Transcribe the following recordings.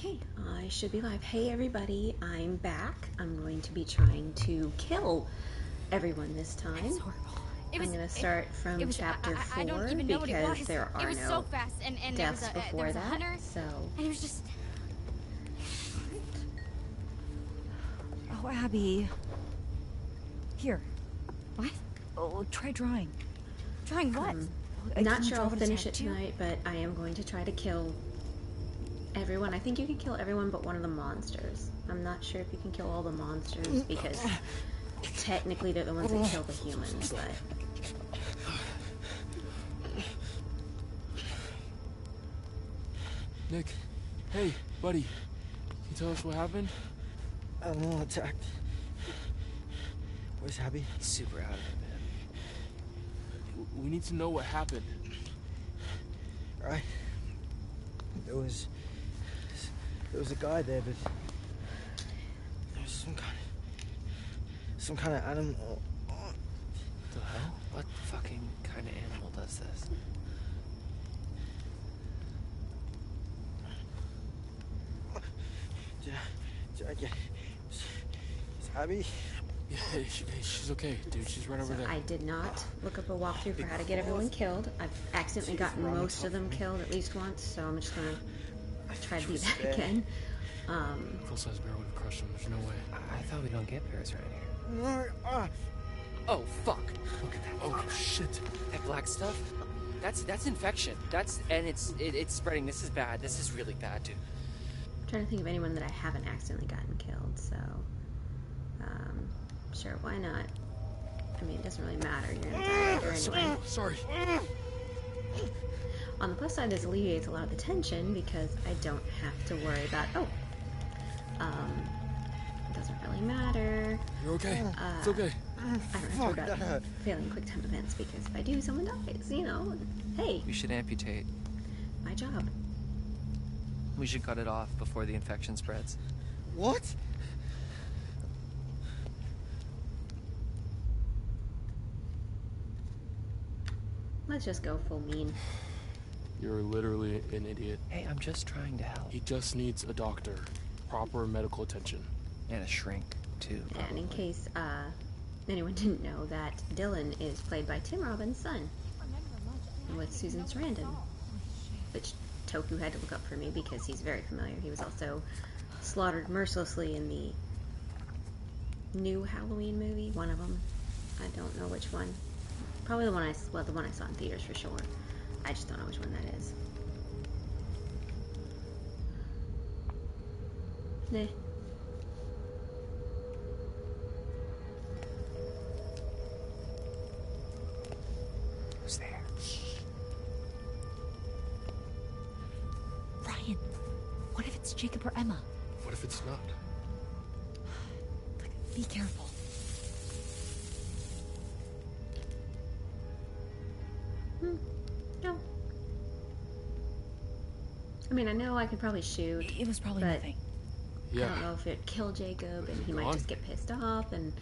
Okay, I should be live. Hey everybody, I'm back. I'm going to be trying to kill everyone this time. It's horrible. I'm going to start from chapter 4 I don't even know because what it was. there are It was no so fast, and deaths there before was a that. hunter, So, and it was just. Oh, Abby. Here. What? Oh, try drawing. Drawing what? I'm not sure I'll finish it tonight, but I am going to try to kill everyone. I think you can kill everyone but one of the monsters. I'm not sure if you can kill all the monsters because technically they're the ones that kill the humans, but... Nick, hey, buddy. Can you tell us what happened? Animal attacked. Where's Abby? Super out of it, man. We need to know what happened. Right. There was a guy there, but there's some kind of animal. The hell? What fucking kind of animal does this? Is Abby? Yeah, she's okay, dude. She's right over there. I did not look up a walkthrough for how to get everyone killed. I've accidentally gotten most of them killed at least once, so I'm just gonna try to do that again. Full-size bear would have crushed him. There's no way. I thought we don't get bears around here. No, Oh, fuck. Look at that. Oh, shit. That black stuff? That's infection. It's spreading. This is bad. This is really bad, dude. I'm trying to think of anyone that I haven't accidentally gotten killed, so... sure, why not? I mean, it doesn't really matter. You're gonna die later anyway. Sorry. On the plus side, this alleviates a lot of the tension because I don't have to worry about... it doesn't really matter. You're okay. It's okay. I don't have to worry about failing quick time events because if I do, someone dies, you know? Hey, We should amputate. my job. We should cut it off before the infection spreads. what? Let's just go full mean. You're literally an idiot. Hey, I'm just trying to help. He just needs a doctor. Proper medical attention. And a shrink, too. And in case anyone didn't know, that Dylan is played by Tim Robbins' son with Susan Sarandon, which Toku had to look up for me because he's very familiar. He was also slaughtered mercilessly in the new Halloween movie, one of them. I don't know which one. Probably the one I saw in theaters for sure. I just don't know which one that is. Nah. Who's there? Ryan, what if it's Jacob or Emma? What if it's not? Be careful. No. I mean, I know I could probably shoot. It was probably but nothing. I Yeah. don't know if it'd kill Jacob, and he might just get pissed off, and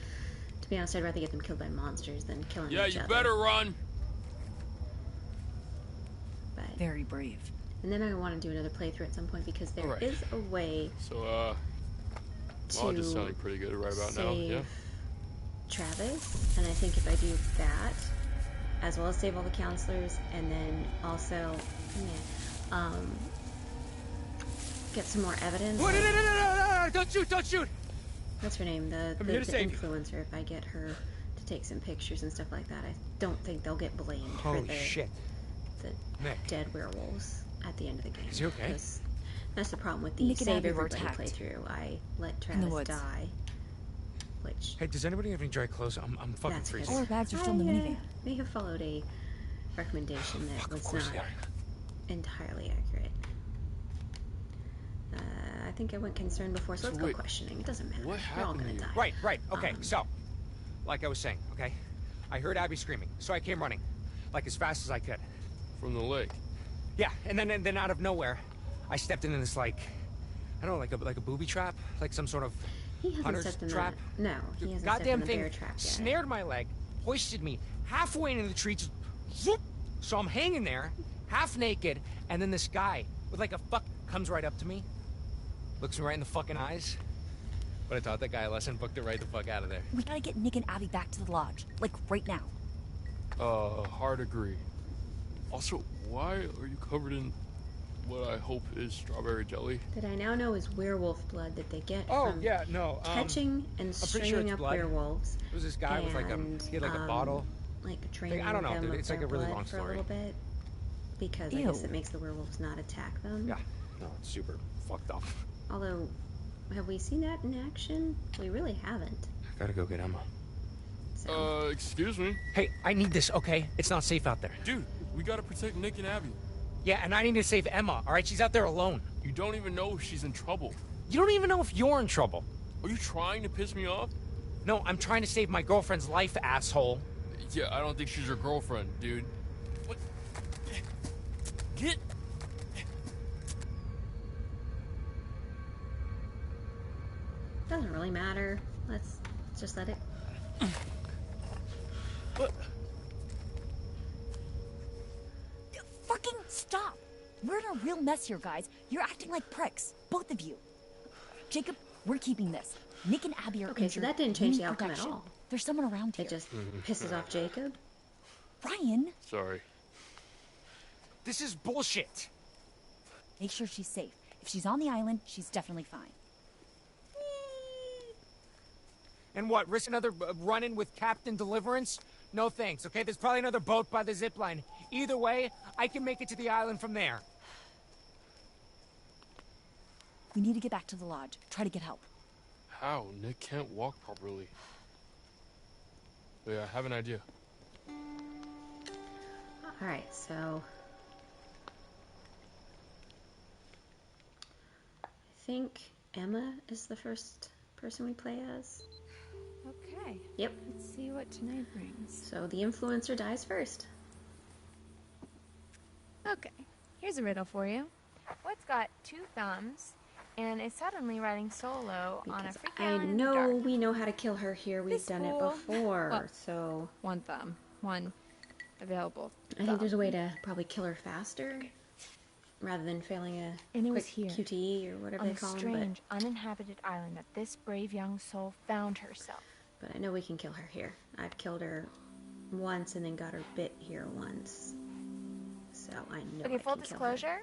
to be honest, I'd rather get them killed by monsters than killing each other. Yeah, you better run. But, Very brave. and then I want to do another playthrough at some point, because there Alright. is a way So, to well, just sounding pretty good right about now. save Yeah. Travis, and I think if I do that, as well as save all the counselors, and then also, get some more evidence. No, don't shoot, don't shoot! What's her name? The here to save you. influencer. If I get her to take some pictures and stuff like that, I don't think they'll get blamed for Holy the shit. Nick. dead werewolves at the end of the game. Is he okay? 'Cause that's the problem with the Nick and save Abby were everybody attacked. playthrough. I let In the Travis woods. die, which Hey, does anybody have any dry clothes? I'm fucking that's freezing. All our bags are still in the minivan. may have followed a recommendation that Fuck, of was course not they are. entirely accurate. I think I went concerned before, so let's go wait, questioning. It doesn't matter. what We're all happened gonna to die. you? Right, okay, so, like I was saying, okay? I heard Abby screaming, so I came running, like as fast as I could. From the lake. Yeah, and then out of nowhere, I stepped into this, like, I don't know, like a booby trap? Like some sort of He hasn't hunter's stepped in trap? the... No, he hasn't Goddamn stepped in the thing bear trap yet. snared my leg, hoisted me halfway into the tree, just zoop! So I'm hanging there, half naked, and then this guy with like a fuck comes right up to me. Looks me right in the fucking eyes. But I taught that guy a lesson, booked it right the fuck out of there. We gotta get Nick and Abby back to the lodge. Like, right now. Hard agree. Also, why are you covered in what I hope is strawberry jelly? That I now know is werewolf blood that they get Oh, from yeah, no. catching and pretty sure stringing it's up blood. werewolves. There was this guy with like he had like a bottle. Like training I don't know, them dude, with it's like their a really blood long for a story. little bit. Because I Ew. guess it makes the werewolves not attack them. Yeah, no, it's super fucked up. Although, have we seen that in action? We really haven't. Gotta go get Emma. So, Excuse me? Hey, I need this, okay? It's not safe out there. Dude, we gotta protect Nick and Abby. Yeah, and I need to save Emma, alright? She's out there alone. You don't even know if she's in trouble. You don't even know if you're in trouble. Are you trying to piss me off? No, I'm trying to save my girlfriend's life, asshole. Yeah, I don't think she's your girlfriend, dude. What? Get... doesn't really matter. Let's just let it. What? Fucking stop! We're in a real mess here, guys. You're acting like pricks. Both of you. Jacob, we're keeping this. Nick and Abby are Okay, so injured. that didn't We change need the outcome at protection. all. There's someone around here. It just pisses off Jacob. Ryan, Sorry. This is bullshit. make sure she's safe. If she's on the island, she's definitely fine. And what, risk another run-in with Captain Deliverance? No thanks, okay? There's probably another boat by the zip line. Either way, I can make it to the island from there. We need to get back to the lodge. Try to get help. How? Nick can't walk properly. Yeah, I have an idea. Alright, so. I think Emma is the first person we play as. Okay, Yep. let's see what tonight brings. So the influencer dies first. Okay, here's a riddle for you. What's got 2 thumbs and is suddenly riding solo on a Because freak I island in the know dark? we know how to kill her here. We've This done it fool. before. Well, So 1 thumb, 1 available. I think there's a way to probably kill her faster. Rather than failing a And it was quick here, QTE or whatever on they a call them. strange, uninhabited island that this brave young soul found herself. But I know we can kill her here. I've killed her once and then got her bit here once. So I know Okay, I full can kill her. disclosure,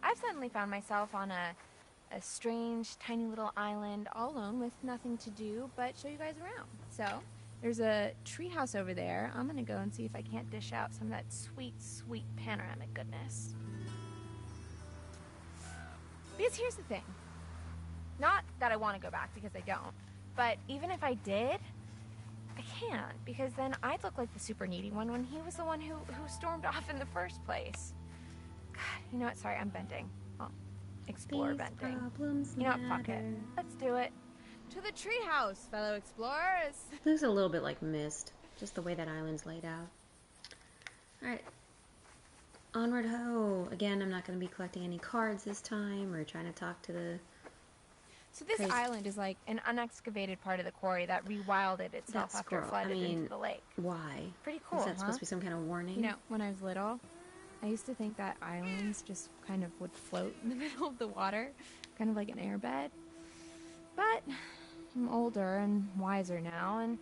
I've suddenly found myself on a strange, tiny little island all alone with nothing to do but show you guys around. So, there's a treehouse over there. I'm gonna go and see if I can't dish out some of that sweet, sweet panoramic goodness. Because here's the thing. Not that I want to go back, because I don't. But even if I did, I can't, because then I'd look like the super needy one when he was the one who stormed off in the first place. God, you know what? Sorry, I'm bending. I'll explore These bending. problems You know what? Fuck it. matter. Let's do it. To the treehouse, fellow explorers. Looks a little bit like Mist, just the way that island's laid out. Alright. Onward ho! Again, I'm not going to be collecting any cards this time, or trying to talk to the... So this Crazy. island is like an unexcavated part of the quarry that rewilded itself That after it squirrel. flooded I mean, into the lake. Why? Pretty cool, Is that huh? supposed to be some kind of warning? You know, when I was little, I used to think that islands just kind of would float in the middle of the water, kind of like an airbed. But I'm older and wiser now, and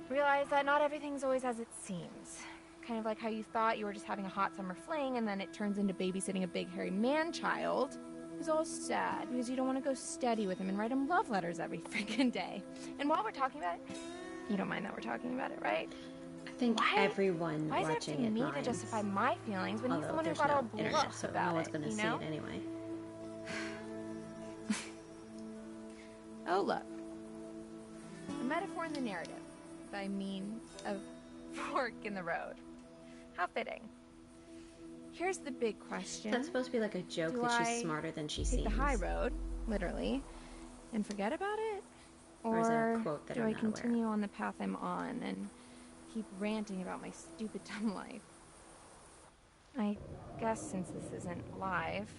realize that not everything's always as it seems. Kind of like how you thought you were just having a hot summer fling, and then it turns into babysitting a big hairy man-child who's all sad because you don't want to go steady with him and write him love letters every freaking day. And while we're talking about it, you don't mind that we're talking about it, right? I think Why- everyone Why is it up to watching it me to minds. justify my feelings when he's the Although one who there's got no all internet, bluff so about no one's it, going to you see know? it anyway. Oh, look. A metaphor in the narrative by means of fork in the road. How fitting. Here's the big question. That's supposed to be like a joke Do that I she's smarter than she Take seems. the high road, literally, and forget about it? Or is that a quote that do I'm I not aware of? continue on the path I'm on and keep ranting about my stupid dumb life? I guess since this isn't live,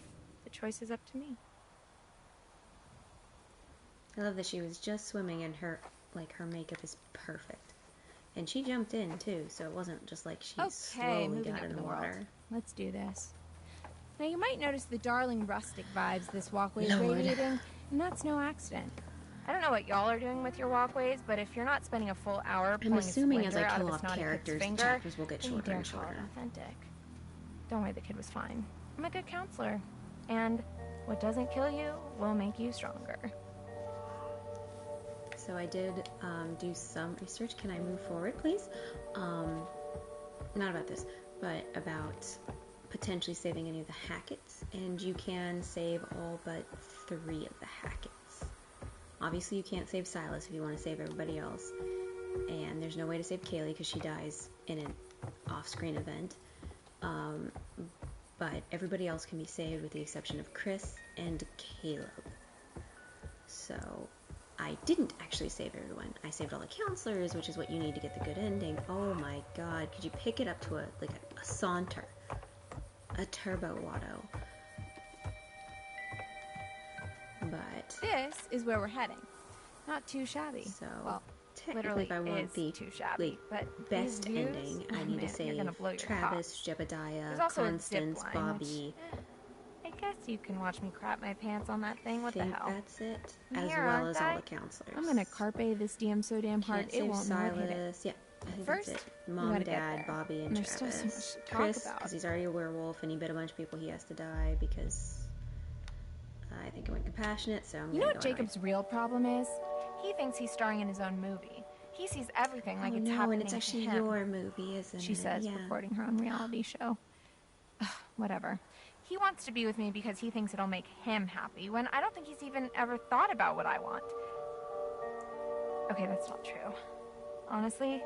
the choice is up to me. I love that she was just swimming and her makeup is perfect. And she jumped in too, so it wasn't just like she Okay, slowly moving got up in the the world. water. Let's do this. Now you might notice the darling rustic vibes this walkway is Lord. radiating, And that's no accident. I don't know what y'all are doing with your walkways, but if you're not spending a full hour pulling assuming a as I splinter out kill of a off snotty kid's characters, finger, chapters will get then you shorter dare and call it shorter. authentic. Don't worry, the kid was fine. I'm a good counselor. And what doesn't kill you will make you stronger. So I did do some research. Can I move forward, please? Not about this, but about potentially saving any of the Hacketts. And you can save all but 3 of the Hacketts. Obviously, you can't save Silas if you want to save everybody else. And there's no way to save Kaylee because she dies in an off-screen event. But everybody else can be saved with the exception of Chris and Caleb. So I didn't actually save everyone. I saved all the counselors, which is what you need to get the good ending. Oh my god, could you pick it up to a saunter? A turbo auto. But This is where we're heading. Not too shabby. so Well, technically if I literally want is the too shabby, but best these views, ending, I oh need to man, you're gonna save blow your Travis, top. Jebediah, There's also a Constance, zip line, Bobby. I guess you can watch me crap my pants on that thing. I What the think hell? that's it, I'm as here, well aren't as all I? the counselors. I'm gonna carpe this DM so damn hard Can't it save won't know it hit it. Silas. Yeah, I think First, that's it. we Mom, gotta get Dad, there. Bobby, and And there's still Travis. so much to talk Chris, about. because he's already a werewolf and he bit a bunch of people, he has to die because I think I went compassionate, so I'm You know gonna what go anyway. Jacob's real problem is? He thinks he's starring in his own movie. He sees everything like Oh it's no, happening and it's actually to him. your movie, isn't it? She says, yeah. recording her own reality show. Ugh, whatever. He wants to be with me because he thinks it'll make him happy, when I don't think he's even ever thought about what I want. Okay, that's not true. Honestly,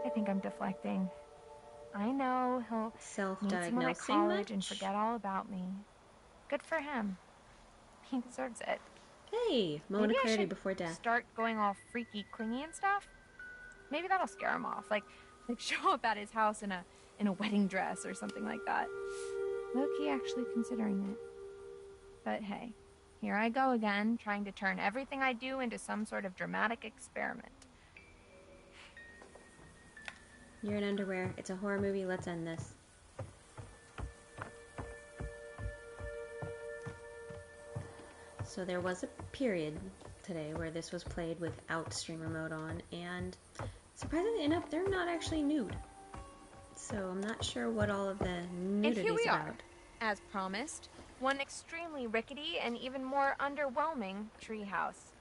I think I'm deflecting. I know he'll meet someone at Self-diagnosing college and much? forget all about me. Good for him. He deserves it. Hey, moment Maybe of I clarity should before death. start going all freaky, clingy and stuff. Maybe that'll scare him off. Like show up at his house in a wedding dress or something like that. Low-key actually considering it. But hey, here I go again, trying to turn everything I do into some sort of dramatic experiment. You're in underwear. It's a horror movie. Let's end this. So there was a period today where this was played without streamer mode on, and surprisingly enough, they're not actually nude. So I'm not sure what all of the And nudity here is we are, about. as promised, one extremely rickety and even more underwhelming treehouse.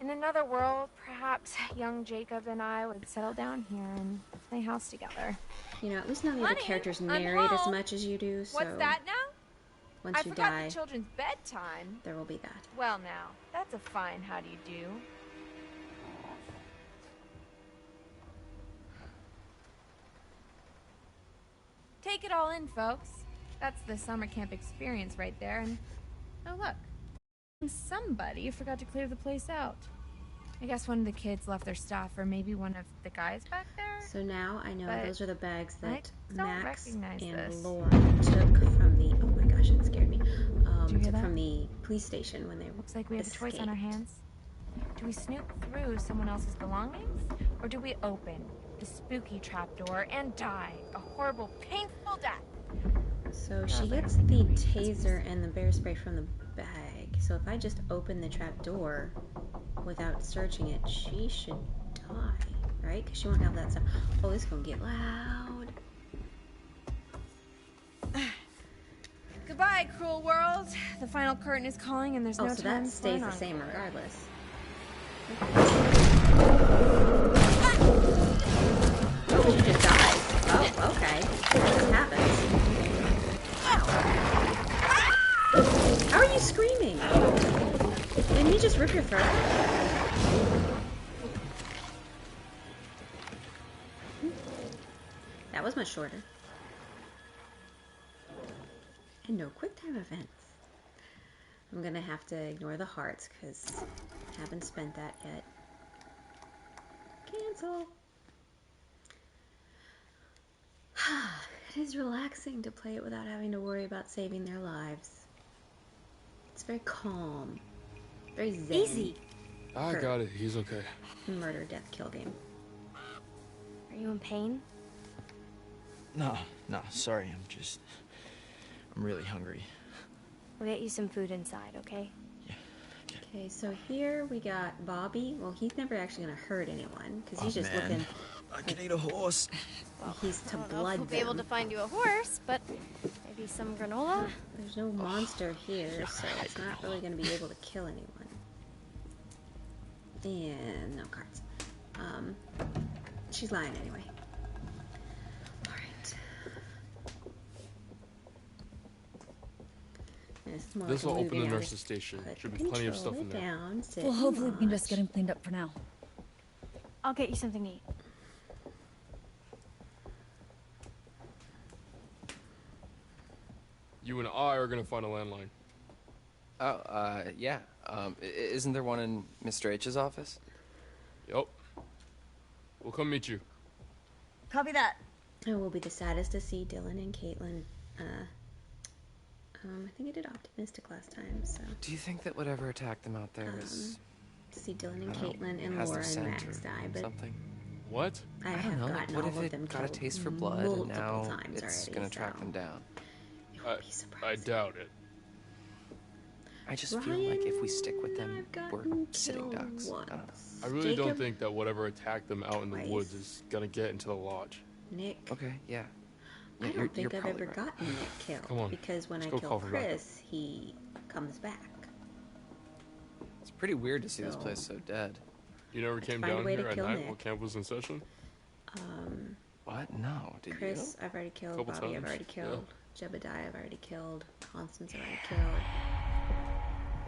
In another world, perhaps young Jacob and I would settle down here and play house together. You know, at least none of the other Honey, characters I'm narrate as home. much as you do, so What's that now? once I you forgot die, the children's bedtime. there will be that. Well now, that's a fine how do you do. Take it all in, folks. That's the summer camp experience right there, and oh look. Somebody forgot to clear the place out. I guess one of the kids left their stuff, or maybe one of the guys back there? So now I know But those are the bags that I don't Max recognize and this. Lauren took from the. Oh my gosh, it scared me. Did you hear Took that? from the police station when they Looks like we have a choice on our escaped. hands. Do we snoop through someone else's belongings? Or do we open the spooky trapdoor and die a horrible, painful death? So she Sounds like a gets good the movie. taser and the bear spray from the bag. So if I just open the trap door without searching it, she should die, right? Because she won't have that stuff. Oh, this is gonna get loud. Goodbye, cruel world. The final curtain is calling and there's Oh, no so time that for stays an the same encore. regardless. Oh, she just dies. Oh, okay. This happens. How are you screaming? Didn't he just rip your throat? That was much shorter. And no quick time events. I'm gonna have to ignore the hearts because I haven't spent that yet. Cancel. It is relaxing to play it without having to worry about saving their lives. It's very calm. Very zen. Easy. I got it. He's okay. Murder, death, kill game. Are you in pain? No, sorry, I'm really hungry. We'll get you some food inside, okay? Okay. Okay, so here we got Bobby. Well, he's never actually gonna hurt anyone because he's Oh, just man. looking. I can eat a horse. He's to I don't know if blood we'll be able to them. find you a horse, but maybe some granola. There's no monster here, so it's not really gonna be able to kill anyone. And no cards. She's lying anyway. Alright. This will open the nurse's station. Should be plenty of stuff in there. Well, hopefully we can just get him cleaned up for now. I'll get you something to eat. You and I are gonna find a landline. Oh, yeah. Isn't there one in Mr. H's office? Yup. We'll come meet you. Copy that. It will be the saddest to see Dylan and Caitlin. I think I did optimistic last time, so Do you think that whatever attacked them out there is to see Dylan and I don't know, Caitlin and has Laura their and scent Max or die, but something? What? I don't have know. gotten What all if of it them got a killed taste for blood and multiple now times it's already, gonna track so them down? it won't be I surprising. doubt it. I just feel like if we stick with them, I've we're gotten sitting killed ducks. I don't know. once. I really don't Jacob, think that whatever attacked them out in the twice. woods is gonna get into the lodge. Nick. Okay, yeah. I Yeah, don't think you're I've probably ever right. gotten Nick killed. Come on, Because when let's I go kill call for backup. Chris, he comes back. It's pretty weird to see this So- place so dead. You never came find a down way to here at kill night Nick. while camp was in session? What? No, did Chris, I've already killed. Couple Bobby, I've times, already yeah. killed. Jebediah, I've already killed. Constance, I've already killed.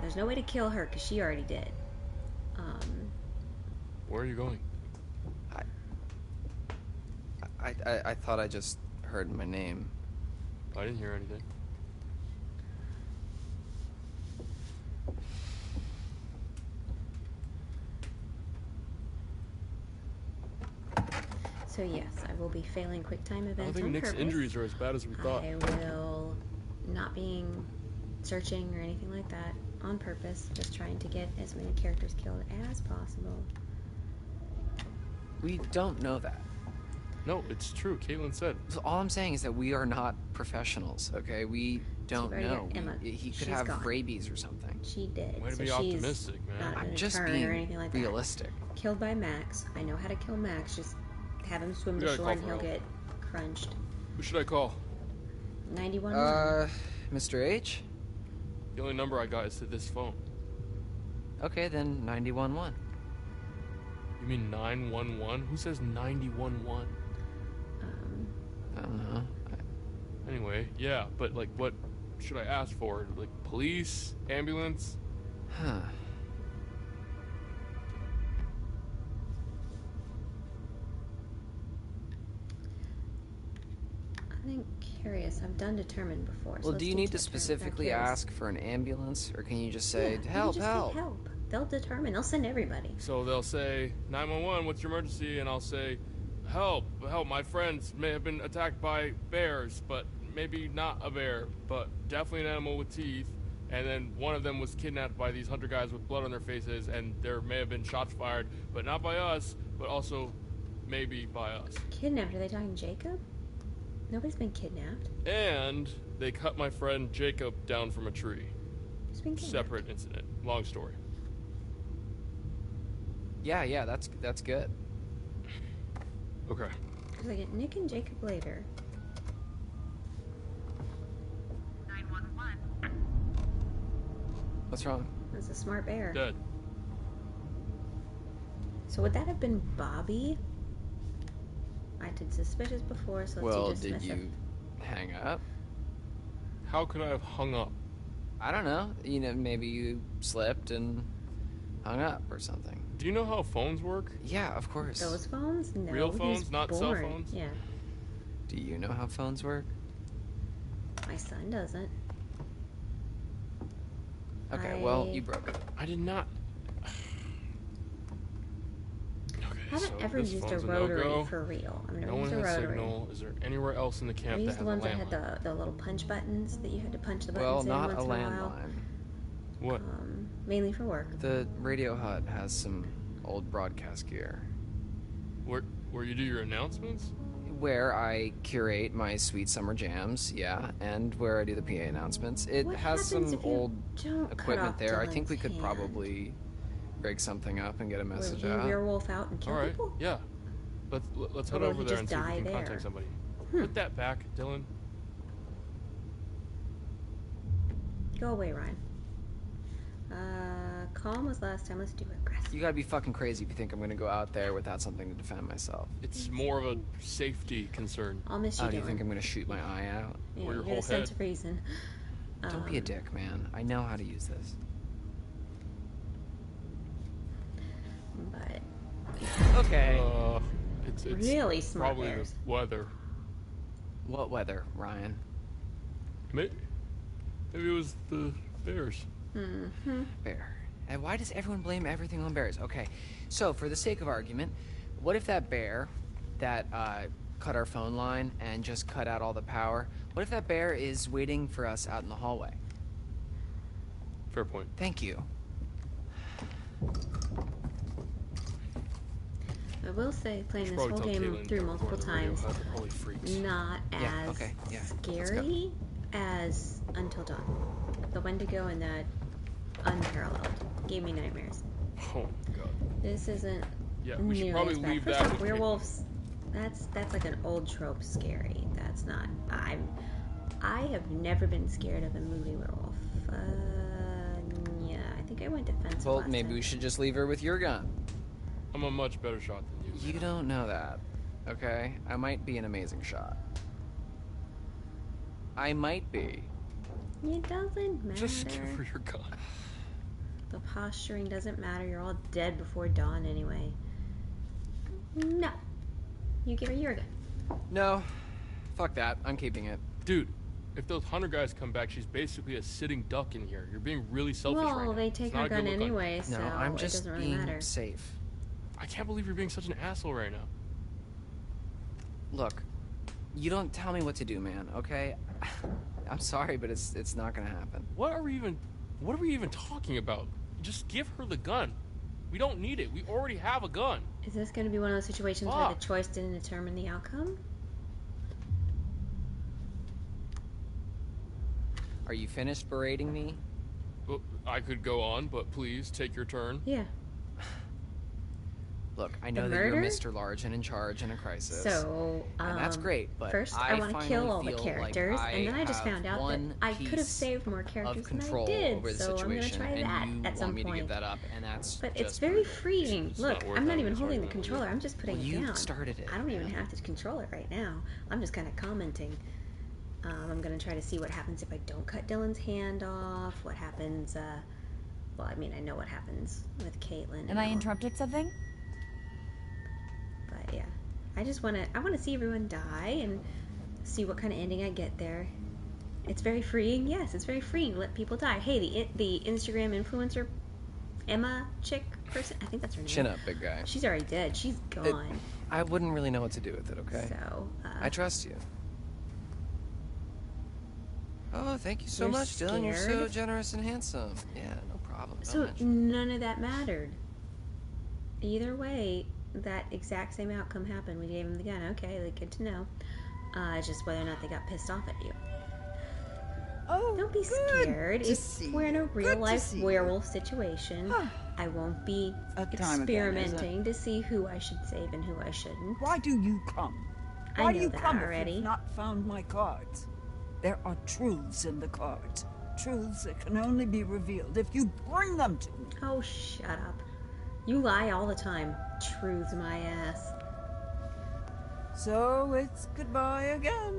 There's no way to kill her because she already did. Where are you going? I thought I just heard my name. I didn't hear anything. So yes, I will be failing QuickTime I don't events think on Nick's purpose. injuries are as bad as we thought. I will not being searching or anything like that on purpose. Just trying to get as many characters killed as possible. We don't know that. No, it's true. Caitlin said. So all I'm saying is that we are not professionals, okay? We don't already know. got Emma. He could She's have gone. rabies or something. She did. Way to so be she's optimistic, man. not I'm gonna just turn being or anything like realistic. that. Killed by Max. I know how to kill Max. Just have him swim We to gotta shore call and for he'll help. get crunched. Who should I call? 91. Mr. H? The only number I got is to this phone. Okay, then 911. You mean 911? Who says 911? I don't know. Anyway, yeah, but like, what should I ask for? Like, police? Ambulance? Huh. I think curious. I've done determined before. so Well, let's do you do need to determined. specifically Curious. ask for an ambulance, or can you just say, Yeah, you help, just say help? help. They'll determine. They'll send everybody. So they'll say, 911, what's your emergency? And I'll say, help, help, my friends may have been attacked by bears, but maybe not a bear, but definitely an animal with teeth. And then one of them was kidnapped by these hunter guys with blood on their faces, and there may have been shots fired, but not by us, but also maybe by us. Kidnapped? Are they talking Jacob? Nobody's been kidnapped. And they cut my friend Jacob down from a tree. Who's been kidnapped? Separate incident. Long story. Yeah, that's good. Okay. Because I get Nick and Jacob later. 911. What's wrong? That's a smart bear. Dead. So would that have been Bobby? I did suspicious before, so let's Well, do did dismissive. you hang up? How could I have hung up? I don't know. You know, maybe you slipped and hung up or something. Do you know how phones work? Yeah, of course. Those phones? No. Real he's phones, not cell born. phones? Yeah. Do you know how phones work? My son doesn't. Okay, well, I you broke it. I did not. Okay, I haven't so ever this used a phone's rotary no-go. for real. I've never No one used a has rotary. signal. Is there anywhere else in the I camp that used has the a ones that had landline? the little punch buttons that you had to punch the Well, buttons in not once a in a while. landline. What? Mainly for work. The Radio Hut has some old broadcast gear. Where you do your announcements? where I curate my sweet summer jams, yeah, and where I do the PA announcements. It What has happens some if you old don't cut equipment off there. I think Dylan's we could hand? probably rig something up and get a Will message he out. werewolf out and kill All right, people? yeah. Let's Or head will over he there just and see if we die can there? contact somebody. Put that back, Dylan. Go away, Ryan. Calm was last time. Let's do aggressive. You gotta be fucking crazy if you think I'm gonna go out there without something to defend myself. It's more of a safety concern. I'll miss you, Oh, do you Dylan. think I'm gonna shoot my eye out? Yeah, or your you're whole the sense head? of reason. Don't be a dick, man. I know how to use this. But Okay. It's really smart probably bears. the weather. What weather, Ryan? Maybe it was the bears. Bear. And why does everyone blame everything on bears? Okay, so for the sake of argument, what if that bear that cut our phone line and just cut out all the power, what if that bear is waiting for us out in the hallway? Fair point. Thank you. I will say, playing Should this probably whole tell game Caitlin through to multiple record the radio. times, Holy freaks. not Yeah, as okay, yeah, let's go. scary as Until Dawn. The Wendigo and that Unparalleled gave me nightmares. Oh my god. This isn't Yeah, we should nearly probably as bad. leave First that off, with Caitlin. werewolves. That's like an old trope scary. That's not. I have never been scared of a movie werewolf. Yeah, I think I went defensive. Well, last maybe time. we should just leave her with your gun. I'm a much better shot than you. You don't know that, okay? I might be an amazing shot. I might be. It doesn't matter. Just give her your gun. The posturing doesn't matter. You're all dead before dawn anyway. No. You give her your gun. No, fuck that. I'm keeping it. Dude, if those hunter guys come back, she's basically a sitting duck in here. You're being really selfish right now. Well, they It's take not her a good gun look on you. anyway, so No, I'm it just doesn't really being matter. safe. I can't believe you're being such an asshole right now. Look, you don't tell me what to do, man, okay? I'm sorry, but it's not gonna happen. What are we even talking about? Just give her the gun. We don't need it. We already have a gun. Is this going to be one of those situations where the Fuck. choice didn't determine the outcome? Are you finished berating me? Well, I could go on, but please take your turn. Yeah. Look, I know The that you're murder? Mr. Large and in charge in a crisis. So, and that's great, but first I want to finally kill all the feel characters, like and then I just have found out that one I could have piece saved more characters of than I control did. over the So I'm going to situation, try and that you at some want me to point. give that up, and that's But just it's very rude. freeing. It's Look, not worth I'm not having even this holding the argument with you. controller. I'm just putting Well, it you down. started it. I don't even have to control it right now. I'm just kind of commenting. I'm going to try to see what happens if I don't cut Dylan's hand off. What happens? Well, I mean, I know what happens with Caitlin. Am I and all. interrupted something? But yeah, I want to see everyone die and see what kind of ending I get there. It's very freeing. Yes, it's very freeing to let people die. Hey, the Instagram influencer Emma chick person, I think that's her name. Chin up, big guy. She's already dead. She's gone. I wouldn't really know what to do with it, okay? So, I trust you. Oh, thank you so You're much, Dylan. You're so scared? generous and handsome. Yeah, no problem. Don't so mention none of that mattered. Either way, that exact same outcome happened. We gave him the gun. Okay, like, good to know. It's just whether or not they got pissed off at you. Oh, Don't be good scared. to If see we're in a you. real Good to life see you. werewolf situation, I won't be A time again, is it? experimenting to see who I should save and who I shouldn't. Why do you come? I Why know do you that come already. if you've not found my cards? There are truths in the cards. Truths that can only be revealed if you bring them to me. Oh, shut up. You lie all the time. Truths my ass. So it's goodbye again.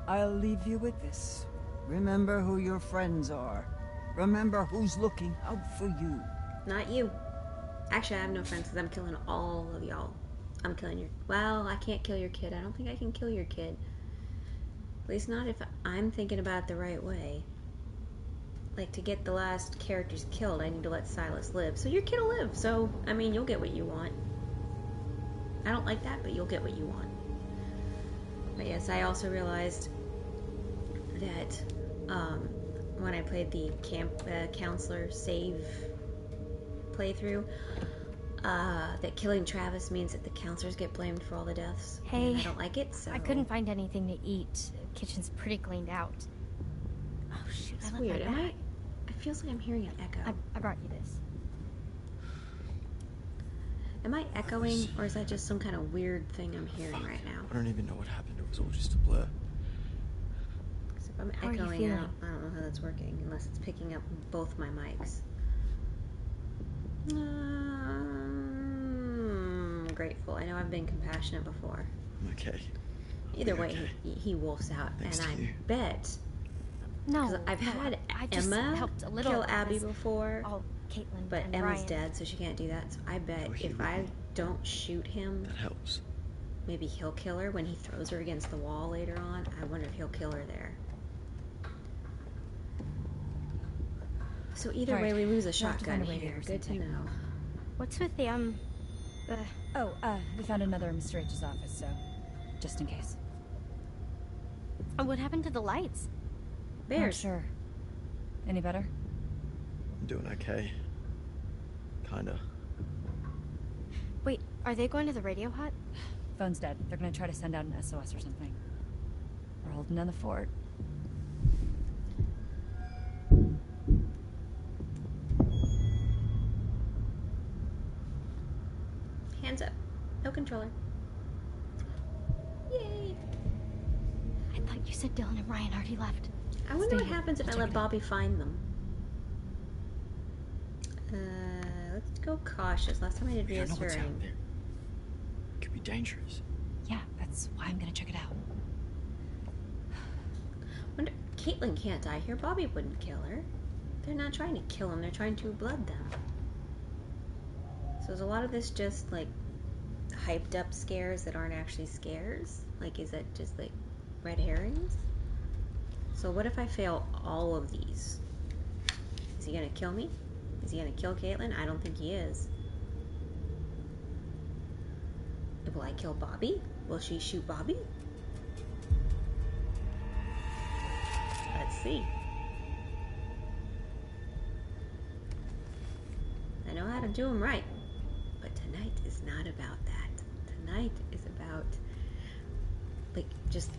I'll leave you with this. Remember who your friends are. Remember who's looking out for you. Not you. Actually, I have no friends because I'm killing all of y'all. I'm killing your... Well, I can't kill your kid. I don't think I can kill your kid. At least not if I'm thinking about it the right way. Like, to get the last characters killed, I need to let Silas live. So your kid will live. So, I mean, you'll get what you want. I don't like that, but you'll get what you want. But yes, I also realized that when I played the counselor save playthrough, that killing Travis means that the counselors get blamed for all the deaths. Hey, and I don't like it, so... I couldn't find anything to eat. The kitchen's pretty cleaned out. Oh, shoot, It's I left weird. my Am bag. It feels like I'm hearing an echo. I brought you this. Am I echoing, or is that just some kind of weird thing I'm hearing right now? I don't even know what happened. It was all just a blur. So if I'm How are you echoing, feeling? I don't know how that's working, unless it's picking up both my mics. Grateful. I know I've been compassionate before. I'm okay. Either I'll be way, okay. he wolfs out, Thanks and to I you. bet... No, 'cause I've had I just Emma helped a little kill Abby because before, all Caitlin but and Emma's Ryan. dead, so she can't do that. So I bet You're here if with I me. don't shoot him, That helps. maybe he'll kill her when he throws her against the wall later on. I wonder if he'll kill her there. So either way, we lose a We'll have to shotgun find a radio here. or Good to something. know. What's with the We found another in Mr. H's office, so just in case. what happened to the lights? Not Bears. sure. Any better? I'm doing okay. Kinda. Wait, are they going to the radio hut? Phone's dead. They're gonna try to send out an SOS or something. We're holding down the fort. Hands up. No controller. Yay. I thought you said Dylan and Ryan already left. I wonder Stay what here. happens if I'll I check let it out. Bobby find them. Let's go cautious. Last time I did We don't know what's out reassuring. there. It could be dangerous. Yeah, that's why I'm gonna check it out. Wonder, Caitlin can't die here. Bobby wouldn't kill her. They're not trying to kill him. They're trying to blood them. So is a lot of this just like hyped up scares that aren't actually scares? Like, is it just like red herrings? So what if I fail all of these? Is he gonna kill me? Is he gonna kill Caitlin? I don't think he is. Will I kill Bobby? Will she shoot Bobby? Let's see. I know how to do them right, but tonight is not about that. Tonight is about, like, just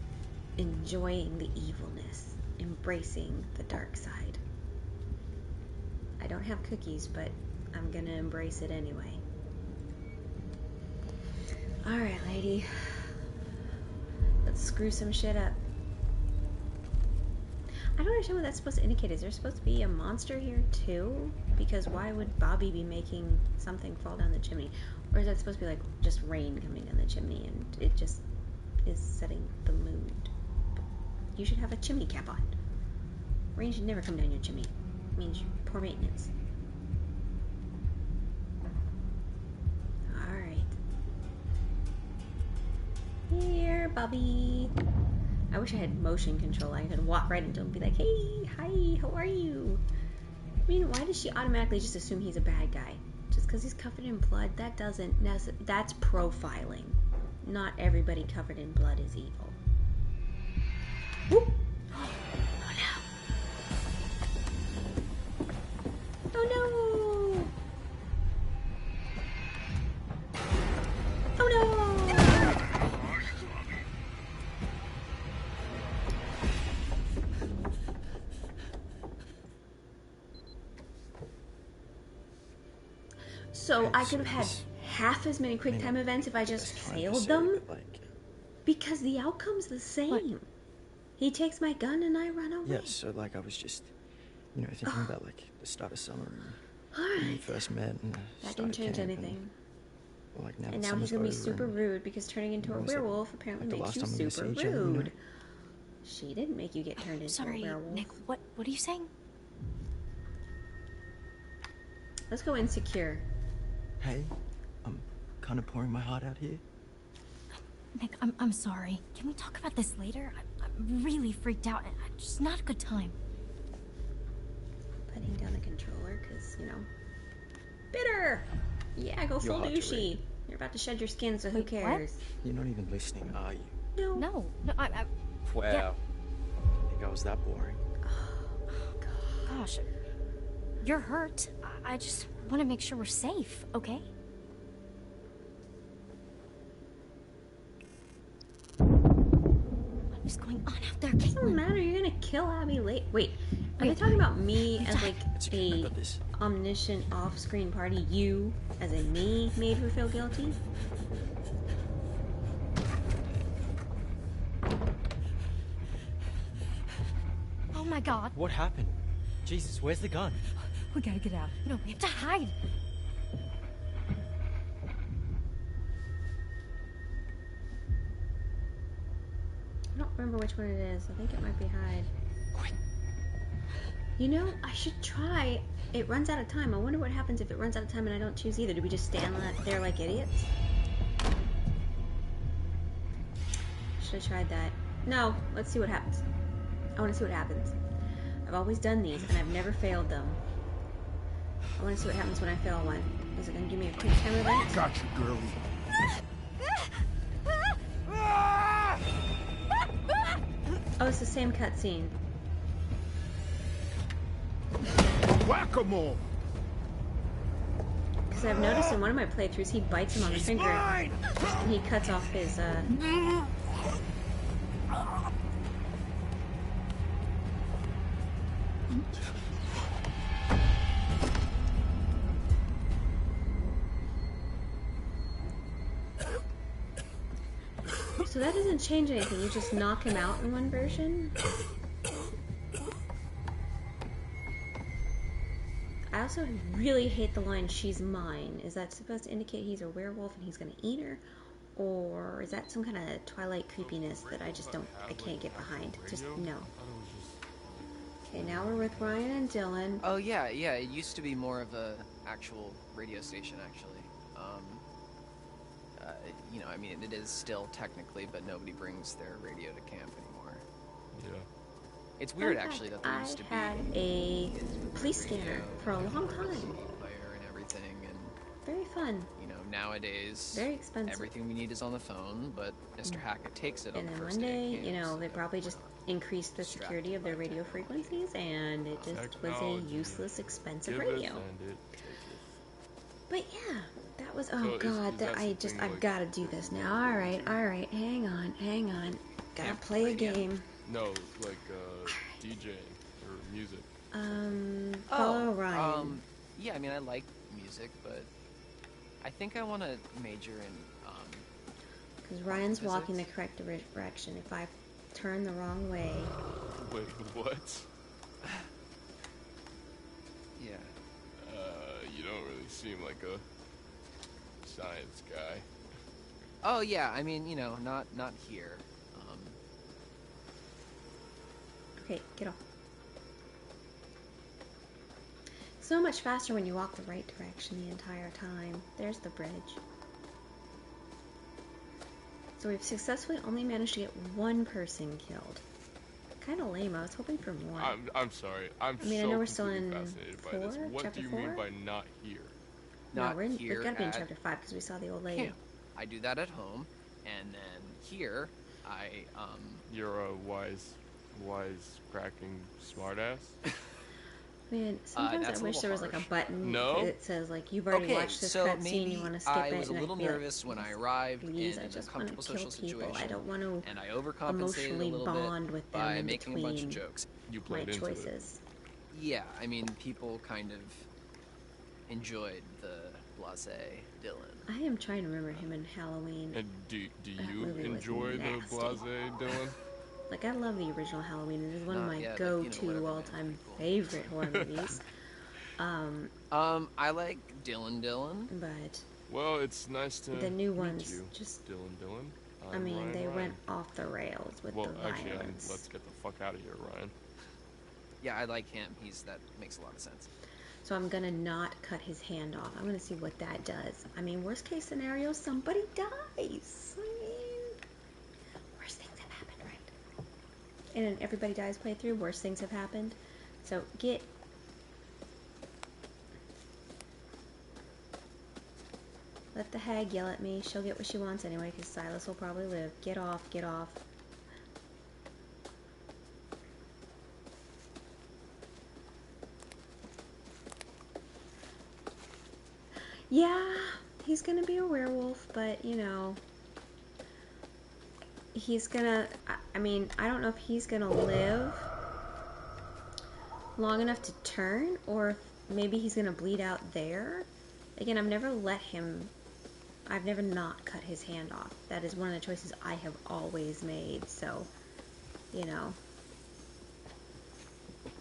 enjoying the evilness, embracing the dark side. I don't have cookies, but I'm gonna embrace it anyway. Alright, lady. Let's screw some shit up. I don't understand what that's supposed to indicate. Is there supposed to be a monster here too? Because why would Bobby be making something fall down the chimney? Or is that supposed to be like just rain coming down the chimney and it just is setting the mood? You should have a chimney cap on. Rain should never come down your chimney. It means poor maintenance. Alright. Here, Bobby. I wish I had motion control. I could walk right into him and be like, hey, hi, how are you? I mean, why does she automatically just assume he's a bad guy? Just because he's covered in blood? That doesn't that's profiling. Not everybody covered in blood is evil. Whoop. Oh no. Oh no. Oh no. So I could have had half as many quick time events if I just failed them? Because the outcome's the same. What? He takes my gun and I run away. Yeah, so like I was just, thinking about like the start of summer and when we Alright. first met and That didn't change anything. Like now And that now summer's he's gonna be over super and rude because turning into a was it, werewolf apparently like the makes you last time we super see each other, rude. She didn't make you get turned into Sorry, a werewolf. Nick, what are you saying? Let's go insecure. Hey, I'm kind of pouring my heart out here. Nick, I'm sorry. Can we talk about this later? I'm really freaked out. It's just not a good time. Putting down the controller because, bitter! Yeah, go Your full heart's douchey. You're about to shed your skin, so who Wait, what? cares? You're not even listening, are you? No. No, I Wow. Yeah. I think I was that boring. gosh. You're hurt. I just want to make sure we're safe, okay? there, Doesn't Caitlin. matter. You're gonna kill Abby late. Wait, are they talking about me as like It's okay, I a got this. omniscient off-screen party? You, as in me, made her feel guilty? Oh my god. What happened? Jesus, where's the gun? We gotta get out. No, we have to hide. I don't remember which one it is. I think it might be hide. You know, I should try. It runs out of time. I wonder what happens if it runs out of time and I don't choose either. Do we just stand there like idiots? Should have tried that. No, let's see what happens. I want to see what happens. I've always done these and I've never failed them. I want to see what happens when I fail one. Is it going to give me a quick time event? Gotcha, girlie. Oh, it's the same cutscene. Whack-a-mole. Because I've noticed in one of my playthroughs, he bites him on the finger and he cuts off his, So that doesn't change anything, you just knock him out in one version? I also really hate the line, "she's mine." Is that supposed to indicate he's a werewolf and he's gonna eat her? Or is that some kind of Twilight creepiness that I can't get behind? Just, no. Okay, now we're with Ryan and Dylan. Oh yeah, it used to be more of a actual radio station, actually. You know, I mean, it is still technically, but nobody brings their radio to camp anymore. Yeah. It's weird, actually, that there used to be... I had a police scanner for a long time. Player and everything, and very fun. You know, nowadays, very expensive. Everything we need is on the phone, but Mr. Hackett takes it on the And then first one day. you know, they probably just increased the security of their radio frequencies, and it just was a useless, expensive radio. But yeah, that was, oh god, I've got to do this now. Alright, hang on. Gotta play a game. No, like, DJing or music. Follow Ryan. Yeah, I mean, I like music, but I think I want to major in, because Ryan's walking the correct direction. If I turn the wrong way... Wait, what? Yeah. You don't really seem like a science guy. Oh yeah, I mean, you know, not here. Okay, get off. So much faster when you walk the right direction the entire time. There's the bridge. So we've successfully only managed to get one person killed. Kind of lame. I was hoping for more. I'm sorry. I know we're still in fascinated 4, by this. What chapter do you 4? mean by not here? No, we've got to be in chapter 5 because we saw the old lady. Camp. I do that at home, and then here, You're a wise cracking smartass. Man, sometimes I wish there was like a button that says like you've already watched this so cutscene, you want to skip it. I was a little nervous when I arrived in I a just comfortable social situation. I don't want to and I overcompensated emotionally a little bond bit with them by in making a between bunch of jokes. You played into choices. Yeah, I mean, people kind of enjoyed the blasé Dylan. I am trying to remember him in Halloween. And do you enjoy the blasé Dylan? Like, I love the original Halloween. It is one of my go-to all-time favorite horror movies. I like Dylan, but well, it's nice to the new meet ones you, just Dylan. I mean, Ryan, they Ryan. went off the rails with the actually, violence. let's get the fuck out of here, Ryan. Yeah, I like him. That makes a lot of sense. So I'm gonna not cut his hand off. I'm gonna see what that does. I mean, worst case scenario, somebody dies. I mean, worst things have happened, right? In an Everybody Dies playthrough, worst things have happened. So let the hag yell at me. She'll get what she wants anyway, because Silas will probably live. Get off, get off. Yeah, he's gonna be a werewolf, but, you know, he's gonna... I mean, I don't know if he's gonna live long enough to turn, or if maybe he's gonna bleed out there. Again, I've never not cut his hand off. That is one of the choices I have always made, so, you know,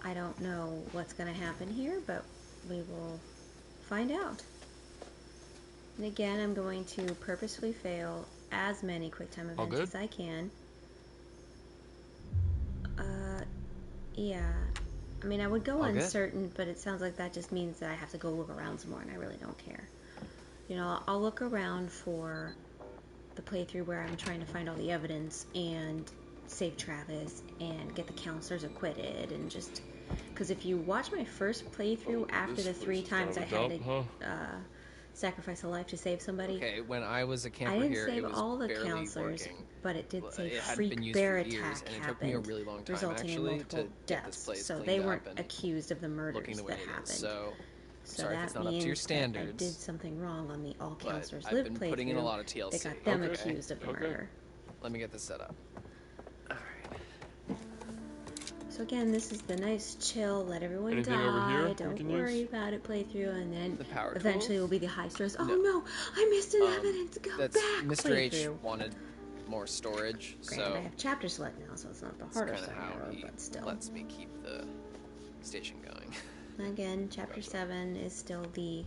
I don't know what's gonna happen here, but we will find out. And again, I'm going to purposefully fail as many QuickTime events as I can. Yeah. I mean, I would go uncertain, but it sounds like that just means that I have to go look around some more, and I really don't care. You know, I'll look around for the playthrough where I'm trying to find all the evidence and save Travis and get the counselors acquitted, and just... Because if you watch my first playthrough after the 3 times I had to sacrifice a life to save somebody... Okay, when I was a camper here, it was all the barely counselors, working. but it did say It hadn't been freak used bear for years, attack and it took me a happened, really long time, resulting in actually, multiple to get this deaths. place So cleaned they up weren't and accused of the murders looking the way that it is. happened. So, So sorry if that it's not up to your means standards. that I did something wrong on the All but Counselors I've Live been playthrough. putting in a lot of TLC. They got them accused of the murder. Let me get this set up. So again, this is the nice, chill, let everyone Anything die, over here don't we can worry use? about it playthrough, and then The power eventually tools? will be the high stress. Oh no, I missed an evidence. Go That's back. Mr. H playthrough. wanted more storage, Granted, so I have chapter select now, so it's not the that's hardest kind of how thing he ever, but still. lets me keep the station going. Again, chapter 7 is still the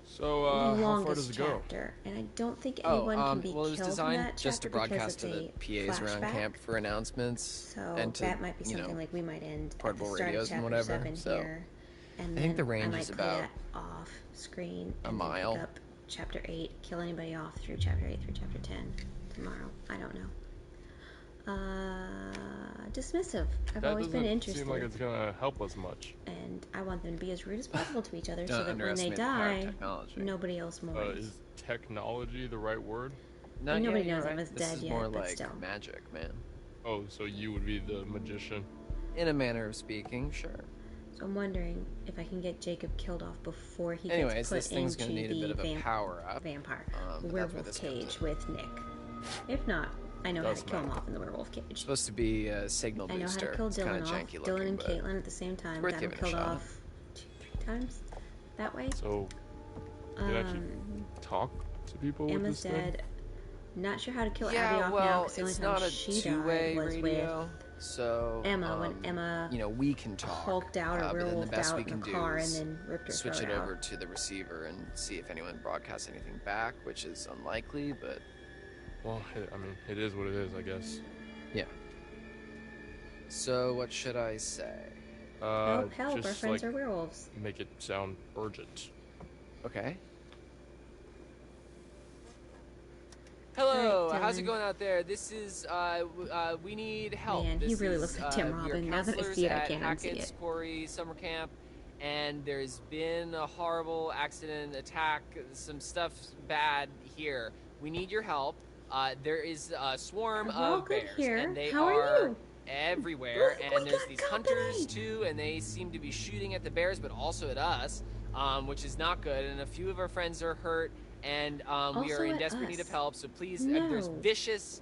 So, how far longest does it go? chapter, and I don't think anyone can be well, it was killed in designed that just to chapter because broadcast to it's the a PAs around flashback. camp for announcements, So and to, that might be you something know, like we might end portable at the start radios of and chapter whatever. 7 So here, and I think the then range I might is play about that off screen a and mile. then pick up chapter 8, kill anybody off through chapter 8 through chapter 10 tomorrow. I don't know. Dismissive. I've That always been doesn't interested. seem like it's gonna help us much. And I want them to be as rude as possible to each other so Don't that when they underestimate the power of die, technology. nobody else mourns. Is technology the right word? No, And nobody you're knows right. if it's This dead is yet, more but like still. magic, man. Oh, so you would be the magician? In a manner of speaking, sure. So I'm wondering if I can get Jacob killed off before he Anyways, gets put this thing's into gonna need a the bit of a power up. vampire but that's where werewolf this comes cage in. with Nick. If not, I know how to Doesn't kill him matter. off in the werewolf cage. It's supposed to be a signal I know how booster. to kill It's kind Dylan of off. janky Dylan looking, and but Caitlin at the same time. worth Got him giving a killed shot. off 2-3 times that way. So, you can actually talk to people with Emma's this dead. thing? Not sure how to kill yeah, Abby off now well, because the only it's time not a she two-way died was radio. with So Emma when Emma you know, we can talk, hulked out or but then the werewolfed best out we in can the do car and is then ripped her switch it throat over out. to the receiver and see if anyone broadcasts anything back, which is unlikely, but Well, I mean, it is what it is, I guess. yeah. So what should I say? Help, help, our just, friends like, are werewolves. Make it sound urgent. Okay. Hello, Alright, how's it Dylan. going out there? This is, we need help. Man, he This really is, looks like Tim we are Robin. Now that I counselors see it, I at can't unsee Hackett's it. Quarry Summer Camp, and there's been a horrible accident, attack, some stuff bad here. We need your help. There is a swarm We're all of good bears, here. and they How are you? everywhere, Look, and we there's got these company. hunters too, and they seem to be shooting at the bears, but also at us, which is not good. And a few of our friends are hurt, and we Also are in at desperate need us. of help. So please, No. there's vicious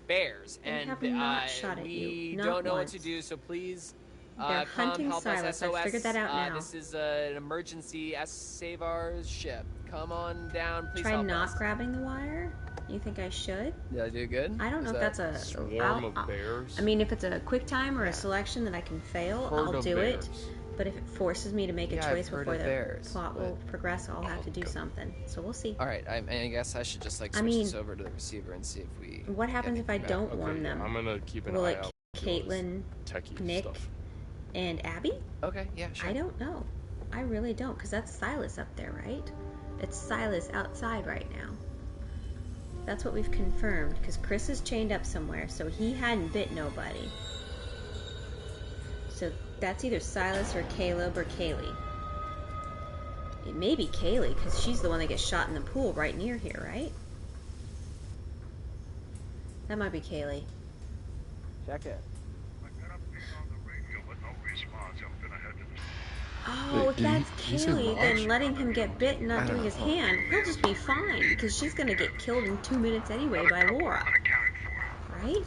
bears, They and have not shot at we you. Not don't know once. what to do. So please. They're Come hunting help Silas. us, I've SOS. figured that out now. This is an emergency. Save our ship. Come on down, please Try help not us. grabbing the wire? You think I should? Did I do good? I don't know Is if that- that's a Swarm of bears? I mean, if it's a quick time or a selection that I can fail, Herd I'll of do it. bears. But if it forces me to make a Yeah, I've choice heard before of the bears, plot will progress, I'll have to do God. something. So we'll see. All right, I guess I should just like I switch mean, this over to the receiver and see if we. What happens if I get don't anything warn back. them? I'm gonna keep an Will eye it out. kill Caitlin, Techie Nick, stuff. and Abby? Okay, yeah, sure. I don't know. I really don't, because that's Silas up there, right? It's Silas outside right now. That's what we've confirmed, because Chris is chained up somewhere, so he hadn't bit nobody. So that's either Silas or Caleb or Kaylee. It may be Kaylee, because she's the one that gets shot in the pool right near here, right? That might be Kaylee. Check it. Oh, if that's Kaylee, then letting him get bit and not doing his hand, he'll just be fine, because she's gonna get killed in 2 minutes anyway by Laura. Right?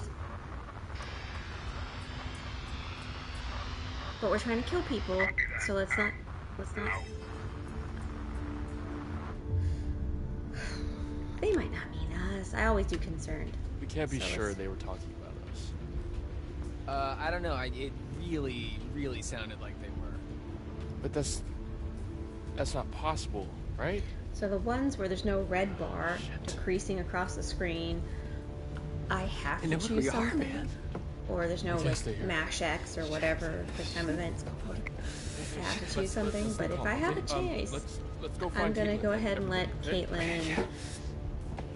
But we're trying to kill people, so let's not. They might not mean us. I always do concerned. We can't be So sure let's- they were talking about us. I don't know. It really sounded like they were. But that's not possible, right? So the ones where there's no red bar decreasing across the screen, I have I to know where choose we are, something. man. Or there's no We can't like stay here. mash X or whatever the time event's called. I have to choose something, Let's but stay if calm, I have a okay? choice, Let's go I'm find gonna Caitlin. go ahead and let Okay? Caitlin and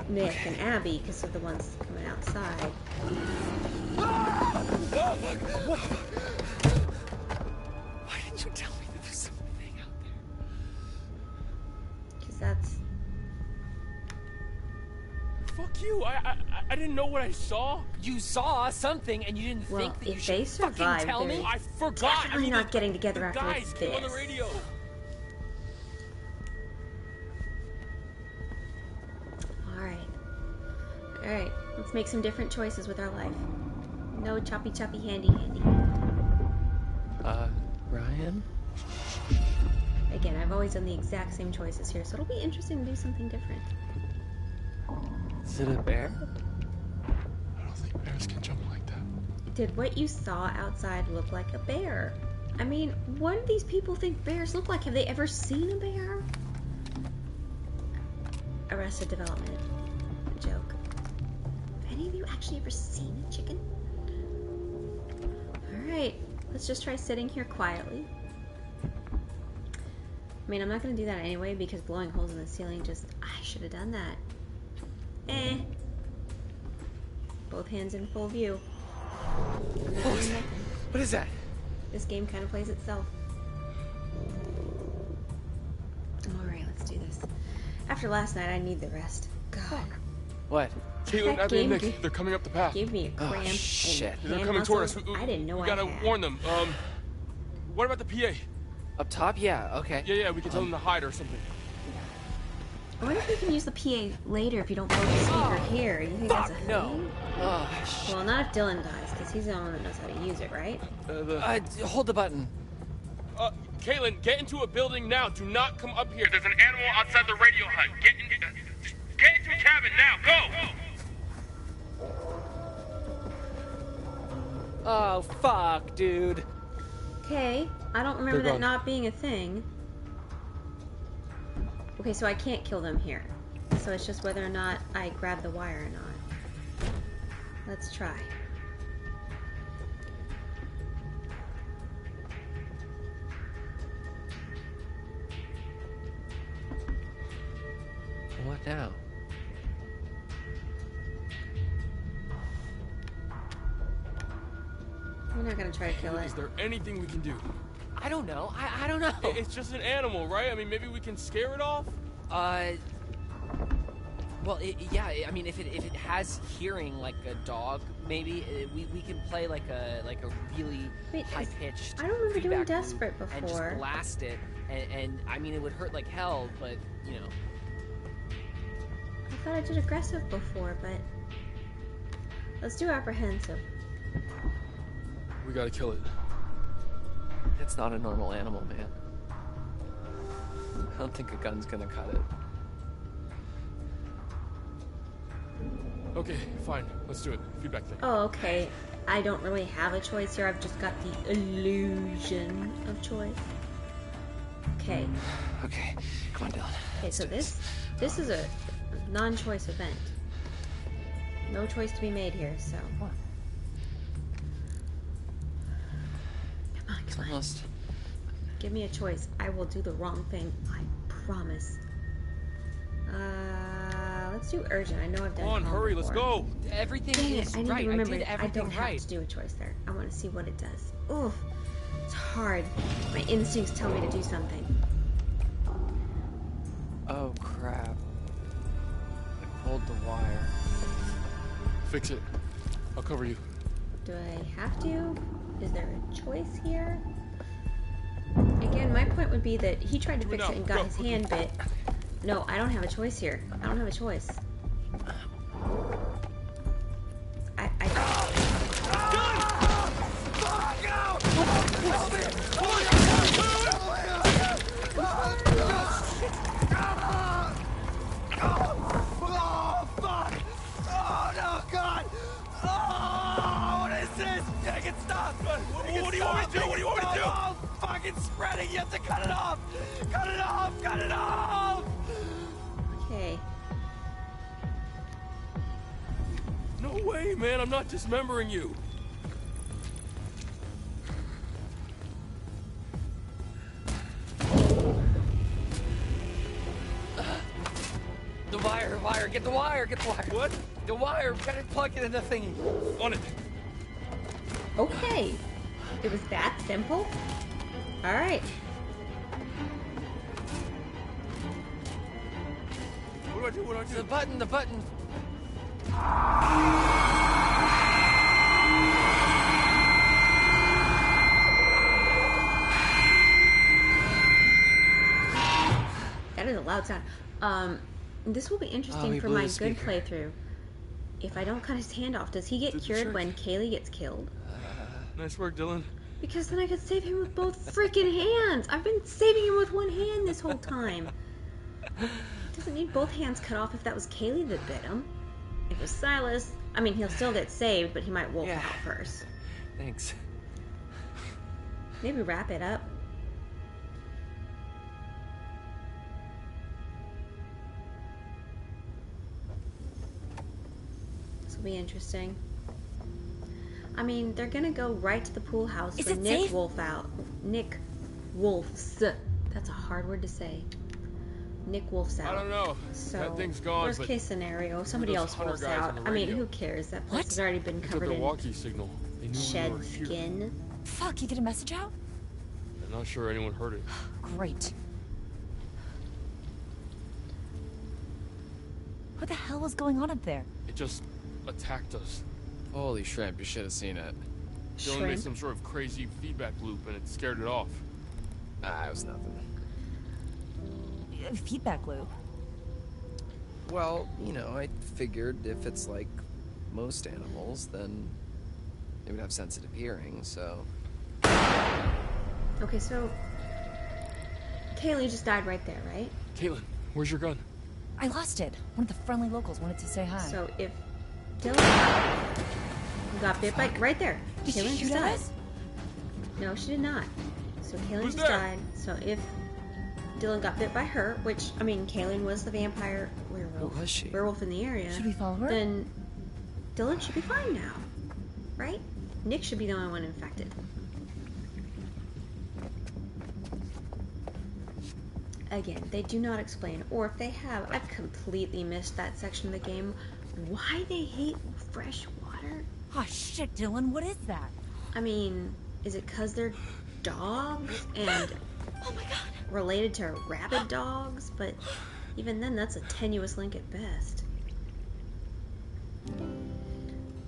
Nick and Abby, because they're the ones coming outside. What? Why didn't you tell me there was something out there? Because that's... Fuck you! I didn't know what I saw. You saw something and you didn't Well, think that you if they should fucking survive, tell me? they're I forgot. definitely not getting together the after guys came on the this. radio. Alright, let's make some different choices with our life. No choppy handy. Ryan? Again, I've always done the exact same choices here, so it'll be interesting to do something different. Is it a bear? I don't think bears can jump like that. Did what you saw outside look like a bear? I mean, what do these people think bears look like? Have they ever seen a bear? Arrested Development. Joke. Have any of you actually ever seen a chicken? Alright, let's just try sitting here quietly. I mean, I'm not going to do that anyway because blowing holes in the ceiling just... I should have done that. Both hands in full view. What is that? This game kind of plays itself. Alright, let's do this. After last night, I need the rest. God. What? Caitlin, That Abby, and game Nick, they're coming up the path. Gave me a Oh, cramp. shit. And They're hand coming toward us. muscles I didn't know we I gotta had. warn them. What about the PA? Up top? Yeah, okay. Yeah, we can tell them to hide or something. I wonder if we can use the PA later if you don't blow the speaker here. You think that's a thing? No. Oh, Well, not if Dylan dies, because he's the only one that knows how to use it, right? hold the button. Caitlin, get into a building now. Do not come up here. There's an animal outside the radio hut. Get into a cabin now. Go! Oh, fuck, dude. Okay, I don't remember They're that gone. not being a thing. Okay, so I can't kill them here. So it's just whether or not I grab the wire or not. Let's try. What now? We're not gonna try to kill it. Is there anything we can do? I don't know. I don't know. It's just an animal, right? I mean, maybe we can scare it off? Well, yeah. I mean, if it has hearing like a dog, maybe we can play like a really Wait, high pitched. I don't remember doing Desperate and before. just blast it, and I mean it would hurt like hell, but you know. I thought I did aggressive before, but let's do apprehensive. We gotta kill it. It's not a normal animal, man. I don't think a gun's gonna cut it. Okay, fine. Let's do it. Feedback thing. Oh, okay. I don't really have a choice here. I've just got the illusion of choice. Okay. Okay, come on, Dylan. Okay, so this is a non-choice event. No choice to be made here, so. It's almost. Give me a choice. I will do the wrong thing. I promise. Let's do urgent. I know I've done. Come on, calm hurry, let's before. go. Everything Dang is it! I need right. to remember I did that I everything don't have right. to do a choice there. I want to see what it does. Oof, it's hard. My instincts tell me to do something. Oh crap! I pulled the wire. Fix it. I'll cover you. Do I have to? Is there a choice here? Again, my point would be that he tried to fix it and got his hand bit. No, I don't have a choice here. I don't have a choice. What do you want me to do? What do you want me to do? Oh, fucking spreading! You have to cut it off! Cut it off! Cut it off! Okay. No way, man. I'm not dismembering you. The wire, get the wire. What? The wire, gotta plug it in the thingy. On it. Okay. It was that simple? Alright. What do I do? The button. That is a loud sound. This will be interesting he for blew my the good speaker. playthrough. If I don't cut his hand off, does he get cured when Kaylee gets killed? Nice work, Dylan. Because then I could save him with both freaking hands. I've been saving him with one hand this whole time. Doesn't need both hands cut off if that was Kaylee that bit him. If it was Silas, I mean, he'll still get saved, but he might wolf out first. Thanks. Maybe wrap it up. This will be interesting. I mean, they're gonna go right to the pool house Is for it Nick safe? Wolf out. Nick Wolf's. That's a hard word to say. Nick Wolf's out. I don't know. So, That thing's gone, worst but case scenario, somebody those else hunter wolfs guys out. on the I mean, radio. who cares? That place has already been It's a covered in Milwaukee signal. They knew we shed were here. skin. Fuck, you get a message out? I'm not sure anyone heard it. Great. What the hell was going on up there? It just attacked us. Holy shrimp, you should have seen it. Dylan made some sort of crazy feedback loop and it scared it off. Ah, it was nothing. A feedback loop. Well, you know, I figured if it's like most animals, then it would have sensitive hearing, so... Okay, so Kaylee just died right there, right? Caitlin, where's your gun? I lost it. One of the friendly locals wanted to say hi. So if Dylan got bit by right there, Did she Kaylee shoot just at died. us? No, she did not. So Kaylee Who's just there? died. So if Dylan got bit by her, which I mean, Kayleen was the vampire werewolf. Who was she? Werewolf in the area. Should we follow her? Then Dylan should be fine now, right? Nick should be the only one infected. Again, they do not explain, or if they have, I've completely missed that section of the game. Why they hate fresh water? Oh shit, Dylan, what is that? I mean, is it because they're dogs and Oh my god. related to rabid dogs? But even then, that's a tenuous link at best.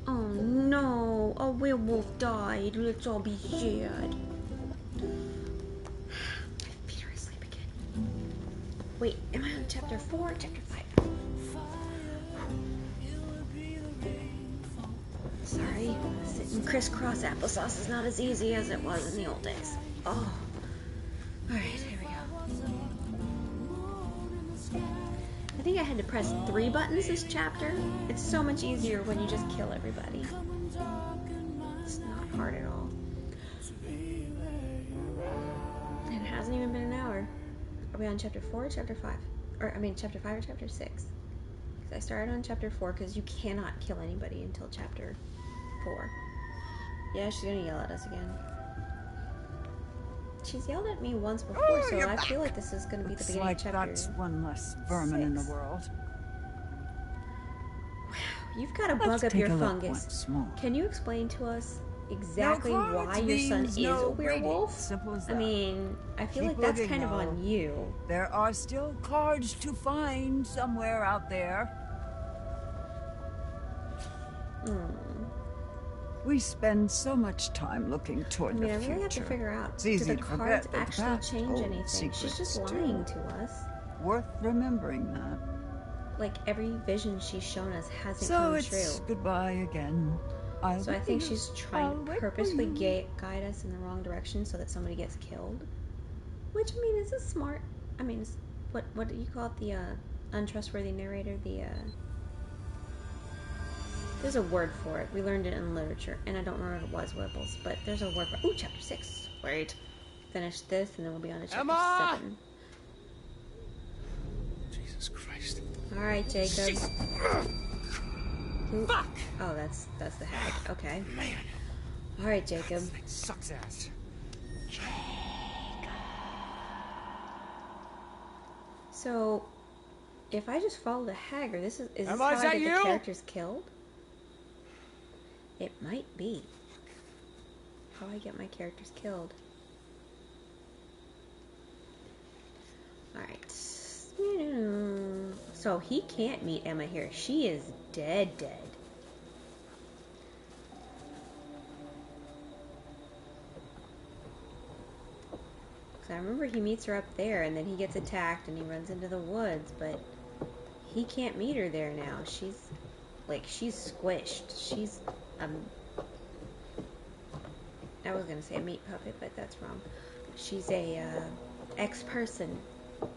Oh no, a werewolf died. Let's all be sad. Peter, I sleep again. Wait, am I on chapter 4 or chapter 5? Sorry, sitting crisscross applesauce is not as easy as it was in the old days. Oh. Alright, here we go. I think I had to press 3 buttons this chapter. It's so much easier when you just kill everybody. It's not hard at all. And it hasn't even been an hour. Are we on chapter 4 or chapter 5? Or, I mean, chapter 5 or chapter 6? Because I started on chapter 4 because you cannot kill anybody until chapter 4. Yeah, she's gonna yell at us again. She's yelled at me once before, so you're I back. feel like this is gonna be the Looks beginning like of chapter. that's one less vermin in the 6. world. You've got a Let's bug up take your a look fungus. once more. Can you explain to us exactly No why cards your son means is no a werewolf? reading. Simple as I that. mean, I feel Keep like that's looking, kind of though. on you. There are still cards to find somewhere out there. We spend so much time looking I toward mean, the I future. really have to figure out, It's do easy the to forget cards that the actually past change holds anything? She's secrets, just too. lying to us. Worth remembering that. Like, every vision she's shown us hasn't So come it's true. goodbye again. So I think she's trying I'll to wait for purposely you. guide us in the wrong direction so that somebody gets killed. Which, I mean, is a smart... I mean, it's, what do you call it? The, untrustworthy narrator? The, There's a word for it. We learned it in literature, and I don't remember what it was, Wibbles, but there's a word for it. Ooh, chapter 6. Wait. Finish this, and then we'll be on to chapter Emma! 7. Jesus Christ. Alright, Jacob. Ooh. Fuck! Oh, that's the hag. Okay. Man. Alright, Jacob. This thing sucks ass. So, if I just follow the hag, or is this Emma, how is I that get you? the characters killed? It might be. How I get my characters killed. Alright. So he can't meet Emma here. She is dead. Because I remember he meets her up there and then he gets attacked and he runs into the woods, but he can't meet her there now. She's squished. She's I was gonna say a meat puppet, but that's wrong. She's a ex-person.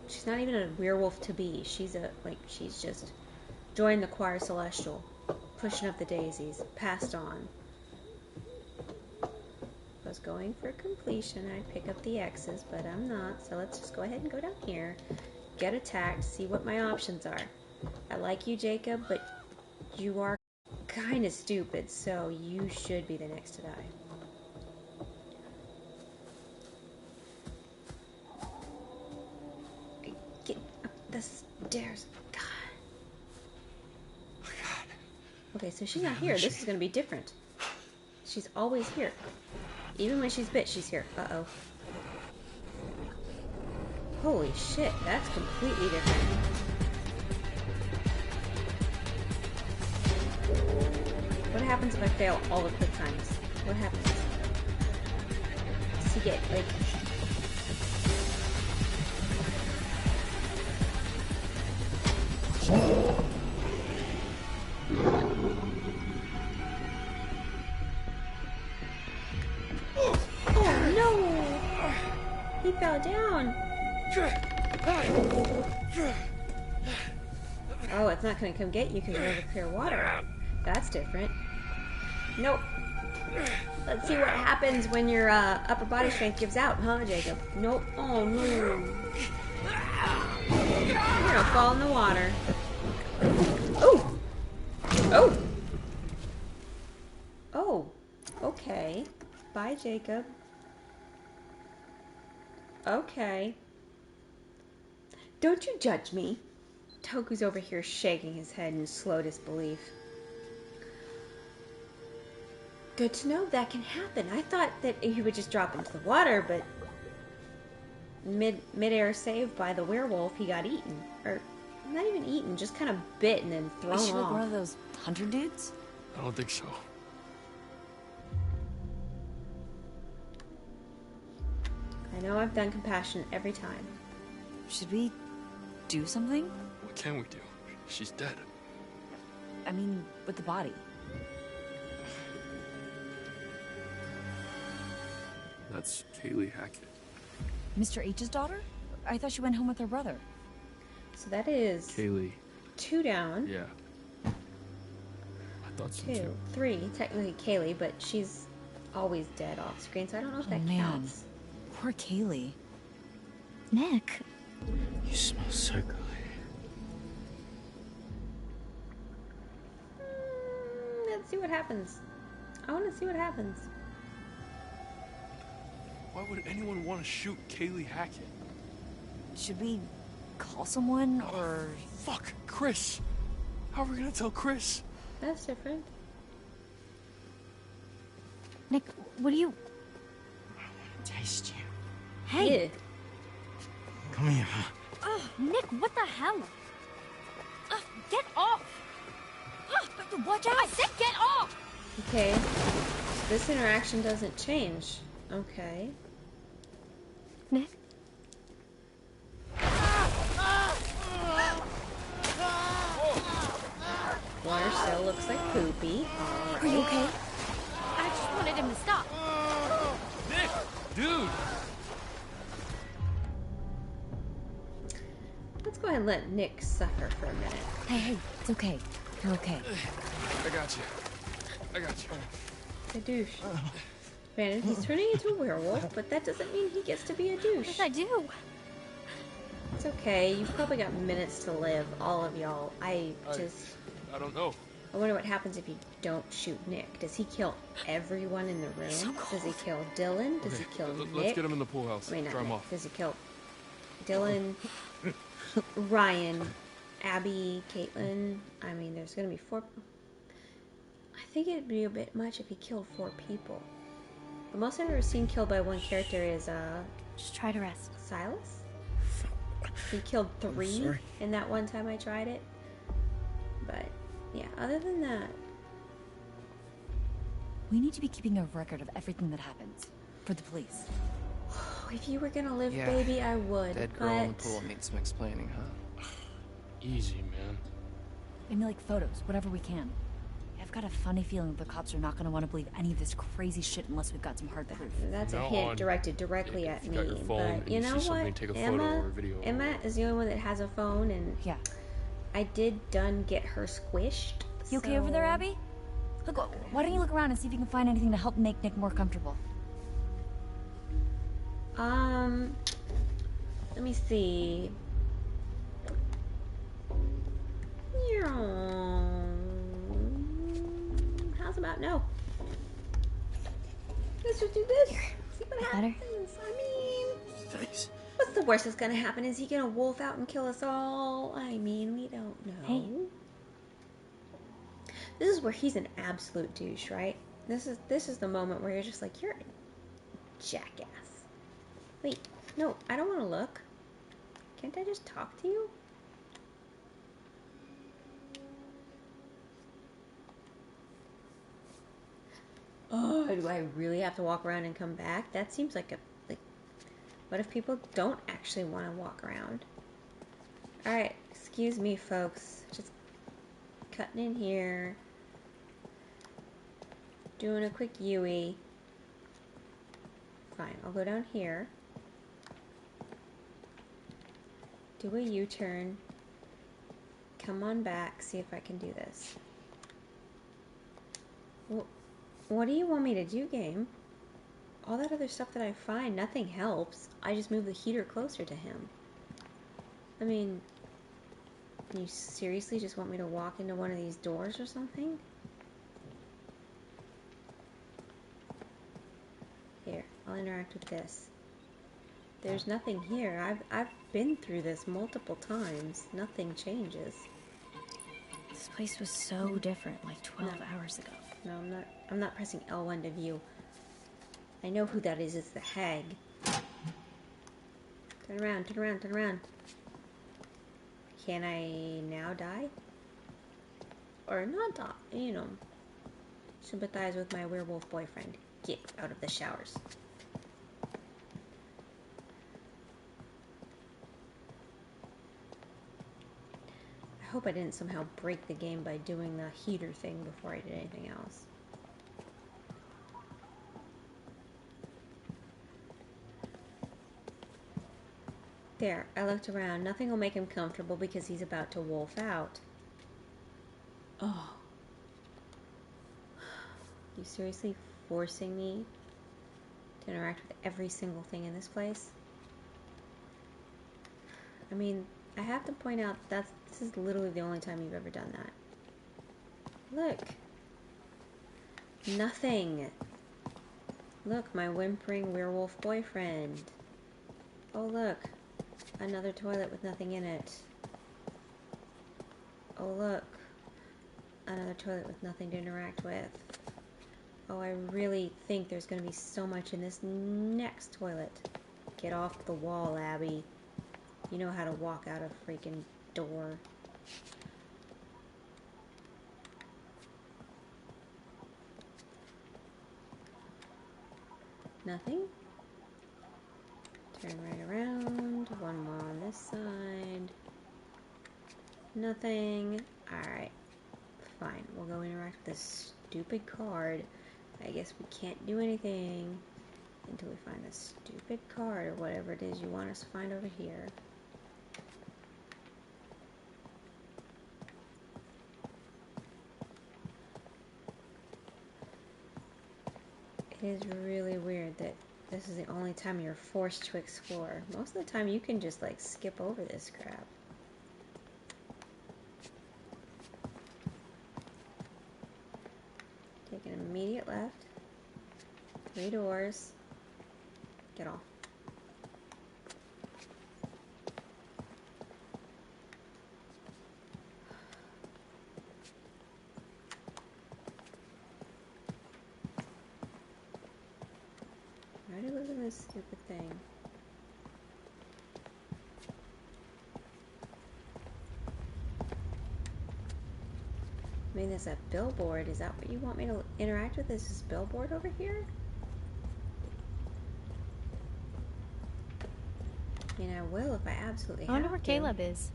She's not even a werewolf to be. She's just joined the choir celestial, pushing up the daisies, passed on. If I was going for completion, I'd pick up the X's, but I'm not. So let's just go ahead and go down here, get attacked, see what my options are. I like you, Jacob, but you are kind of stupid, so you should be the next to die. Get up the stairs. God. Oh, God. Okay, so she's not here. This is going to be different. She's always here. Even when she's bit, she's here. Uh-oh. Holy shit, that's completely different. What happens if I fail all the quick times? What happens? Does he get, like... Oh no! He fell down! Oh, it's not gonna come get you because you're over clear water. That's different. Nope. Let's see what happens when your upper body strength gives out, huh, Jacob? Nope. Oh no. You're gonna fall in the water. Oh! Oh! Oh. Okay. Bye, Jacob. Okay. Don't you judge me. Toku's over here shaking his head in slow disbelief. Good to know that can happen. I thought that he would just drop into the water, but mid-air save by the werewolf, he got eaten. Or, not even eaten, just kind of bit and then thrown off. Is she like one of those hunter dudes? I don't think so. I know I've done compassion every time. Should we do something? What can we do? She's dead. I mean, with the body. That's Kaylee Hackett. Mr. H's daughter? I thought she went home with her brother. So that is... Kaylee. 2 down. Yeah. I thought so 2, too. 3, technically Kaylee, but she's always dead off screen, so I don't know if that counts. Poor Kaylee. Nick. You smell so good. Let's see what happens. I want to see what happens. Why would anyone want to shoot Kaylee Hackett? Should we call someone, or... Fuck, Chris! How are we gonna tell Chris? That's different. Nick, what do you... Taste you. Hey! Yeah. Come here. Ugh, Nick, what the hell? Ugh, get off! Ugh, watch out! I said get off! Okay. This interaction doesn't change. Okay. Nick? Water still looks like poopy. Are you okay? I just wanted him to stop. Nick! Dude! Let's go ahead and let Nick suffer for a minute. Hey, it's okay. You're okay. I got you. I got you. A douche. Granted, he's turning into a werewolf, but that doesn't mean he gets to be a douche. What did I do? It's okay. You've probably got minutes to live, all of y'all. I don't know. I wonder what happens if you don't shoot Nick. Does he kill everyone in the room? Does he kill Dylan? Does he kill Nick? Let's get him in the pool house. Wait, not Dry him Nick. off. Does he kill Dylan, Ryan, Abby, Caitlin? I mean, there's gonna be 4. I think it'd be a bit much if he killed 4 people. The most I've ever seen killed by one character is just try to rest. Silas. He killed 3 in that one time I tried it. But yeah, other than that, We need to be keeping a record of everything that happens. For the police. if you were gonna live, Yeah. baby, I would. Dead girl in the pool needs some explaining, huh? Easy, man. Maybe like photos, whatever we can. I've got a funny feeling the cops are not going to want to believe any of this crazy shit unless we've got some hard proof. That's a hint directed directly at you me. got your phone But and you you know see something, what? take a photo Emma, or a video. Emma is the only one that has a phone, and yeah, I did done get her squished. You okay over there, Abby? Look, why don't you look around and see if you can find anything to help make Nick more comfortable? Let me see. How's about no? Let's just do this. See what happens. I mean, Thanks. what's the worst that's gonna happen? Is he gonna wolf out and kill us all? I mean, we don't know. Hey. This is where he's an absolute douche, right? This is the moment where you're just like, you're a jackass. Wait, no, I don't want to look. Can't I just talk to you? Oh, do I really have to walk around and come back? That seems like what if people don't actually want to walk around? Alright, excuse me, folks. Just cutting in here. Doing a quick Yui. Fine, I'll go down here. Do a U-turn. Come on back, see if I can do this. What do you want me to do, game? All that other stuff that I find, nothing helps. I just move the heater closer to him. I mean, you seriously just want me to walk into one of these doors or something? Here, I'll interact with this. There's nothing here. I've been through this multiple times. Nothing changes. This place was so different like 12 hours ago. No, I'm not pressing L1 to view. I know who that is. It's the hag. Turn around, turn around, turn around. Can I now die? Or not die, you know. Sympathize with my werewolf boyfriend. Get out of the showers. I hope I didn't somehow break the game by doing the heater thing before I did anything else. There, I looked around. Nothing will make him comfortable because he's about to wolf out. Oh. You seriously forcing me to interact with every single thing in this place? I mean, I have to point out that this is literally the only time you've ever done that. Look. Nothing. Look, my whimpering werewolf boyfriend. Oh, look. Another toilet with nothing in it. Oh, look. Another toilet with nothing to interact with. Oh, I really think there's going to be so much in this next toilet. Get off the wall, Abby. You know how to walk out a freaking door. Nothing? Turn right around. One more on this side. Nothing. Alright. Fine. We'll go interact with this stupid card. I guess we can't do anything until we find this stupid card or whatever it is you want us to find over here. It is really weird that this is the only time you're forced to explore. Most of the time you can just like skip over this crap. Take an immediate left. 3 doors. Get off. Why do I live in this stupid thing? I mean, there's a billboard. Is that what you want me to interact with? Is this billboard over here? I mean, I will if I absolutely have to. I wonder where Caleb is.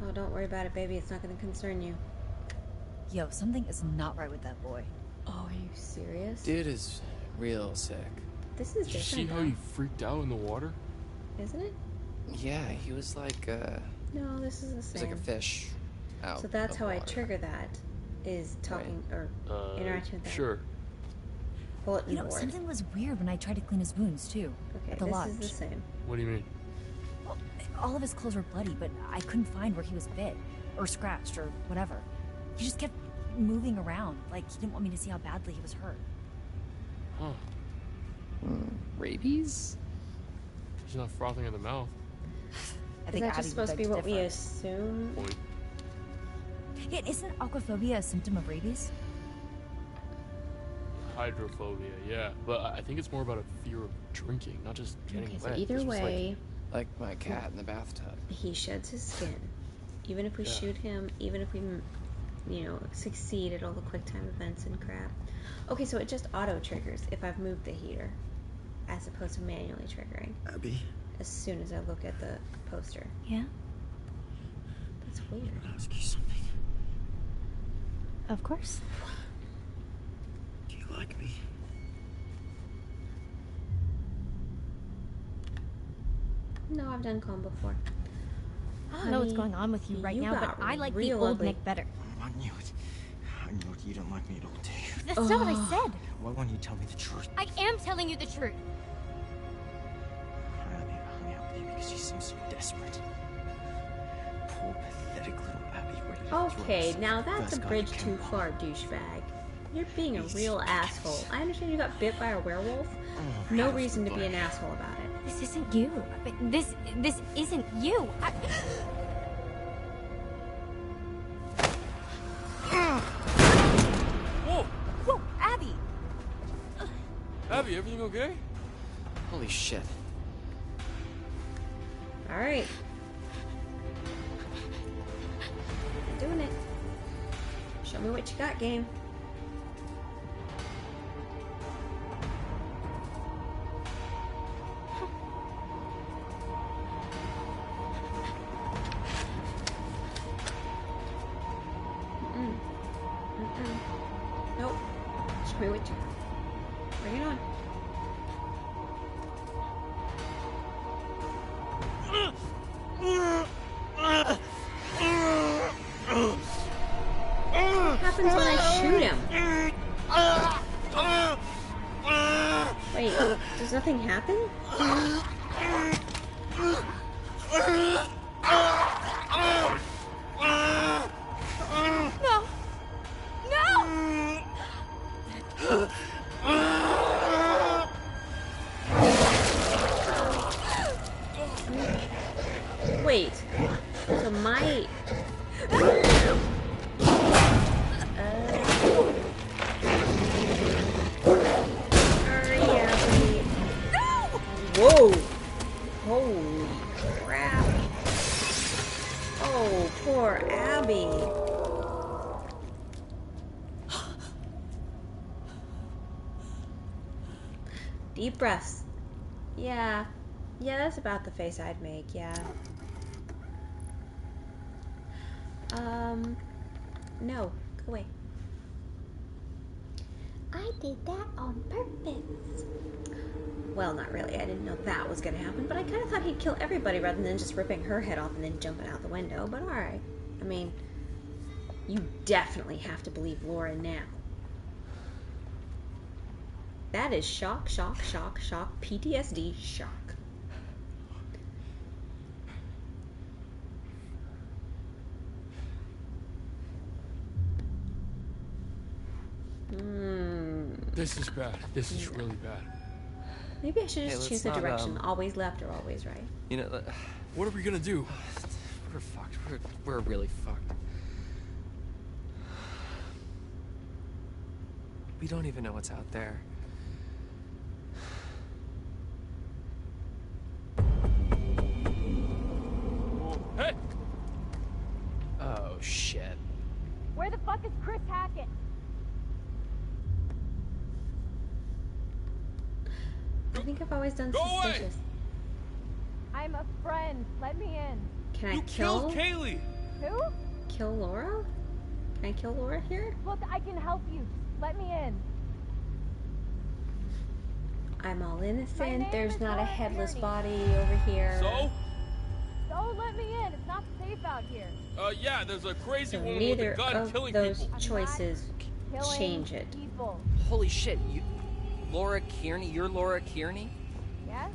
Oh, don't worry about it, baby. It's not going to concern you. Yo, something is not right with that boy. Oh, are you serious? Dude is real sick. This is Did you see different, how though. he freaked out in the water? Isn't it? Yeah, he was like No, this is the he was same. like a fish out. So that's of how I water. trigger that, is talking or interacting with that Sure. bulletin You know, board. something was weird when I tried to clean his wounds, too. Okay, at the this lodge. is the same. What do you mean? Well, all of his clothes were bloody, but I couldn't find where he was bit, or scratched, or whatever. He just kept moving around, like he didn't want me to see how badly he was hurt. Huh. Rabies? He's not frothing at the mouth. I Is think that Abby just supposed to would be beg what we differ. assume? Point. Yeah, isn't aquaphobia a symptom of rabies? Hydrophobia, yeah. But I think it's more about a fear of drinking, not just getting Okay, so wet. either It's just way, Like my cat in the bathtub. he sheds his skin. Even if we Yeah. shoot him, even if we, you know, succeed at all the quick time events and crap. Okay, so it just auto triggers if I've moved the heater, as opposed to manually triggering. Abby, As soon as I look at the poster. Yeah. That's weird. I want to ask you something. Of course. Do you like me? No, I've done comb before. I don't know what's going on with you right now, but got I like the real old ugly. Nick better. I knew it. I knew it. You don't like me at all, do you? That's not what I said. Why won't you tell me the truth? I am telling you the truth. I hung out with you because you seem so desperate. Poor, pathetic little Abby waited to throw Okay, herself now at the that's a first guy bridge that too came far, along. douchebag. You're being a He's real so asshole. ridiculous. I understand you got bit by a werewolf. Oh, No how's reason the to be an black? asshole about it. This isn't you. This isn't you. Whoa! Whoa, Abby! Abby, everything okay? Holy shit. Alright. Doing it. Show me what you got, game. Nope. Show me what you got. Bring it on. What happens when I shoot him? Wait, does nothing happen? No. No. Wait. So my... Hurry, Abby. Whoa! Holy crap. Oh, poor Abby. Deep breaths. Yeah. Yeah, that's about the face I'd make, yeah. No. Go away. I did that on purpose. Well, not really. I didn't know that was gonna happen, but I kind of thought he'd kill everybody rather than just ripping her head off and then jumping out the window, but alright. I mean, you definitely have to believe Laura now. That is shock, shock, shock, shock, PTSD, shock. This is bad. This is really bad. Maybe I should Hey, just let's choose a not, direction. Always left or always right. You know, What are we gonna do? we're fucked. We're really fucked. We don't even know what's out there. Hey! Oh, shit. Where the fuck is Chris Hackett? I think I've always done Go away! suspicious. I'm a friend. Let me in. Can I You kill killed Kaylee! Who? kill Laura? Can I kill Laura here? Look, I can help you. Let me in. I'm all My innocent. name There's is not a Laura headless Kearney. body over here. So? So let me in. It's not safe out here. Yeah, there's a crazy So woman with neither a gun of killing those people. choices Killing change it. people. Holy shit, Laura Kearney? You're Laura Kearney? Yeah?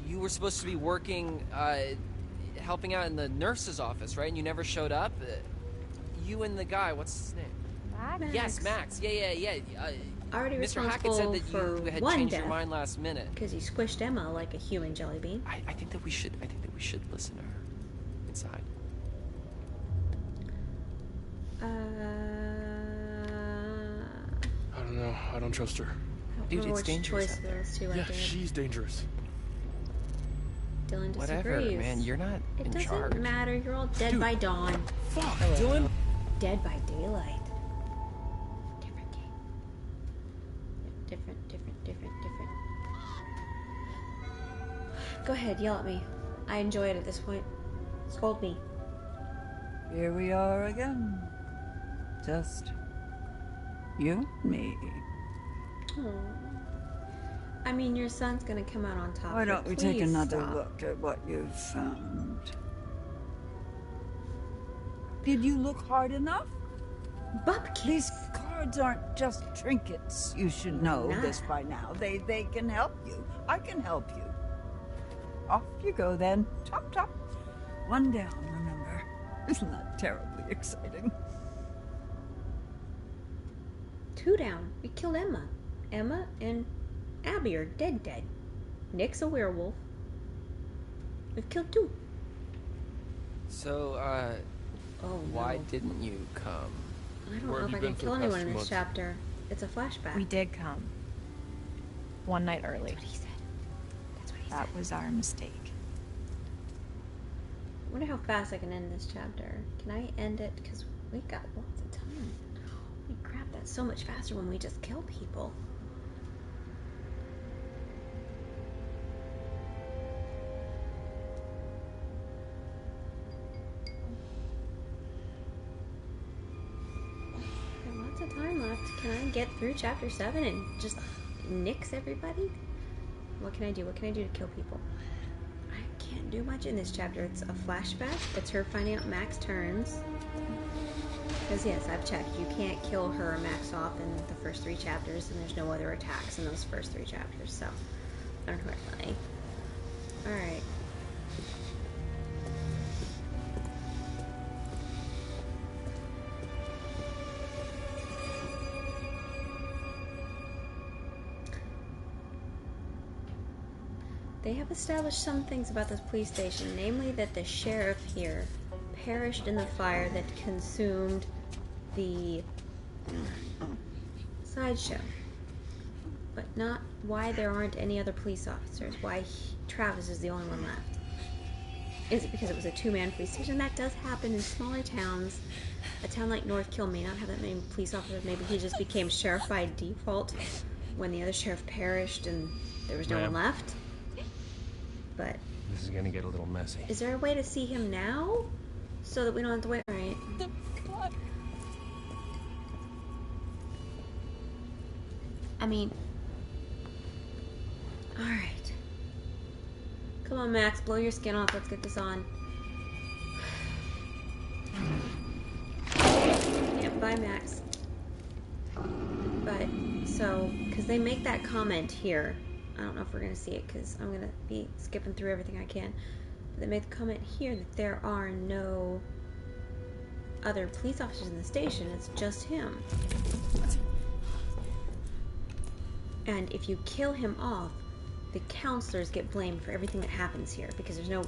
You were supposed to be working, helping out in the nurse's office, right? And you never showed up? You and the guy, what's his name? Max? Yes, Max. Yeah. Already Mr. Hackett responsible said that for you had one changed death your mind last minute. because he squished Emma like a human jelly bean. I think that we should listen to her inside. I don't know. I don't trust her. I don't Dude, remember it's which dangerous choice out of those two I Yeah, did. she's dangerous. Dylan disagrees. Whatever, man. You're not It in doesn't charge. matter. You're all dead Dude. by dawn. Fuck, Dylan! Dead by daylight. Different game. Different. Go ahead, yell at me. I enjoy it at this point. Scold me. Here we are again. Just you and me. Aw. I mean, your son's gonna come out on top. Why don't but we take please another stop. look at what you've found? Did you look hard enough? Bupkis. These cards aren't just trinkets. You should know Nah. this by now. They can help you. I can help you. Off you go then. Chop. One down, remember. Isn't that terribly exciting? 2 down. We killed Emma. Emma and Abby are dead. Nick's a werewolf. We've killed 2. So, Oh, why no. didn't you come? I don't Where know have if you I been can for kill the past anyone in few this months? chapter. It's a flashback. We did come. One night early. That's what he said. That was our mistake. I wonder how fast I can end this chapter. Can I end it? Because we've got lots of time. Holy crap, that's so much faster when we just kill people. Got lots of time left. Can I get through chapter 7 and just nix everybody? What can I do? What can I do to kill people? I can't do much in this chapter. It's a flashback. It's her finding out Max turns. Because yes, I've checked. You can't kill her or Max off in the first 3 chapters, and there's no other attacks in those first 3 chapters, so I don't know really. Alright. They have established some things about this police station, namely that the sheriff here perished in the fire that consumed the sideshow. But not why there aren't any other police officers, why Travis is the only one left. Is it because it was a 2-man police station? That does happen in smaller towns. A town like Northkill may not have that many police officers. Maybe he just became sheriff by default when the other sheriff perished and there was no one left. But This is gonna get a little messy. is there a way to see him now? So that we don't have to wait, right? I mean... Alright. Come on, Max, blow your skin off. Let's get this on. Yeah, bye, Max. But, so, because Because they make that comment here. I don't know if we're going to see it because I'm going to be skipping through everything I can. But they make the comment here that there are no other police officers in the station. It's just him. And if you kill him off, the counselors get blamed for everything that happens here because there's no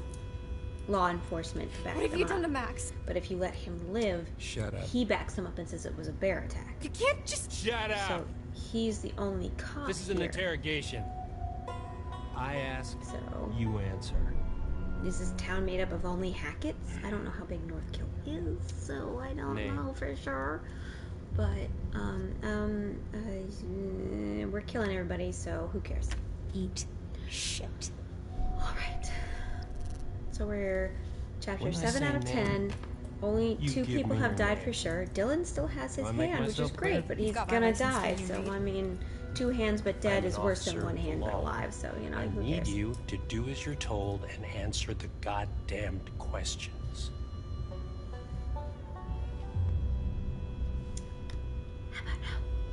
law enforcement to back them up. What have you done to Max? But if you let him live, Shut up. he backs them up and says it was a bear attack. You can't just... Shut up! So he's the only cop This is an here. interrogation. I ask, So you answer. is this town made up of only Hacketts? I don't know how big Northkill is, so I don't Nay. know for sure. But we're killing everybody, so who cares? Eat shit. All right. So we're chapter What did I 7 say, out of man? 10. Only You 2 give people me have your died name. for sure. Dylan still has his Do I make hand, which is myself great, clear? but You've he's got my gonna license, die. can you So read? I mean, 2 hands but dead I'm is an worse than officer 1 of the hand but law. alive. So you know, I who need cares? you to do as you're told and answer the goddamned questions.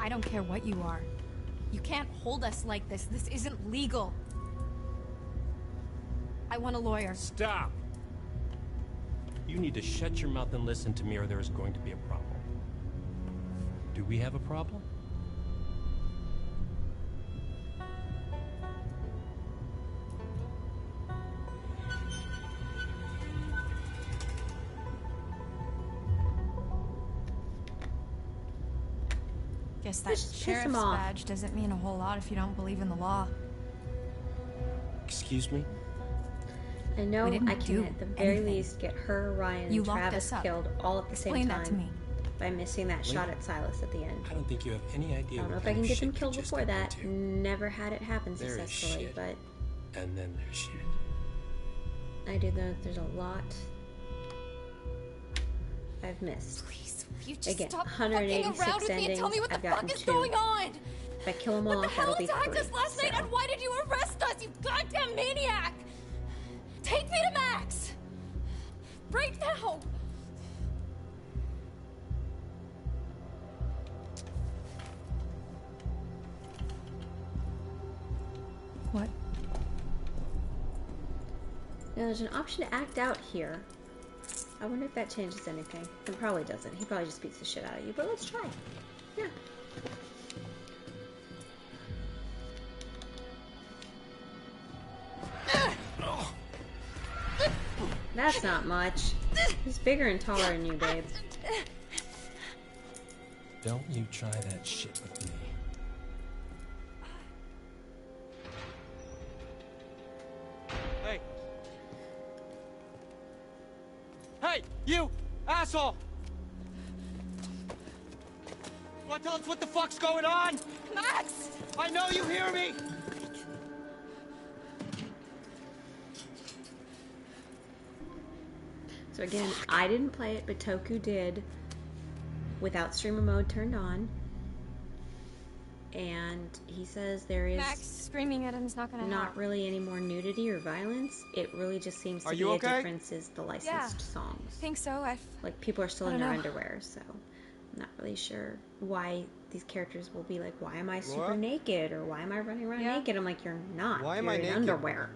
I don't care what you are. You can't hold us like this. This isn't legal. I want a lawyer. Stop! You need to shut your mouth and listen to me or there is going to be a problem. Do we have a problem? Guess that Just piss him sheriff's off. badge doesn't mean a whole lot if you don't believe in the law. Excuse me? I know We didn't I can do at the very anything. least get her, Ryan, You and locked Travis us up. killed all at the Explain same that to time me. by missing that shot at Silas at the end. I don't think you have any I idea don't know what if I kind can of get them shit you killed just before got that. into. Never had it happen There is successfully, shit. but And then there's shit. I do know there's a lot I've missed. Please, will you just Again, stop 186 fucking around with me and tell me what the endings, I've fuck gotten is 2. going on? If I kill them all What off, the hell that'll be attacked 3. us last night, so. and why did you arrest us, you goddamn maniac? Take me to Max! Right now! What? Now there's an option to act out here. I wonder if that changes anything. It probably doesn't. He probably just beats the shit out of you, but let's try. Yeah. That's not much. He's bigger and taller than you, babe. Don't you try that shit with me. Hey. Hey, you asshole! Want to tell us what the fuck's going on? Max! I know you hear me! So again, I didn't play it, but Toku did without streamer mode turned on. And he says there is Max screaming at him is not gonna not help. really any more nudity or violence. It really just seems to Are be you a okay? difference is the licensed songs. I think so. Like people are still I in don't their know. underwear, so I'm not really sure why these characters will be like, why am I super What? naked or why am I running around Yeah. naked? I'm like, you're not. Why am You're I in naked? underwear.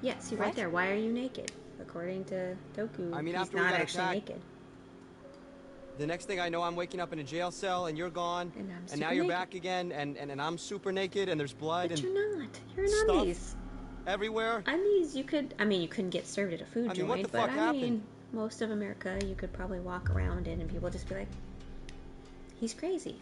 Yeah, see right What? there. Why are you naked? According to Toku, I mean, he's after we not got actually attacked- naked. The next thing I know, I'm waking up in a jail cell and you're gone. And I'm And super now you're naked. back again and I'm super naked and there's blood But and you're not. You're in stuff undies. everywhere. Undies, you could. I mean, you couldn't get served at a food I mean, what joint, the but fuck I happened? mean, most of America, you could probably walk around in, and people would just be like, "He's crazy."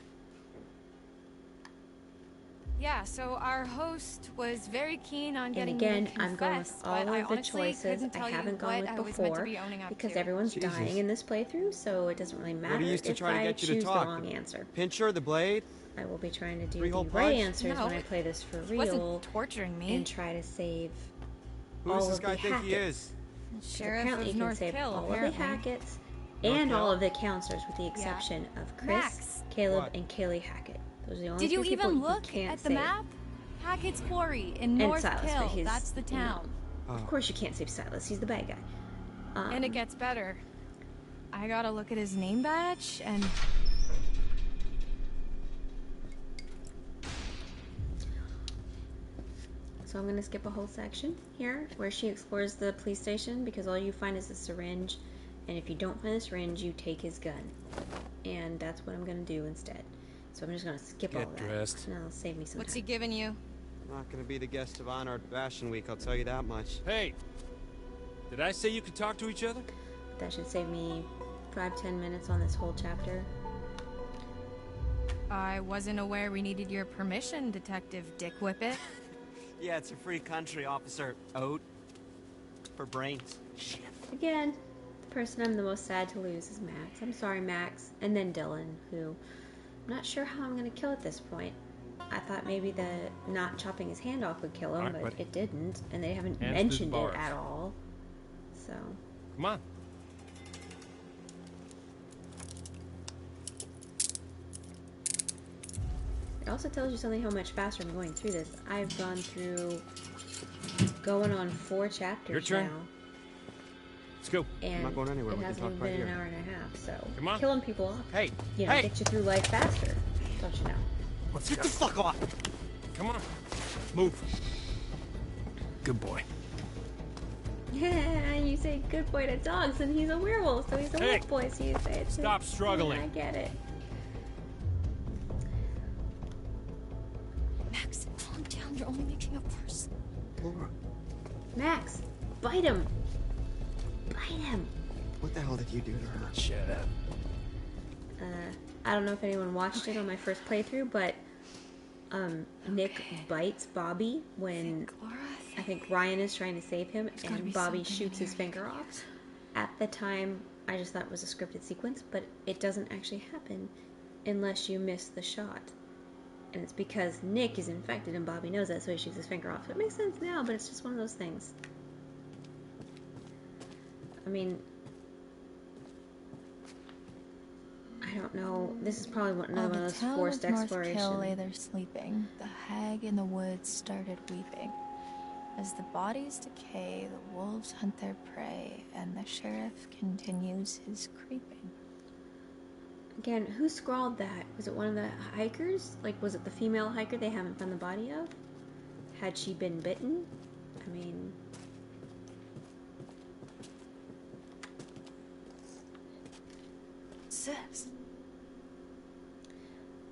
Yeah, so our host was very keen on And getting again, me to I'm going with confess, all but I of the honestly choices couldn't I tell you haven't gone what with I was meant to before be owning up because to. everyone's Jesus. dying in this playthrough, so it doesn't really matter What are you used to if trying to I get you to choose the talk? wrong answer. Pincher, the blade. I will be trying to do Three-hole the right punch? answers No, when I play this for He wasn't real torturing me. and try to save Who all does this of guy the think he Hacketts. is? Sheriff Apparently, of you can North save Hill, all apparently. of the Hacketts North and all Hill? of the counselors, with the exception of Chris, Max. Caleb, What? and Kaylee Hackett. Those are the only Did you three people even look can't at the save. map? Hackett's Quarry in And North Silas, but Hill. he's That's the town. Of course, you can't save Silas. He's the bad guy. And it gets better. I gotta look at his name badge and So I'm gonna skip a whole section here where she explores the police station because all you find is a syringe, and if you don't find the syringe, you take his gun. And that's what I'm gonna do instead. So I'm just gonna skip all that. Get dressed. And that'll save me some What's time. he giving you? I'm not gonna be the guest of honor at Fashion Week, I'll tell you that much. Hey! Did I say you could talk to each other? That should save me 5-10 minutes on this whole chapter. I wasn't aware we needed your permission, Detective Dick Whippet. Yeah, it's a free country, Officer Oat. For brains. Shit. Again, the person I'm the most sad to lose is Max. I'm sorry, Max. And then Dylan, who I'm not sure how I'm gonna kill at this point. I thought maybe the not chopping his hand off would kill him, Alright, but buddy. it didn't, and they haven't Hands to the mentioned it bars. at all. So Come on. it also tells you something how much faster I'm going through this. I've gone through going on 4 chapters Your turn. now. Let's go. And I'm not going anywhere. it We can hasn't talk even right been an here. hour and a half, so Come on. killing people off, Hey, you know, hey! gets you through life faster. Don't you know? Let's Get go. the fuck off! Come on. Move. Good boy. Yeah, you say good boy to dogs, and he's a werewolf, so he's a Hey, wolf boy, so you say it. stop struggling. Yeah, I get it. Max, calm down. You're only making it worse. Laura, Max, bite him. Bite him. what the hell did you do to her? Shut up. I don't know if anyone watched it on my first playthrough, but Nick bites Bobby when I think Ryan is trying to save him, and Bobby shoots his finger off. At the time, I just thought it was a scripted sequence, but it doesn't actually happen unless you miss the shot. And it's because Nick is infected and Bobby knows that, so he shoots his finger off. It makes sense now, but it's just one of those things. I mean, I don't know. This is probably another one of those forced exploration. Kill lay there sleeping. The hag in the woods started weeping. As the bodies decay, the wolves hunt their prey, and the sheriff continues his creeping. Again, who scrawled that? Was it one of the hikers? Like, was it the female hiker they haven't found the body of? Had she been bitten? I mean... What's this? I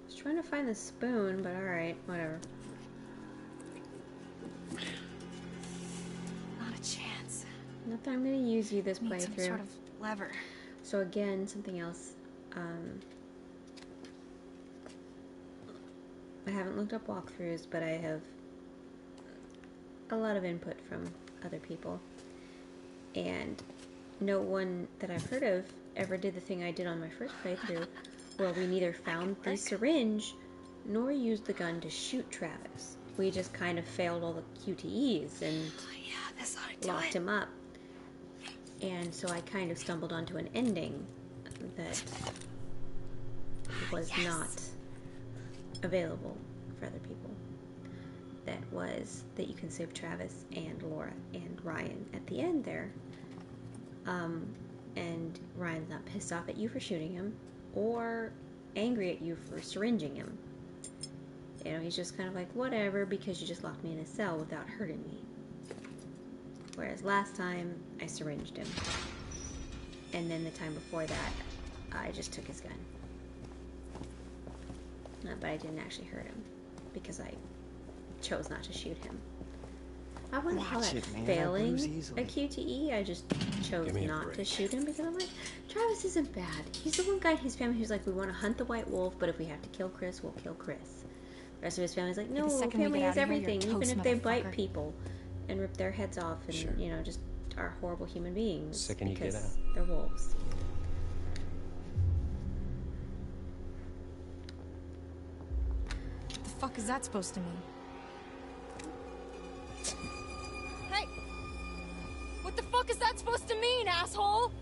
was trying to find the spoon, but alright, whatever. Not a chance. Not that I'm going to use you this Need some playthrough. sort of lever. So again, something else. I haven't looked up walkthroughs, but I have a lot of input from other people. And no one that I've heard of ever did the thing I did on my first playthrough, where we neither found the syringe nor used the gun to shoot Travis. We just kind of failed all the QTEs and locked him up. And so I kind of stumbled onto an ending that was not available for other people. That was that you can save Travis and Laura and Ryan at the end there. And Ryan's not pissed off at you for shooting him or angry at you for syringing him. You know, he's just kind of like, whatever, because you just locked me in a cell without hurting me. Whereas last time, I syringed him. And then the time before that, I just took his gun. But I didn't actually hurt him, because I chose not to shoot him. I wouldn't call Watch that it, man. I failing bruise easily. a QTE. I just chose Give me a not to break. shoot him because I'm like, Travis isn't bad. He's the one guy in his family who's like, we want to hunt the white wolf, but if we have to kill Chris, we'll kill Chris. The rest of his family's like, no, The second we family get is out of here, you're everything, even toast, if they bite motherfucker. people and rip their heads off and, Sure. you know, just are horrible human beings Second you get because out. they're wolves. What the fuck is that supposed to mean? Hey! What the fuck is that supposed to mean, asshole?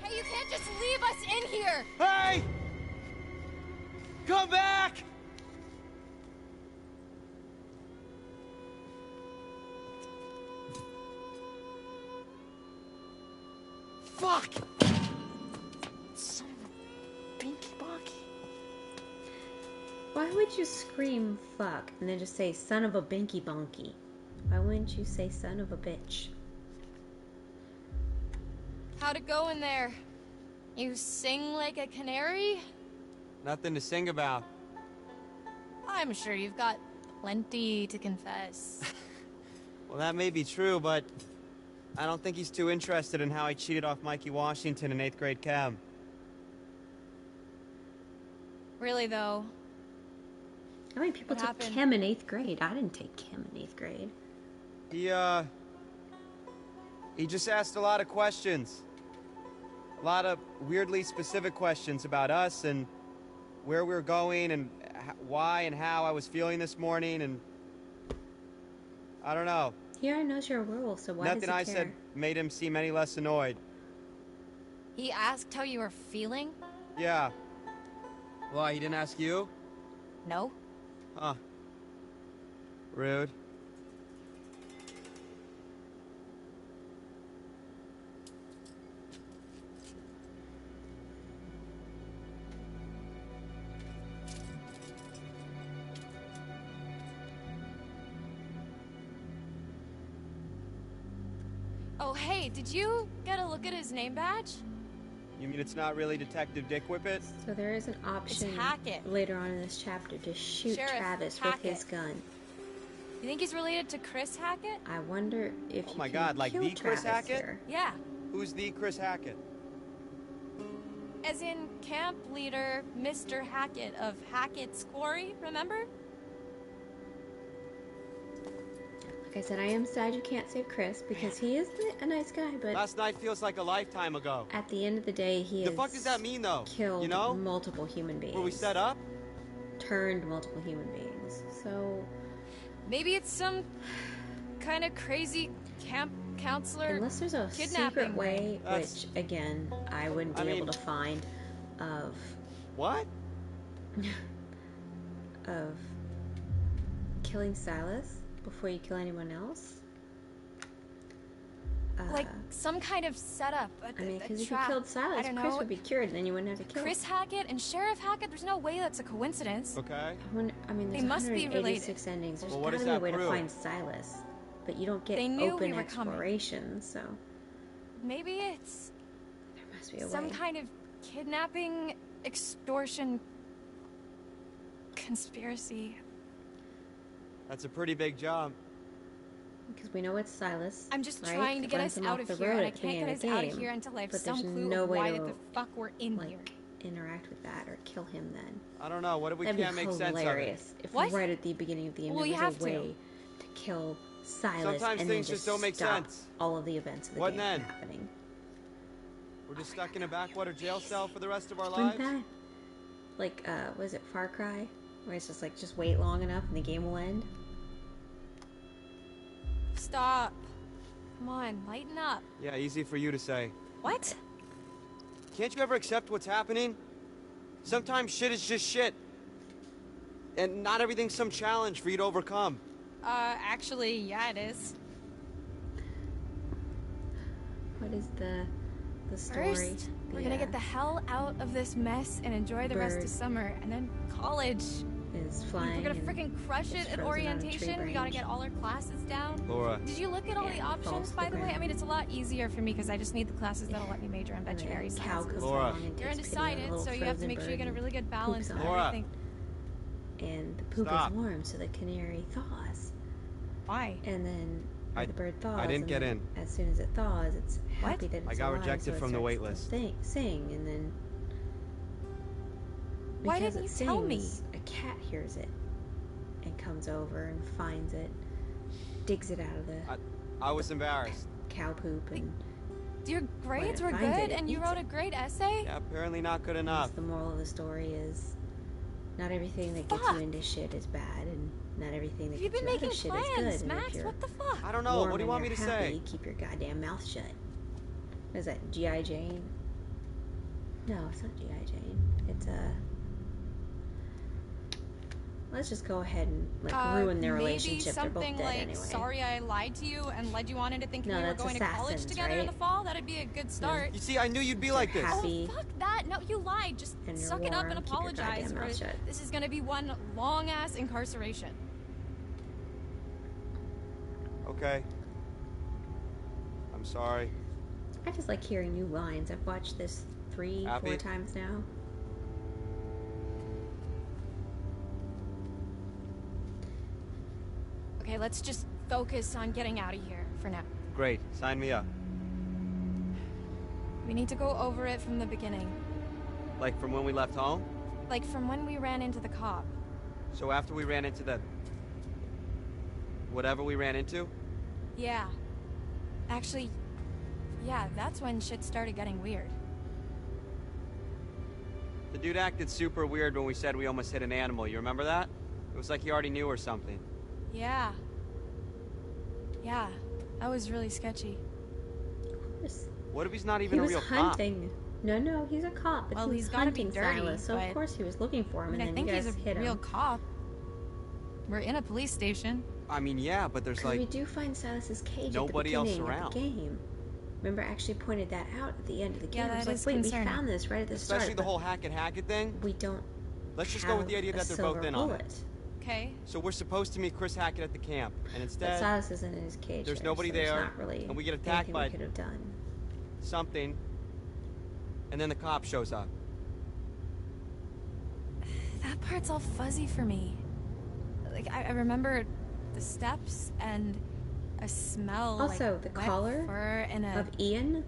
Hey, you can't just leave us in here! Hey! Come back! Fuck! Son of a binky bonky. Why would you scream fuck and then just say son of a binky bonky? Why wouldn't you say son of a bitch? How'd it go in there? You sing like a canary? Nothing to sing about. I'm sure you've got plenty to confess. Well, that may be true, but I don't think he's too interested in how I cheated off Mikey Washington in 8th grade chem. Really, though? How many people took chem in 8th grade? I didn't take chem in 8th grade. He just asked a lot of questions. A lot of weirdly specific questions about us and where we were going and why and how I was feeling this morning, and I don't know. He already knows you're a werewolf, so why Nothing does he I care? said made him seem any less annoyed. He asked how you were feeling? Yeah. Why, he didn't ask you? No. Huh. Rude. Oh, hey, did you get a look at his name badge? You mean it's not really Detective Dick Whippet? So there is an option Hackett. later on in this chapter to shoot Sheriff Travis Hackett. with his gun. You think he's related to Chris Hackett? I wonder if Oh my god, like the Chris Hackett? Here. Yeah. Who's the Chris Hackett? As in camp leader Mr. Hackett of Hackett's Quarry, remember? Like I said, I am sad you can't save Chris because he is a nice guy, but Last night feels like a lifetime ago. at the end of the day, he The has fuck does that mean, though? killed You know? multiple human beings. Were we set up? Turned multiple human beings. So Maybe it's some kind of crazy camp counselor unless there's a kidnapping secret way, ring. which again I wouldn't be able to find, of what? of killing Silas before you kill anyone else. Like some kind of setup, I mean, because if you trap. killed Silas, I don't Chris know. would be cured, and then you wouldn't have to kill Chris Hackett and Sheriff Hackett, there's no way that's a coincidence. Okay. I mean, They there's must be 186 endings. There's Well, what gotta does be a that way to prove? find Silas, but you don't get They knew open we were coming. exploration, so Maybe it's there must be a some way. kind of kidnapping, extortion, conspiracy. That's a pretty big job. Because we know it's Silas. I'm just right? trying to get Runs us him out off of the here, road and I at the can't get beginning us of the out of game, here until I have but some there's clue no of way why to, the fuck we're in here. interact with that or kill him then. I don't know. What if we That'd can't be make sense of it? hilarious if What? right at the beginning of the game Well, you there was have a to. way to kill Silas Sometimes and things then just don't make stop sense. all of the events of the What game then? from happening. We're just stuck in a backwater jail cell for the rest of our Wouldn't lives? that, like, was it Far Cry? Where it's just like, just wait long enough and the game will end? Stop. Come on, lighten up. Yeah, easy for you to say. What? Can't you ever accept what's happening? Sometimes shit is just shit. And not everything's some challenge for you to overcome. Actually, yeah, it is. What is the story? First, we're gonna get the hell out of this mess and enjoy the rest bird of summer, and then college. is flying. We're gonna and freaking crush gets it at frozen on a orientation. tree We gotta branch. get all our classes down. Laura. Did you look at all the Yeah, falls options, to by the the way? ground. I mean, it's a lot easier for me because I just need the classes that'll let me major in And then veterinary a cow sciences. comes Laura. along and You're takes pity on a undecided, little so you have to frozen make sure you bird get a and really good balance poops of on it. Laura. everything. And the poop Stop. is warm, so the canary thaws. Why? And then I- the bird thaws. I didn't and get then in. As soon as it thaws, it's What? happy that it's I got alive, rejected so it from the starts wait to list. Sing, and then Why because didn't it you tell me? sings, a cat hears it and comes over and finds it, digs it out of the I was embarrassed. cow poop, and Your grades it were finds good, it, it and you eats wrote it. a great essay? Yeah, apparently not good enough. the moral of the story is not everything that gets Fuck. you into shit is bad, and not everything that You've gets been you out making of shit plans, is good. And if Max. you're What the fuck? I don't know. warm What do you and want me you're to happy, say? keep your goddamn mouth shut. What is that, G.I. Jane? No, it's not G.I. Jane. It's let's just go ahead and like ruin their relationship. They're both Maybe dead something anyway. like, sorry I lied to you and led you on into thinking No, we were that's going to college Assassins, together in right? the fall. That'd be a good start. You see, I knew you'd be like this. Happy. Oh, fuck that. No, you lied. Just And you're suck it up and warm. Keep your apologize. goddamn Or mouth shut. this is gonna be one long-ass incarceration. Okay. I'm sorry. I just like hearing new lines. I've watched this 3-4 Happy? times now. Okay, let's just focus on getting out of here for now. Great. Sign me up. We need to go over it from the beginning. Like from when we left home? Like from when we ran into the cop. So after we ran into the... whatever we ran into? Yeah. Actually, yeah, that's when shit started getting weird. The dude acted super weird when we said we almost hit an animal. You remember that? It was like he already knew or something. Yeah. Yeah, that was really sketchy. What if he's not He even a was real hunting. No, he's a cop. But Well, he was he's gotta be hunting dirty, Silas, so but- of course he was looking for him, I mean, I and think then you he's guys a hit real him. cop. We're in a police station. cop? I mean, yeah, but there's Because like... we do find Silas's cage nobody at the else beginning around. of the game. Remember, I actually pointed that out at the end of the game. Yeah, I was that like, is wait, concerning. we found this right at the start. Especially the but whole Hackett thing. We don't. Let's just go with the idea have that a they're both silver in on bullet. it. Okay. So we're supposed to meet Chris Hackett at the camp, and But instead... Silas isn't in his cage. there's there, nobody so there's there, not really and we get attacked anything by- we could have done. something, and then the cop shows up. That part's all fuzzy for me. Like, I remember the steps and a smell. Also, like the wet collar fur and of Ian.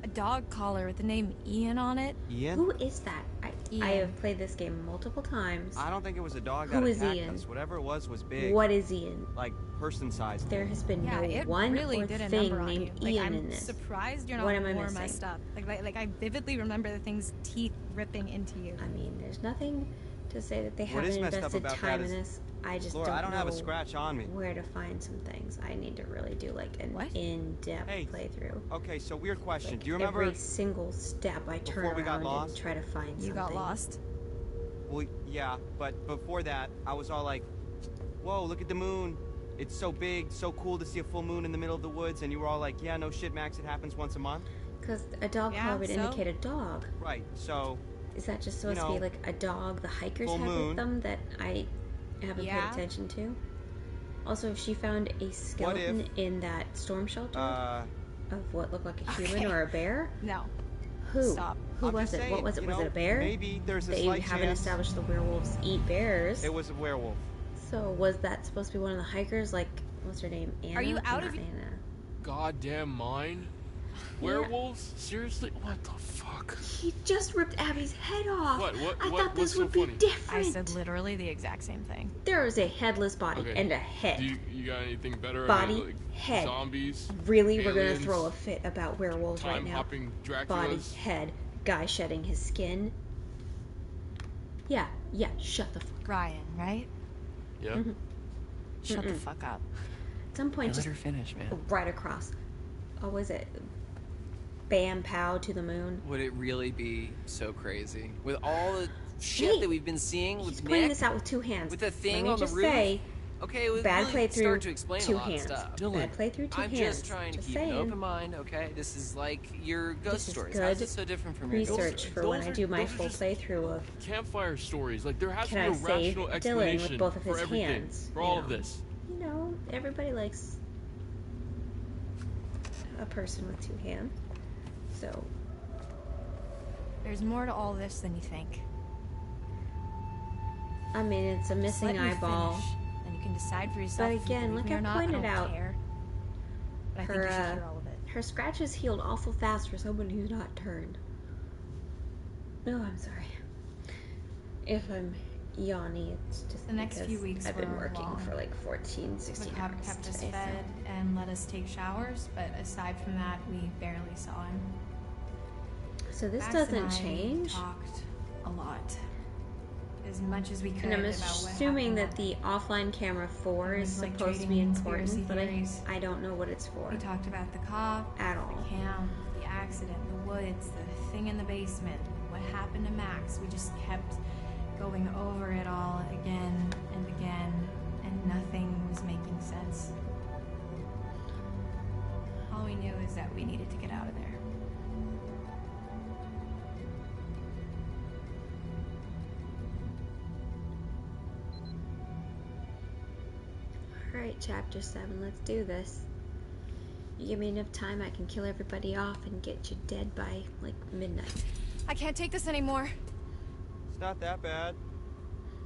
a dog collar with the name Ian on it. Ian? Who is that? I Ian. have played this game multiple times. I don't think it was a dog Who that is attacked Ian? us. Whatever it was big. What is Ian? Like, person-sized. There has been Yeah, no it one really or did a thing number on named you. Like, Ian I'm in this. surprised you're not What am I more missing? messed up. Like I vividly remember the thing's teeth ripping into you. I mean, there's nothing to say that they What haven't is messed up invested about time that in is- this. I just Laura, don't I don't know have a scratch on me. where to find some things. I need to really do like an in-depth playthrough. Okay, so weird question. Like, Do you remember... every single step I turn before we got around lost? and try to find something? You got lost? Well, yeah, but before that, I was all like, whoa, look at the moon. It's so big, so cool to see a full moon in the middle of the woods. And you were all like, yeah, no shit, Max, it happens once a month. Because a dog Yeah, collar would so? indicate a dog. Right, so... Is that just supposed to know, be like a dog the hikers full have moon. with them that I haven't Yeah. paid attention to? Also, if she found a skeleton in that storm shelter of what looked like a human or a bear, No. who? Stop. Who I'm was just it? What saying, was it? you Was know, it a bear? maybe there's a They slight haven't chance- established the werewolves eat bears. It was a werewolf. So was that supposed to be one of the hikers? Like, what's her name? Anna? Are you out Not of- Anna. Goddamn mine? Werewolves? Seriously? What the fuck? He just ripped Abby's head off. What? I thought this what's so would be funny? different. I said literally the exact same thing. There is a headless body Okay. and a head. Do you got anything better? Body, I mean, like, head. Zombies? Really, we're gonna aliens, throw a fit about werewolves right now. Time-hopping Draculas? Body, head, guy shedding his skin. Yeah, shut the fuck up. Ryan, right? Yeah. Mhm. Shut the Mm-mm. fuck up. At some point, Let just her finish, man. right across. Oh, was it? Bam, pow to the moon. Would it really be so crazy with all the shit Hey, that we've been seeing with He's pointing Nick, this out with two hands. with the thing Let me on the just roof? say, Okay, it would bad really playthrough, start to explain two a lot hands. of stuff. Bad playthrough, two I'm hands. just trying to Just keep an saying. open mind, okay? This is like your ghost This is stories. good How's it so different from your research ghost for stories? when I do my those are full just playthrough of Campfire stories. Like, there has Can to I be a save rational Dylan explanation with both of for his everything. hands, For you all know. of this. you know, everybody likes a person with two hands. So, There's more to all this than you think. I mean, it's a Just missing let me eyeball. finish, and you can decide for yourself. But if you again, believe like me or I not. pointed I don't out, care. But I think her, you should hear all of it. her scratches healed awful fast for someone who's not turned. No, I'm sorry. If I'm yawny, it's just The next because few weeks I've been were working long. for like 14, 16 The cop hours kept us today, fed and let us take showers, but aside from that, we barely saw him. So this Max doesn't and I change. Talked a lot, as much as we could. And I'm about what assuming happened. that the offline camera 4 It is was like supposed to be trading important, conspiracy but theories. I don't know what it's for We talked about the cop, at all. the camp, the accident, the woods, the thing in the basement, what happened to Max. We just kept going over it all again and Alright, Chapter 7, let's do this. You give me enough time, I can kill everybody off and get you dead by, like, midnight. I can't take this anymore. It's not that bad.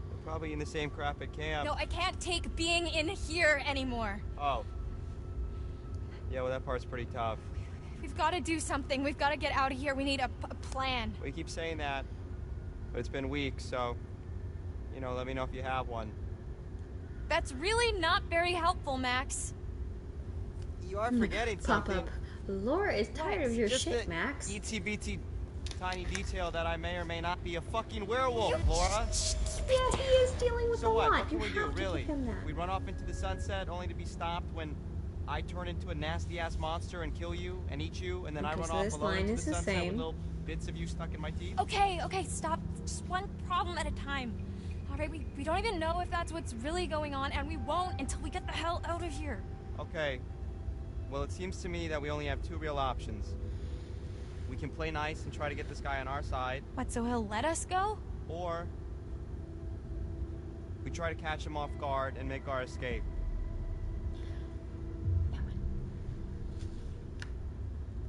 We're probably in the same crap at camp. No, I can't take being in here anymore. Oh. Yeah, well, that part's pretty tough. We've got to do something. We've got to get out of here. We need a plan. We keep saying that, but it's been weeks, so, you know, let me know if you have one. That's really not very helpful, Max. You are forgetting Pop something. up. Laura is tired of your Just shit, the Max. ETBT tiny detail that I may or may not be a fucking werewolf, Laura. Yeah, he is dealing with So a what? lot. What can You we do, have to really? give him that. We run off into the sunset only to be stopped when I turn into a nasty-ass monster and kill you and eat you, and then I Okay, run so off this alone line into is the the sunset with same. little bits of you stuck in my teeth. Okay, stop. Just one problem at a time. All right, we don't even know if that's what's really going on, and we won't until we get the hell out of here. Okay. Well, it seems to me that we only have two real options. We can play nice and try to get this guy on our side. What, so he'll let us go? Or we try to catch him off guard and make our escape.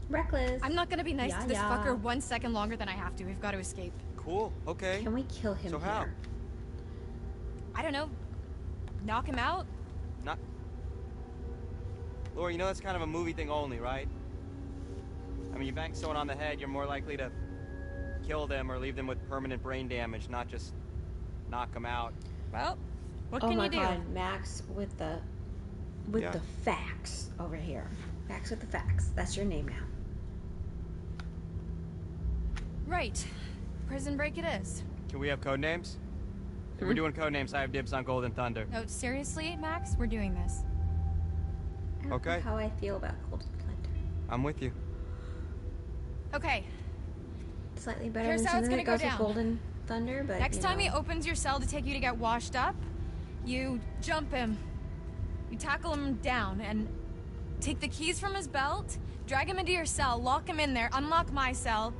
Reckless. I'm not gonna be nice to this Yeah. fucker 1 second longer than I have to. We've got to escape. Cool, okay. Can we kill him So here? how? I don't know. Knock him out? Not... Laura, you know that's kind of a movie thing only, right? I mean, you bang someone on the head, you're more likely to kill them or leave them with permanent brain damage, not just knock them out. Well, what Oh can my you do? god, Max with the Yeah. the facts over here. Max with the facts. That's your name now. Right. Prison break it is. Can we have code names? If we're doing code names, I have dibs on Golden Thunder. No, seriously, Max, we're doing this. I don't Okay. know how I feel about Golden Thunder. I'm with you. Okay. Slightly better Here's than how it's something gonna that go goes with down. Golden Thunder, but Next you time he know. opens your cell to take you to get washed up, you jump him. You tackle him down and take the keys from his belt, drag him into your cell, lock him in there, unlock my cell,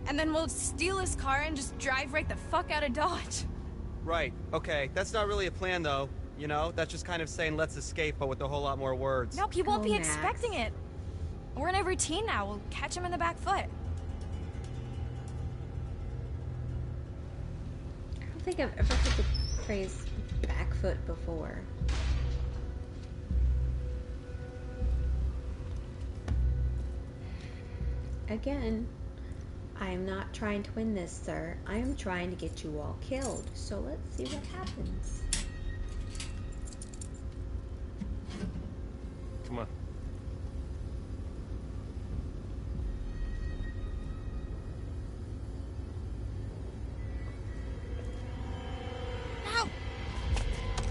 and then we'll steal his car and just drive right the fuck out of Dodge. Right, okay. That's not really a plan, though. You know? That's just kind of saying let's escape, but with a whole lot more words. No, he won't Oh, be Max. expecting it. We're in a routine now. We'll catch him in the back foot. I don't think I've ever heard the phrase back foot before. Again, I am not trying to win this, sir. I am trying to get you all killed. So let's see what happens. Come on.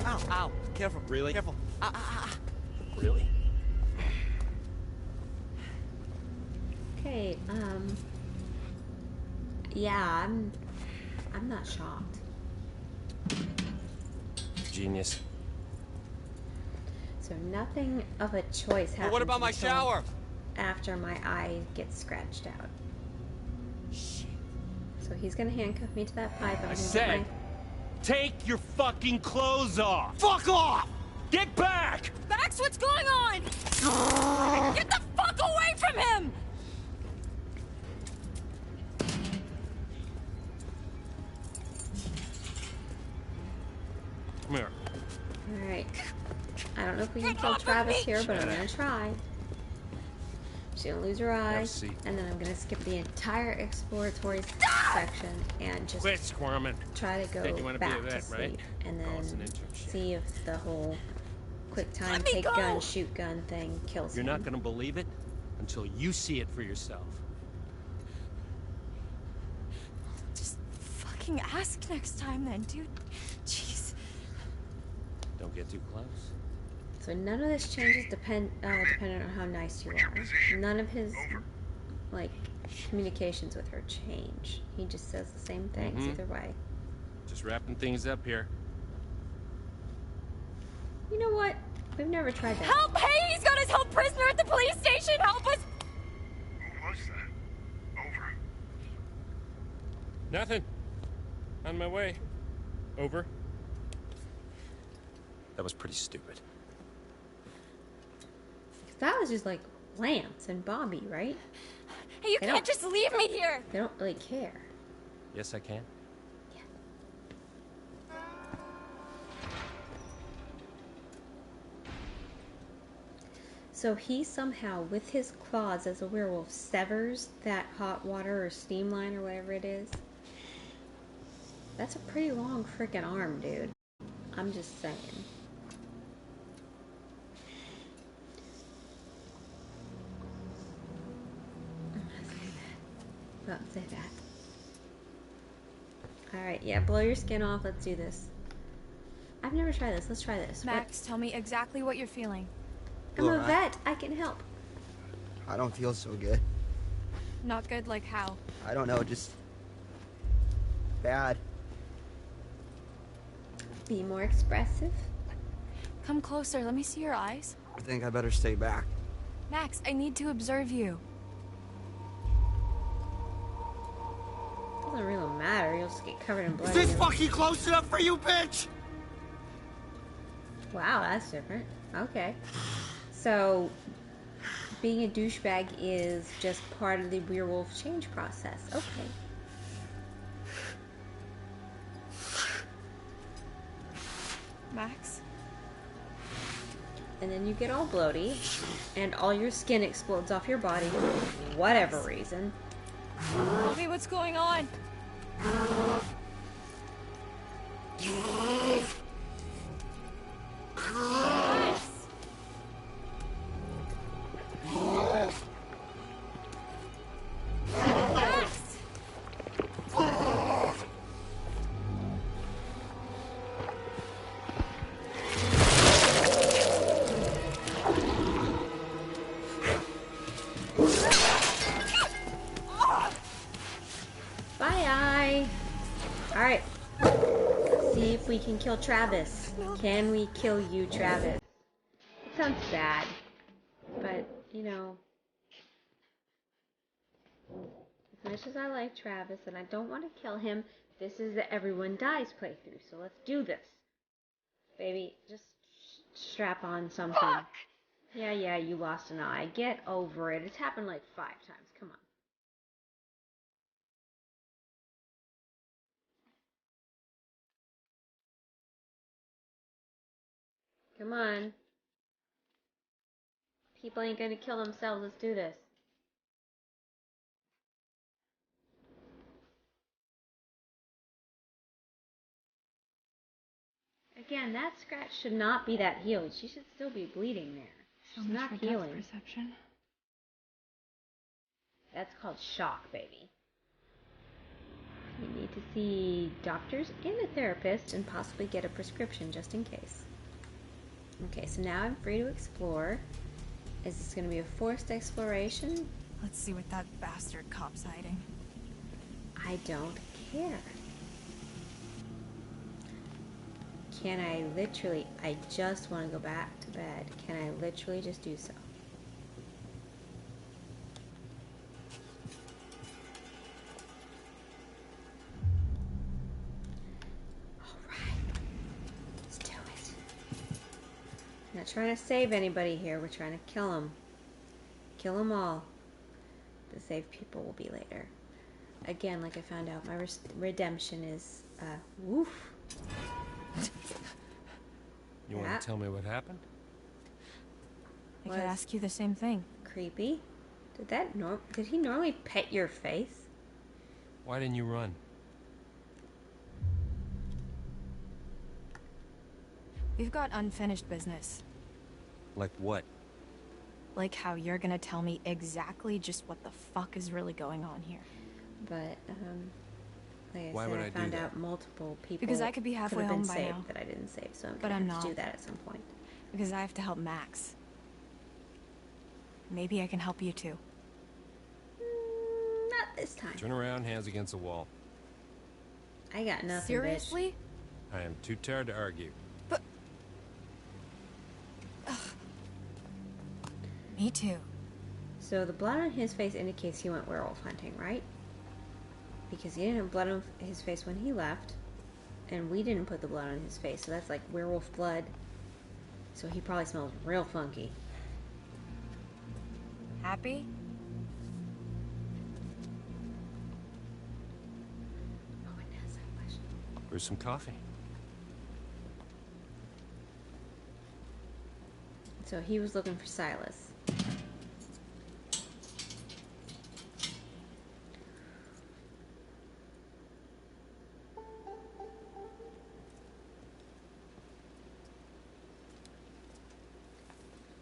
Ow, ow. Careful. Really? Careful. Really? Okay, yeah, I'm not shocked. Genius. So nothing of a choice happens. But what about my until shower? After my eye gets scratched out. So he's gonna handcuff me to that pipe. I'm I gonna said, get my... take your fucking clothes off! Fuck off! Get back! Max, what's going on? Get the fuck away from him! Come here. Alright. I don't know if we can Get kill off of Travis me! here, but I'm gonna try. She's gonna lose her eye, Have a seat. and then I'm gonna skip the entire exploratory section and just Quit squirming. try to go Said you wanna be back a vet, to sleep, right? and Call us an then internship. see if the whole quick time Let me take go! gun shoot gun thing kills You're him. not gonna believe it until you see it for yourself. Just fucking ask next time then, dude. Jeez. Don't get too close. So none of this changes dependent on how nice you are. None of his like communications with her change. He just says the same things Mhm. either way. Just wrapping things up here. You know what? We've never tried that. Help! Hey, he's got his held prisoner at the police station! Help us! Who was that? Over. Nothing. On my way. Over. That was pretty stupid. that was just like Lance and Bobby, right? Hey, you They can't don't- just leave me here! They don't really care. Yes, I can. So he somehow, with his claws as a werewolf, severs that hot water or steam line or whatever it is. That's a pretty long freaking arm, dude. I'm just saying. Don't say that. Alright, yeah, blow your skin off. Let's do this. I've never tried this. Let's try this. Max, tell me exactly what you're feeling. I'm a Look, vet. I can help. I don't feel so good. Not good like how? I don't know, just bad. Be more expressive. Come closer, let me see your eyes. I think I better stay back. Max, I need to observe you. Doesn't really matter. You'll just get covered in blood. Is this anyway. fucking close enough for you, bitch? Wow, that's different. Okay. So, being a douchebag is just part of the werewolf change process. Okay. Max? And then you get all bloaty, and all your skin explodes off your body for whatever reason. Tell me what's going on. Bye. Alright. See if we can kill Travis. Can we kill you, Travis? It sounds bad. But, you know, as much as I like Travis and I don't want to kill him, this is the Everyone Dies playthrough. So let's do this. Baby, just strap on something. Yeah, you lost an eye. Get over it. It's happened like 5 times. Come on. Come on. People ain't gonna kill themselves. Let's do this. Again, that scratch should not be that healed. She should still be bleeding there. So She's much not for depth healing. perception. That's called shock, baby. You need to see doctors and a therapist and possibly get a prescription just in case. Okay, so now I'm free to explore. Is this going to be a forced exploration? Let's see what that bastard cop's hiding. I don't care. Can I literally, I just want to go back to bed. Can I literally just do so? Not trying to save anybody here. We're trying to kill them. Kill them all. The save people will be later. Again, like I found out, my redemption is, woof. You want to tell me what happened? I could ask you the same thing. Creepy. Did he normally pet your face? Why didn't you run? We've got unfinished business. Like what? Like how you're gonna tell me exactly just what the fuck is really going on here. But, like Why I would said, I I do found that? out multiple people Because I could be halfway have been home by saved now. that I didn't save, so I'm But gonna I'm have to not. do that at some point. Because I have to help Max. Maybe I can help you too. Not this time. Turn around, hands against the wall. I got nothing, Seriously? I am too tired to argue. Me too. So the blood on his face indicates he went werewolf hunting, right? Because he didn't have blood on his face when he left, and we didn't put the blood on his face, so that's like werewolf blood. So he probably smells real funky. Happy? Brew some coffee. So he was looking for Silas.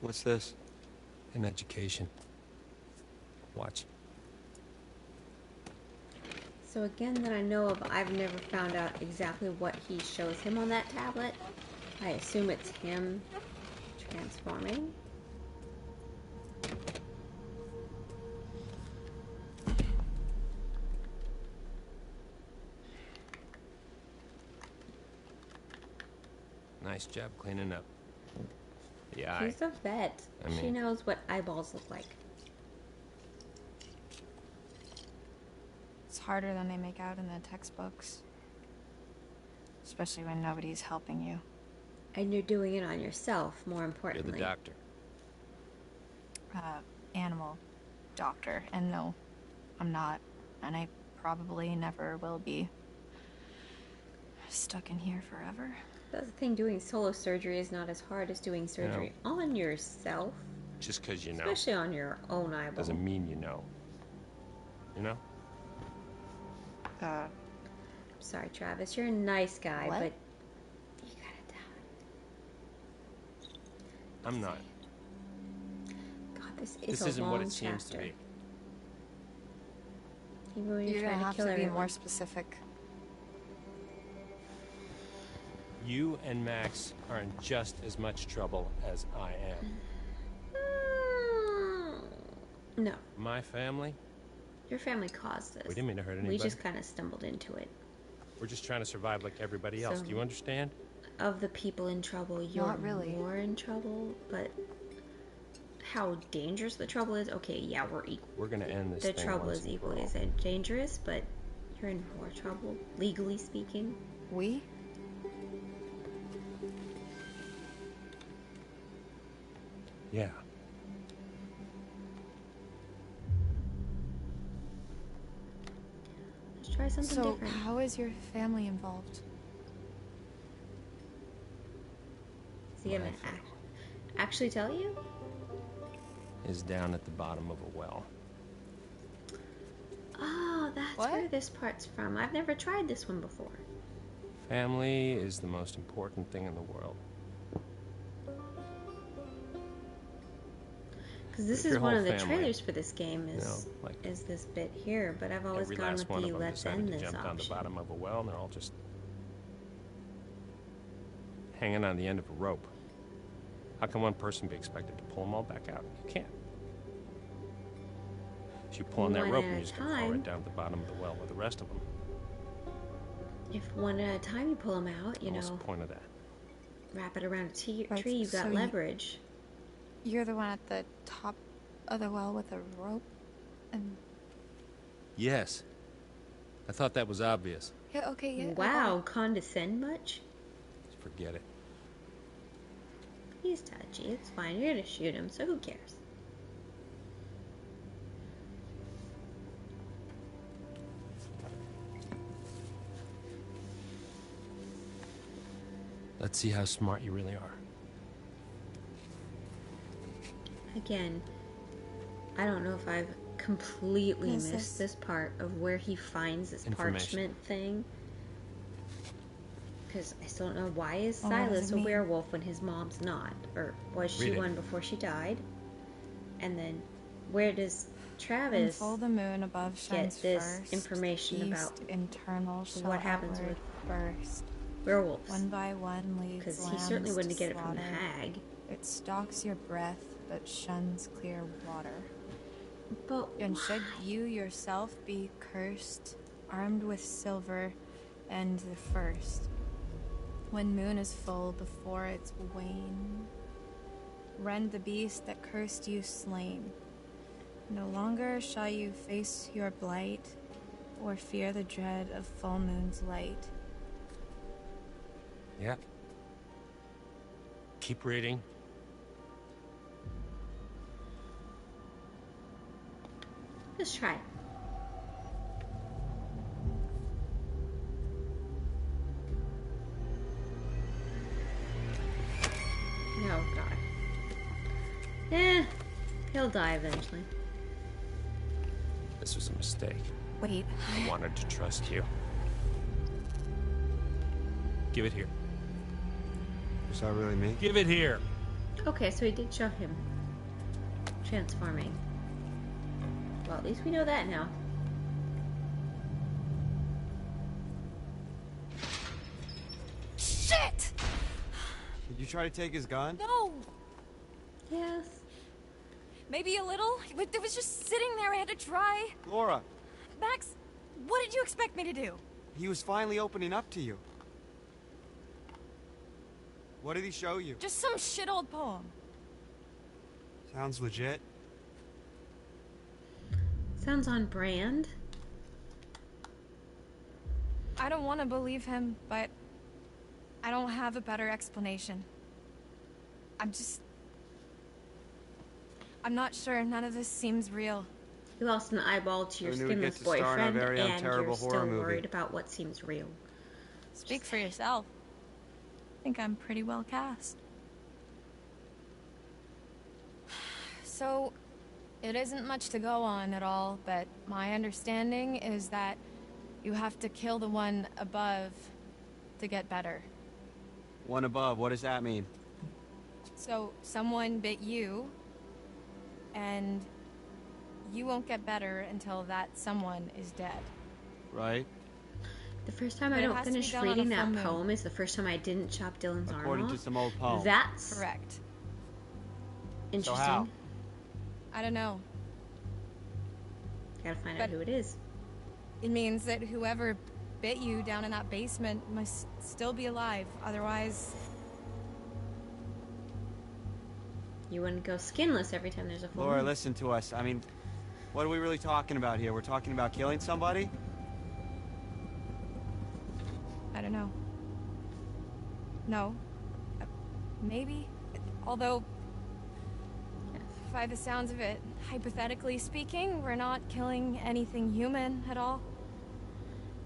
What's this? An education. Watch. So again, that I know of, I've never found out exactly what he shows him on that tablet. I assume it's him transforming. Nice job cleaning up. The eye. She's a vet. She mean- knows what eyeballs look like. It's harder than they make out in the textbooks. Especially when nobody's helping you. And you're doing it on yourself, more You're importantly. the doctor. Animal doctor. And no, I'm not. And I probably never will be. Stuck in here forever. That's the thing, doing solo surgery is not as hard as doing surgery on yourself. Just because you know. Especially on your own eyeball. Doesn't mean you know. You know? I'm sorry, Travis. You're a nice guy, What? but I'm not. God, this is This a isn't long what it seems to chapter. be. Even when you're You're trying gonna have kill to be everyone. more specific. You and Max are in just as much trouble as I am. No, My family, your family caused this. we didn't mean to hurt anybody. We just kind of stumbled into it. We're just trying to survive like everybody else. So- Do you understand? Of the people in trouble, you're really. more in trouble, but how dangerous the trouble is, okay, yeah, we're equal. We're gonna end this The thing trouble once is and for equally all. as dangerous, but you're in more trouble, legally speaking. We? Yeah. Let's try something So, different. how is your family involved? Is he gonna actually tell you? Is down at the bottom of a well. Oh, that's What? where this part's from. I've never tried this one before. Family is the most important thing in the world. Because this If is your one whole of the family, trailers for this game is you know, like is this bit here, but I've always Every gone last with one the of them let's decided end to this jump down the option. bottom of a well, and they're all just hanging on the end of a rope. How can one person be expected to pull them all back out? You can't. If you pull on that One rope, at you're a just gonna fall time. right down to the bottom of the well with the rest of them. If one at a time you pull them out, you What's know, the point of that? wrap it around a Right, tree, you've got so leverage. You're the one at the top of the well with a rope? And Yes. I thought that was obvious. yeah, okay, yeah. I got Wow, it. condescend much? Forget it. He's touchy, it's fine. You're gonna shoot him, so who cares? Let's see how smart you really are. Again, I don't know if I've completely This missed is- this part of where he finds this Information. parchment thing. Because I still don't know, why is Well, what does Silas it a mean? werewolf when his mom's not? Or was she Read it. one before she died? And then where does When Travis full the moon above shines this first, information east about internal shall what happens outward burst. werewolves? One by one leads Because he certainly lambs wouldn't to get it from the slaughter. hag. It stalks your breath, but shuns clear water. But and should you yourself be cursed, armed with silver and the first, when moon is full before its wane, rend the beast that cursed you slain. No longer shall you face your blight, or fear the dread of full moon's light. Yeah. Keep reading. Let's try. Oh god. He'll die eventually. This was a mistake. Wait. I wanted to trust you. Give it here. Is that really me? Give it here. Okay, so he did show him transforming. Well, at least we know that now. Shit! Did you try to take his gun? No! Yes. Maybe a little. It was just sitting there. I had to try. Laura, Max, what did you expect me to do? he was finally opening up to you. What did he show you? Just some shit old poem. Sounds legit. Sounds on brand. I don't want to believe him, but I don't have a better explanation. I'm not sure. None of this seems real. You lost an eyeball to your Who knew we'd get skinless to star in our boyfriend, very own and terrible you're horror still movie. worried about what seems real. Speak for yourself. I think I'm pretty well cast. So, it isn't much to go on at all, but my understanding is that you have to kill the one above to get better. One above, what does that mean? So, someone bit you, and you won't get better until that someone is dead. Right? The first time But I it don't has to be finish done on a reading full that moon. poem is the first time I didn't chop Dylan's arm According off. to some old poem. That's Correct. interesting. So how? I don't know. Gotta find out But- who it is. It means that whoever bit you down in that basement must still be alive. Otherwise, You wouldn't go skinless every time there's a full Laura, moon. listen to us. I mean, what are we really talking about here? We're talking about killing somebody? I don't know. No. Maybe. Although, by the sounds of it, hypothetically speaking, we're not killing anything human at all.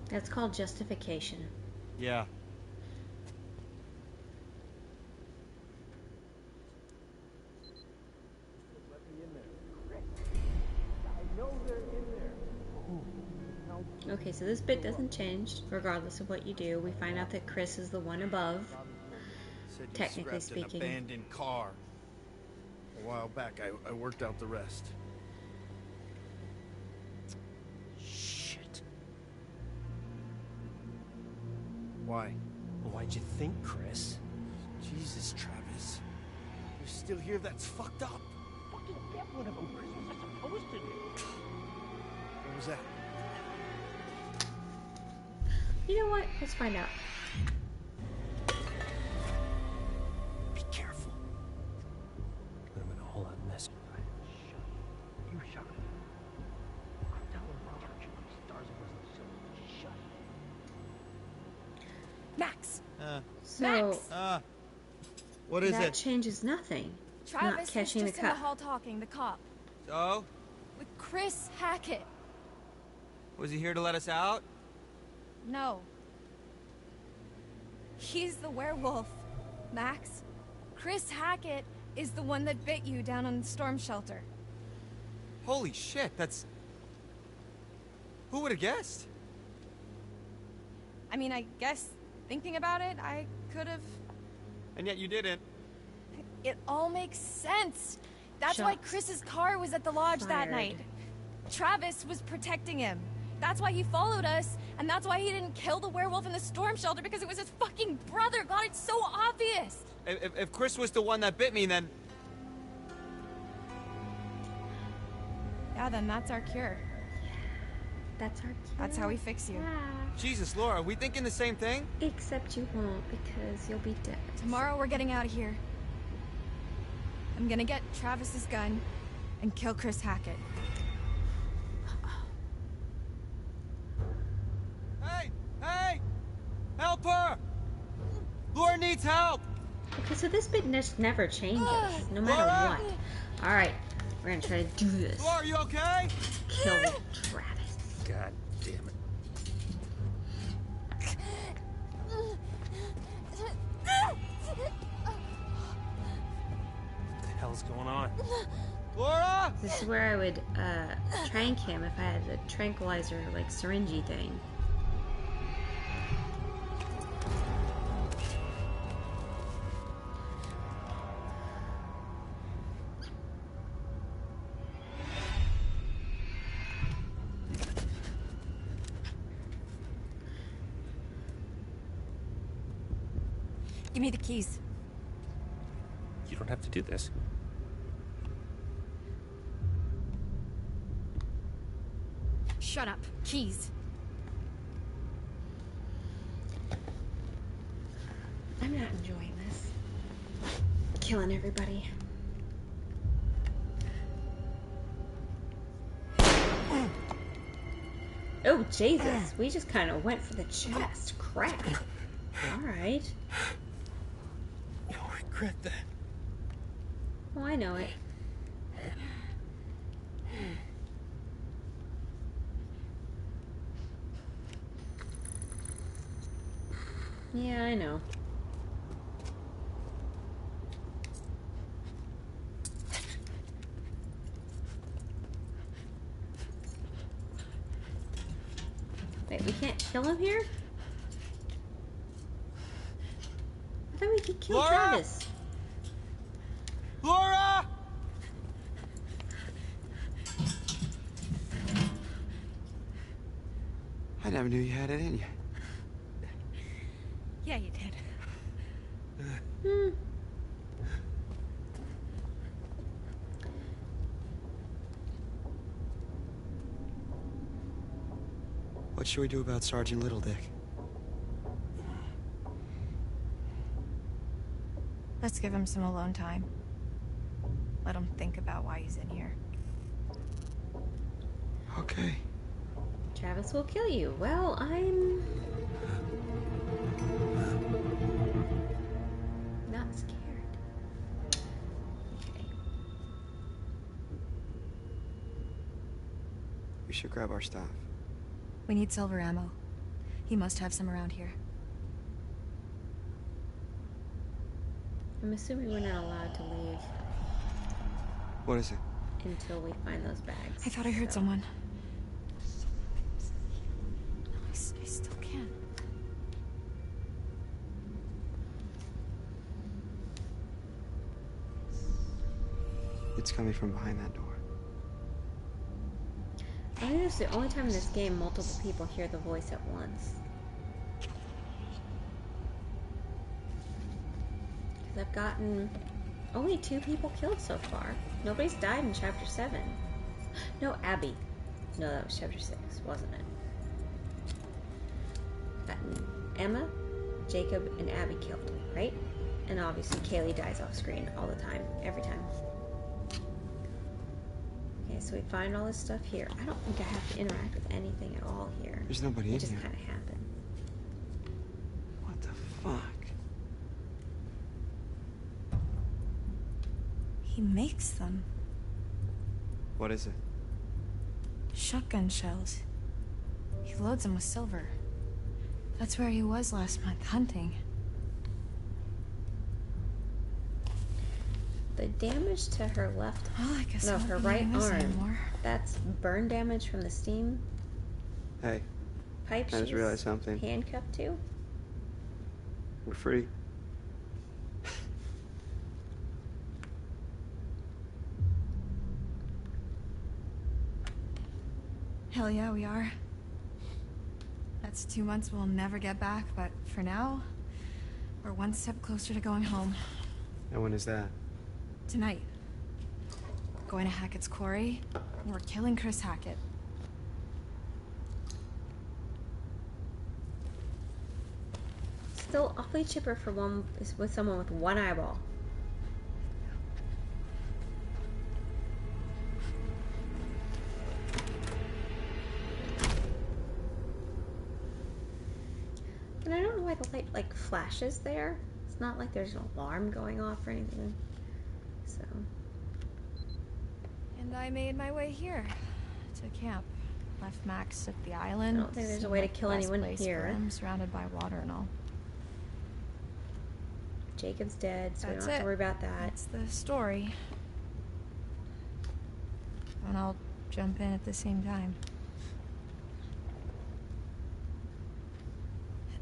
That's called justification. Yeah. Okay, so this bit doesn't change regardless of what you do. We find out that Chris is the one above. Said you Technically scrapped speaking. an abandoned car. A while back, I worked out the rest. Shit. Why? Why'd you think, Chris? Jesus, Travis. You're still here? That's fucked up. Fucking get one of them, Chris. Was I supposed to do? What was that? You know what? Let's find out. Be careful. I'm in a whole lot of mess. You shut up. I'm telling Mom you stars wasn't so shut Max! So, what is that it? changes nothing. Travis Not catching was the just in the cup. hall talking, the cop. So? With Chris Hackett. Was he here to let us out? No. He's the werewolf, Max. Chris Hackett is the one that bit you down on the storm shelter. Holy shit, that's... Who would have guessed? I mean, I guess thinking about it, I could have. And yet you didn't. It all makes sense. That's why Shots Chris's car was at the lodge that fired. night. Travis was protecting him. That's why he followed us, and that's why he didn't kill the werewolf in the storm shelter, because it was his fucking brother. God, it's so obvious. If Chris was the one that bit me, then... Yeah, then that's our cure. That's our cure. That's how we fix you. Jesus, Laura, are we thinking the same thing? Except you won't, because you'll be dead. Tomorrow we're getting out of here. I'm gonna get Travis's gun and kill Chris Hackett. Hey! Hey! Help her! Laura needs help! Okay, so this bit just never changes, no matter Laura! what. Alright, We're gonna try to do this. Laura, are you okay? Kill Travis. God damn it. What the hell's going on? Laura! This is where I would trank him if I had a tranquilizer, like, syringy thing. Give me the keys. You don't have to do this. Shut up. Keys. I'm not enjoying this. Killing everybody. Oh, Jesus. We just kind of went for the chest. Crap. Alright. You'll regret that. Oh, I know it. Yeah, I know. Wait, we can't kill him here? I thought we could kill Laura! Travis. Laura! I never knew you had it in you. Yeah, you did. What should we do about Sergeant Littledick? Let's give him some alone time. Let him think about why he's in here. Okay. Travis will kill you. Well, I'm not scared. Okay. We should grab our stuff. We need silver ammo. He must have some around here. I'm assuming we're not allowed to leave What is it? until we find those bags. I thought I heard so- someone. I still can't. It's coming from behind that door. I think it's the only time in this game multiple people hear the voice at once. Because I've gotten only 2 people killed so far. Nobody's died in Chapter 7. No, Abby. No, that was Chapter 6, wasn't it? Gotten Emma, Jacob, and Abby killed, right? And obviously Kaylee dies off screen all the time, every time. Okay, so we find all this stuff here. I don't think I have to interact with anything at all here. There's nobody in It just here. kind of happened. What the fuck? He makes them. What is it? Shotgun shells. He loads them with silver. That's where he was last month, hunting. The damage to her left, Well, I guess I no, won't her be right needing this arm. anymore. That's burn damage from the steam Hey, pipe. I just she's realized something. handcuffed to. We're free. Hell yeah, we are. That's 2 months we'll never get back, but for now, we're one step closer to going home. And when is that? Tonight. Going to Hackett's quarry, and we're killing Chris Hackett. Still awfully chipper for one with someone with one eyeball. And I don't know why the light like flashes there. It's not like there's an alarm going off or anything. So And I made my way here to camp. Left Max at the island. I don't think there's a way to kill anyone here. I'm surrounded by water and all. Jacob's dead, so we That's don't have to it. worry about that. That's the story. And I'll jump in at the same time.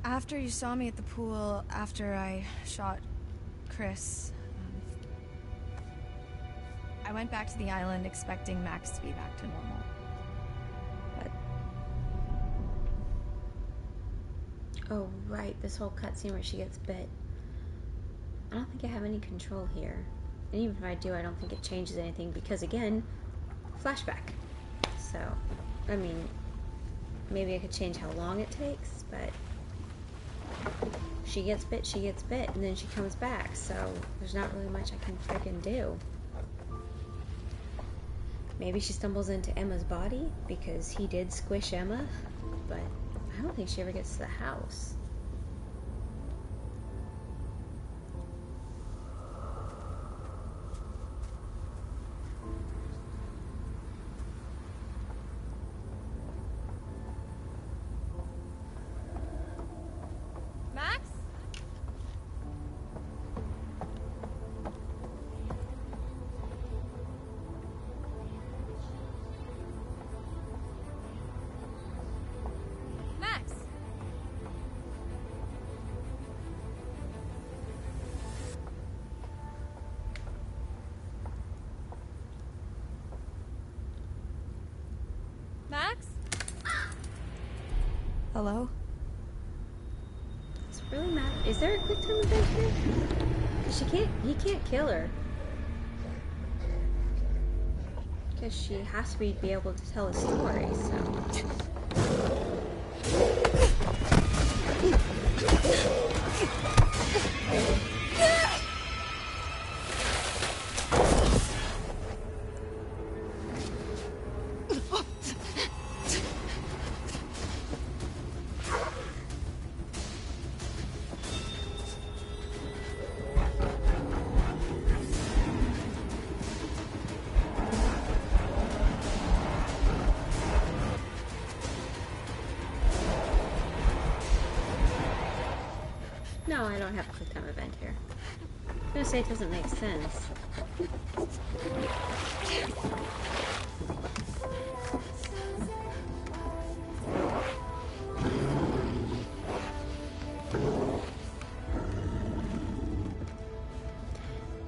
After you saw me at the pool, after I shot Chris, I went back to the island expecting Max to be back to normal. But oh, right, this whole cutscene where she gets bit. I don't think I have any control here. And even if I do, I don't think it changes anything because, again, flashback. So, I mean, maybe I could change how long it takes, but she gets bit, and then she comes back, so there's not really much I can freaking do. Maybe she stumbles into Emma's body because he did squish Emma, but I don't think she ever gets to the house. Max? Max? Max? Hello? It's really mad. Is there a quick time event here? 'Cause he can't kill her. Because she has to be able to tell a story, so. No, I don't have a quick time event here. I'm gonna say it doesn't make sense.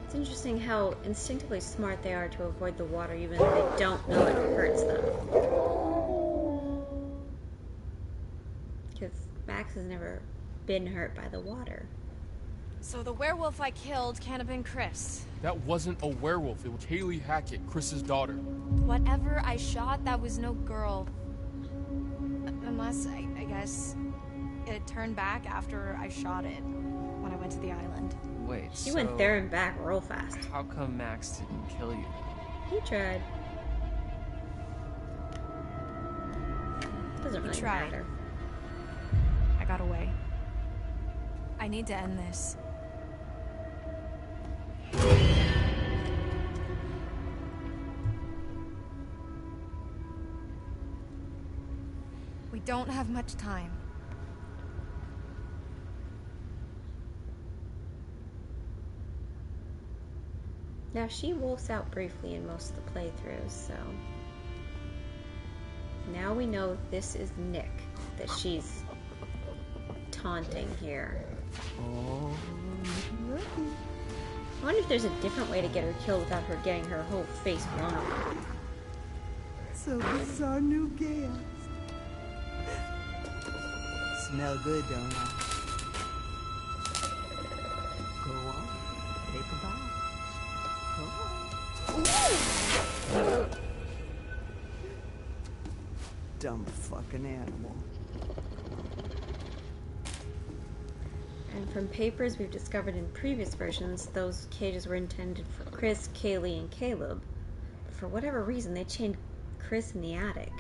It's interesting how instinctively smart they are to avoid the water even if they don't know it hurts them. Because Max has never been hurt by the water. So the werewolf I killed can't have been Chris. That wasn't a werewolf. It was Kaylee Hackett, Chris's daughter. Whatever I shot, that was no girl. Unless, I guess, it turned back after I shot it when I went to the island. Wait, He went there and back real fast. How come Max didn't kill you? He tried. Doesn't really tried. matter. I got away. I need to end this. We don't have much time. Now, she wolfs out briefly in most of the playthroughs, so... Now we know this is Nick, that she's taunting here. I wonder if there's a different way to get her killed without her getting her whole face blown off. So this is our new guest. Smell good, don't I? Go on. Take a bite. Go on. Dumb fucking animal. And from papers we've discovered in previous versions, those cages were intended for Chris, Kaylee, and Caleb. But for whatever reason, they chained Chris in the attic.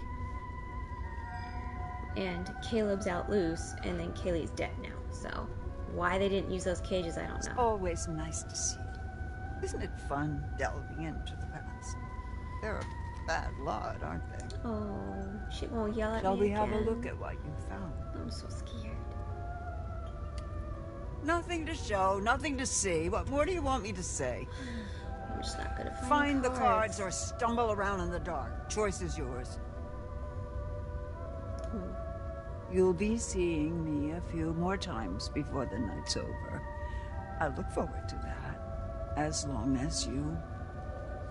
And Caleb's out loose, and then Kaylee's dead now. So, why they didn't use those cages, I don't It's know. always nice to see. Isn't it fun delving into the past? They're a bad lot, aren't they? Oh, she won't yell at Shall me we have a again. look at what you found? I'm so scared. Nothing to show, nothing to see. What more do you want me to say? I'm just not gonna Find the cards or stumble around in the dark. Choice is yours. You'll be seeing me a few more times before the night's over. I look forward to that, as long as you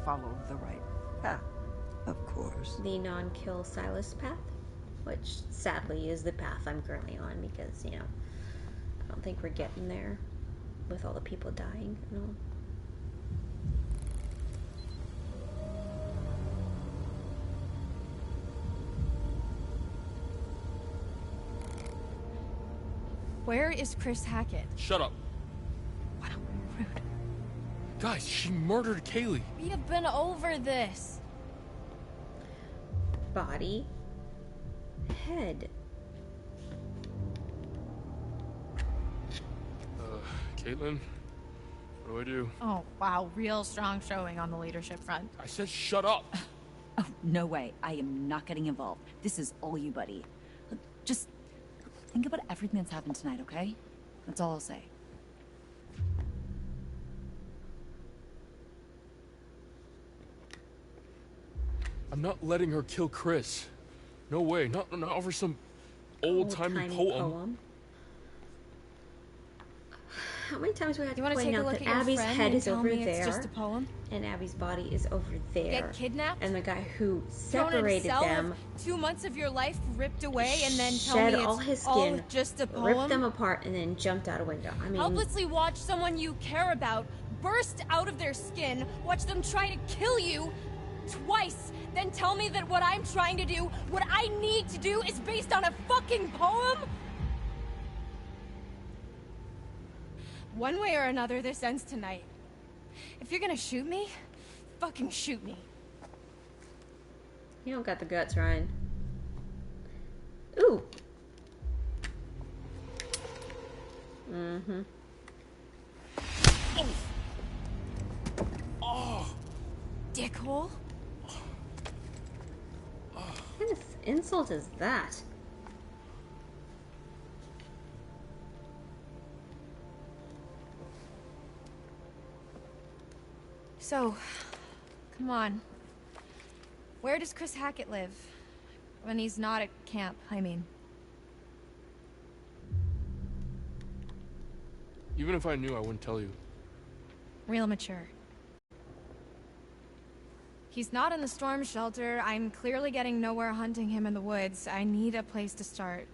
follow the right path, of course. The non-kill Silas path, which sadly is the path I'm currently on because, you know, I don't think we're getting there with all the people dying and all. Where is Chris Hackett? Shut up. Wow, rude. Guys, she murdered Kaylee. We have been over this. Body. Head. Caitlin, what do I do? Oh, wow, real strong showing on the leadership front. I said shut up. Oh, no way. I am not getting involved. This is all you, buddy. Just think about everything that's happened tonight, okay? That's all I'll say. I'm not letting her kill Chris. No way. Not over some old-timey poem. How many times do we have to wanna point take a out look that at your Abby's friend head and is tell over me there, it's just a poem? and Abby's body is over there, Get kidnapped? and the guy who Thrown in a separated cell, them 2 months of your life ripped away, and then tell shed me all it's his all skin, just a poem? ripped them apart, and then jumped out a window. I mean, Helplessly watch someone you care about burst out of their skin, watch them try to kill you twice, then tell me that what I'm trying to do, what I need to do, is based on a fucking poem? One way or another, this ends tonight. If you're gonna shoot me, fucking shoot me. you don't got the guts, Ryan. Ooh. Mm-hmm. Oh. Dickhole? What kind of insult is that? So, come on. Where does Chris Hackett live? When he's not at camp, I mean. Even if I knew, I wouldn't tell you. Real mature. He's not in the storm shelter. I'm clearly getting nowhere hunting him in the woods. I need a place to start.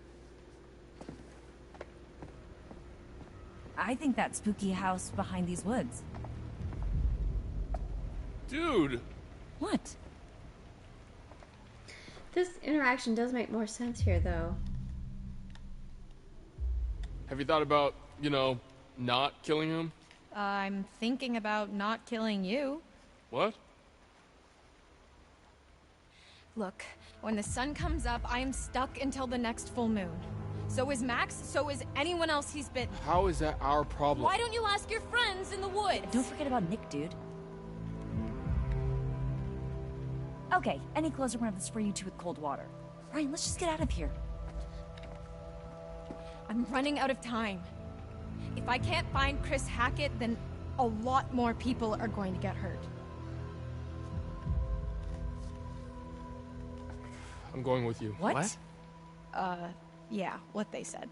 I think that spooky house behind these woods. Dude! What? This interaction does make more sense here, though. Have you thought about, you know, not killing him? I'm thinking about not killing you. What? Look, when the sun comes up, I am stuck until the next full moon. So is Max, so is anyone else he's bitten. How is that our problem? Why don't you ask your friends in the woods? Don't forget about Nick, dude. Okay, any clothes are gonna have to spray you two with cold water. Ryan, let's just get out of here. I'm running out of time. If I can't find Chris Hackett, then a lot more people are going to get hurt. I'm going with you. What? Yeah, what they said.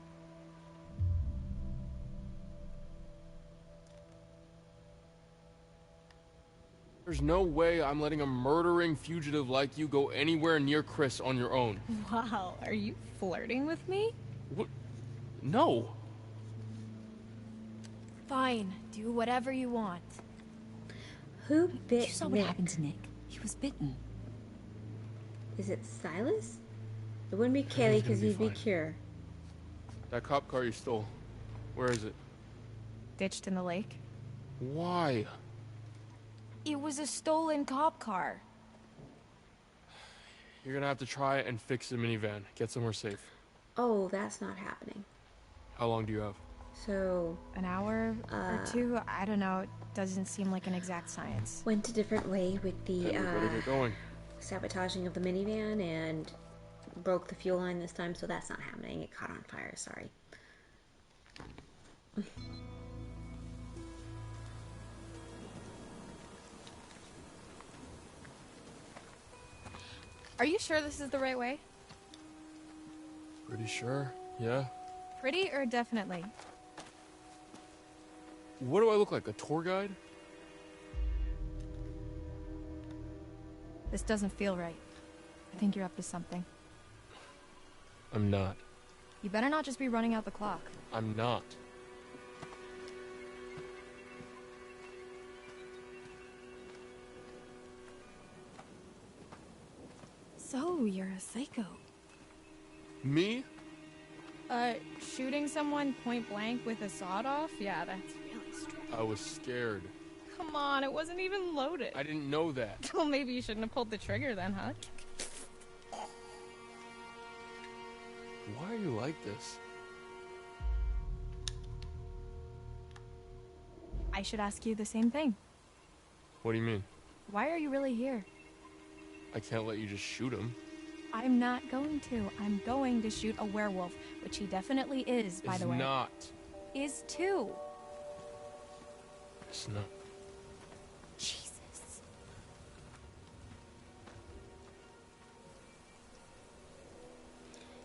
There's no way I'm letting a murdering fugitive like you go anywhere near Chris on your own. Wow, are you flirting with me? What? No. Fine, do whatever you want. Who bit You saw Nick? what happened to Nick. He was bitten. Is it Silas? It wouldn't be Kaylee because he'd be Cure. That cop car you stole. Where is it? Ditched in the lake? Why? It was a stolen cop car. You're gonna have to try and fix the minivan. Get somewhere safe. Oh, that's not happening. How long do you have? So an hour or two. I don't know. It doesn't seem like an exact science. Went a different way with the Where did it going? sabotaging of the minivan and broke the fuel line this time, so that's not happening. It caught on fire. Sorry. Are you sure this is the right way? Pretty sure. Yeah. Pretty or definitely? What do I look like? A tour guide? This doesn't feel right. I think you're up to something. I'm not. You better not just be running out the clock. I'm not. So, you're a psycho. Me? Shooting someone point blank with a sawed-off? Yeah, that's really strange. I was scared. Come on, it wasn't even loaded. I didn't know that. Well, maybe you shouldn't have pulled the trigger then, huh? Why are you like this? I should ask you the same thing. What do you mean? Why are you really here? I can't let you just shoot him. I'm not going to. I'm going to shoot a werewolf, which he definitely is, by the way. Not. Is too. It's not. Jesus.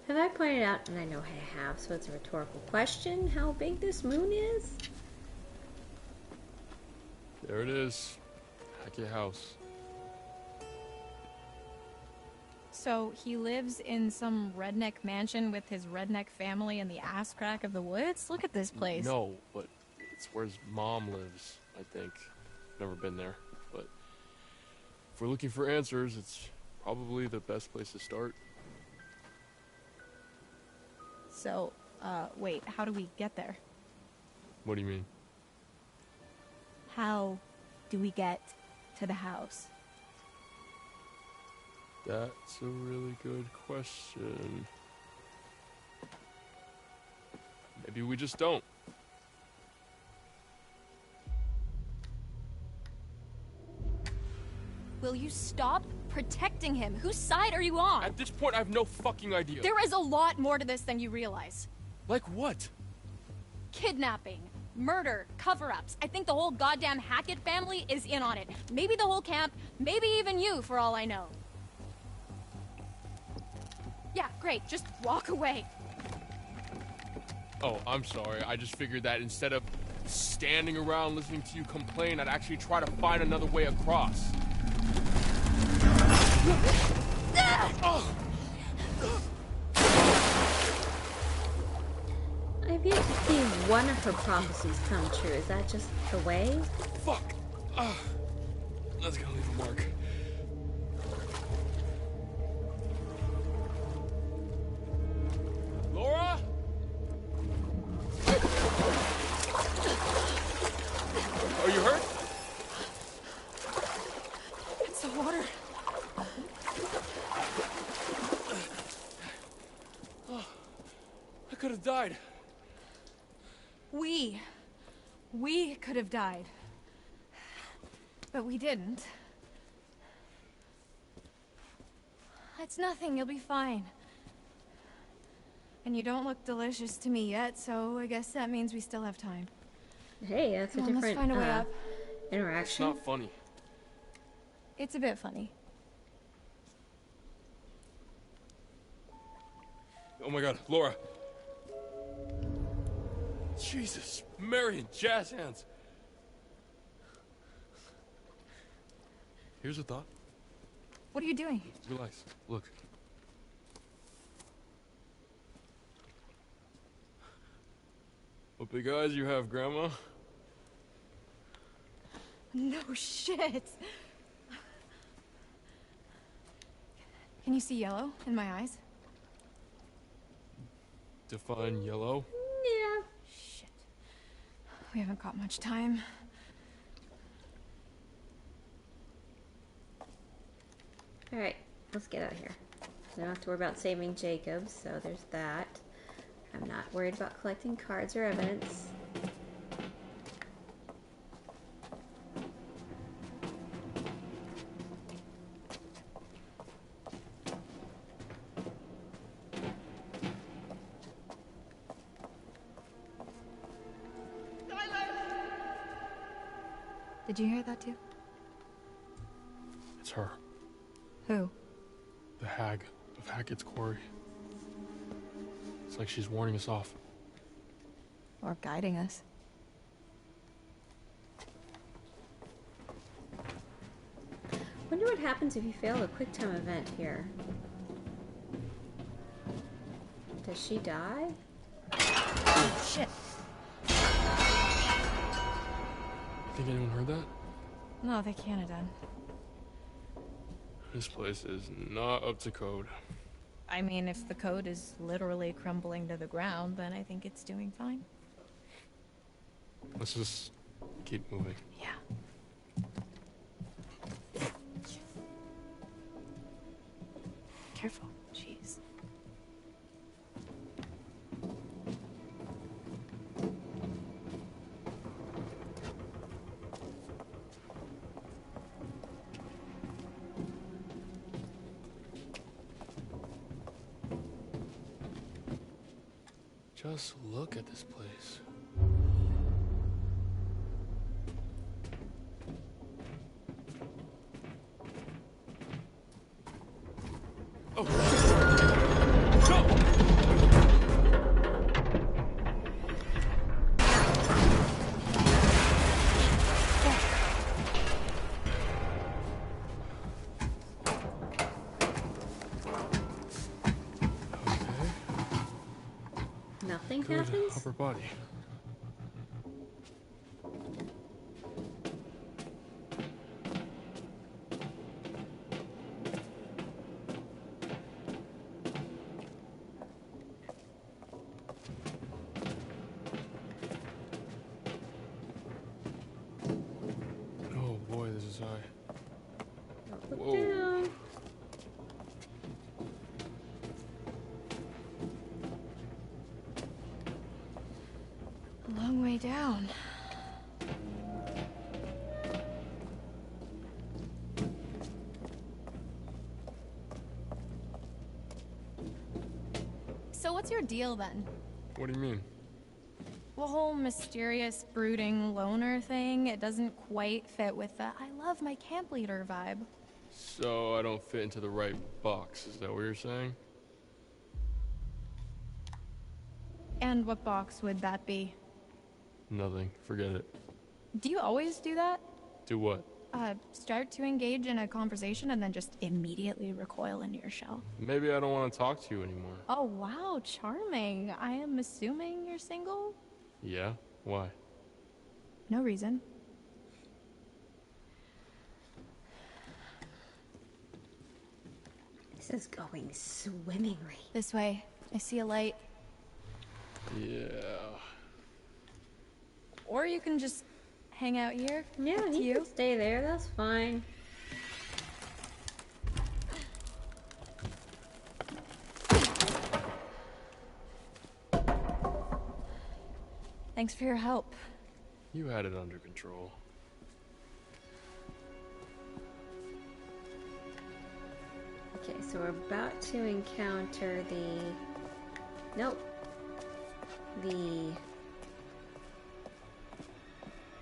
Have I pointed out, and I know I have, so it's a rhetorical question, how big this moon is? There it is. Hackett House. So he lives in some redneck mansion with his redneck family in the ass crack of the woods? Look at this place. No, but it's where his mom lives, I think. Never been there, but if we're looking for answers, it's probably the best place to start. So, wait, how do we get there? What do you mean? How do we get to the house? That's a really good question. Maybe we just don't. Will you stop protecting him? Whose side are you on? At this point, I have no fucking idea. There is a lot more to this than you realize. Like what? Kidnapping, murder, cover-ups. I think the whole goddamn Hackett family is in on it. Maybe the whole camp, maybe even you, for all I know. Yeah, great. Just walk away. Oh, I'm sorry. I just figured that instead of standing around listening to you complain, I'd actually try to find another way across. I've yet to see one of her prophecies come true. Is that just the way? Fuck! That's gonna leave a mark. Laura? Are you hurt? It's the water. Oh, I could have died. We could have died. But we didn't. It's nothing, you'll be fine. And you don't look delicious to me yet, so I guess that means we still have time. Hey, that's Come a on, let's different find a way up. interaction. It's not funny. It's a bit funny. Oh my god, Laura. Jesus, Marion, jazz hands. Here's a thought. What are you doing? Relax. Look. What big eyes you have, Grandma. No shit. Can you see yellow in my eyes? Define yellow. Yeah. Shit. We haven't got much time. Alright, let's get out of here. We don't have to worry about saving Jacob, so there's that. I'm not worried about collecting cards or evidence. Did you hear that too? It's her. Who? The hag of Hackett's Quarry. It's like she's warning us off. Or guiding us. Wonder what happens if you fail a quick time event here. Does she die? Oh, shit. Think anyone heard that? No, they can't have done. This place is not up to code. I mean, if the code is literally crumbling to the ground, then I think it's doing fine. Let's just keep moving. Yeah. Careful. Jeez. Just look at this place. Nothing Good happens? upper body. Oh boy, this is high. Look Whoa. down. A long way down. So what's your deal then? What do you mean? The whole mysterious, brooding loner thing, it doesn't quite fit with the I love my camp leader vibe. So I don't fit into the right box, is that what you're saying? And what box would that be? Nothing. Forget it. Do you always do that? Do what? Start to engage in a conversation and then just immediately recoil into your shell. Maybe I don't want to talk to you anymore. Oh wow, charming. I am assuming you're single? Yeah? Why? No reason. This is going swimmingly. This way. I see a light. Yeah. Or you can just hang out here. Yeah, Up to you can stay there. That's fine. Thanks for your help. You had it under control. Okay, so we're about to encounter the... Nope. The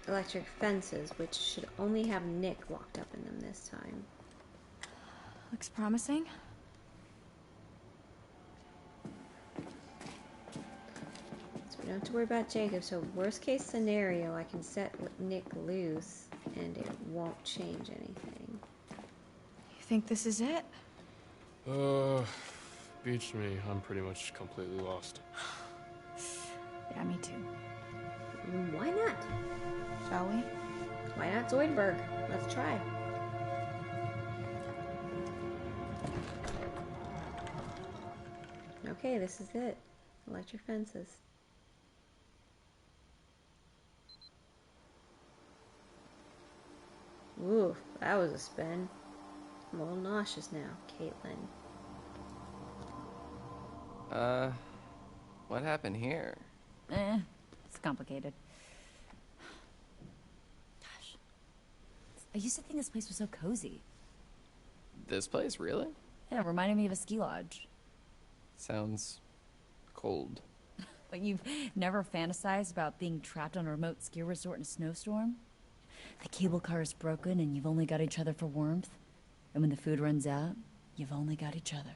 electric fences, which should only have Nick locked up in them this time. Looks promising. So we don't have to worry about Jacob. So worst case scenario, I can set Nick loose and it won't change anything. You think this is it? Beats me. I'm pretty much completely lost. Yeah, me too. Why not? Shall we? Why not Zoidberg? Let's try. Okay, this is it. Electric fences. Ooh, that was a spin. I'm a little nauseous now, Caitlin. What happened here? It's complicated. Gosh. I used to think this place was so cozy. This place, really? Yeah, it reminded me of a ski lodge. Sounds cold. But you've never fantasized about being trapped on a remote ski resort in a snowstorm? The cable car is broken and you've only got each other for warmth. And when the food runs out, you've only got each other.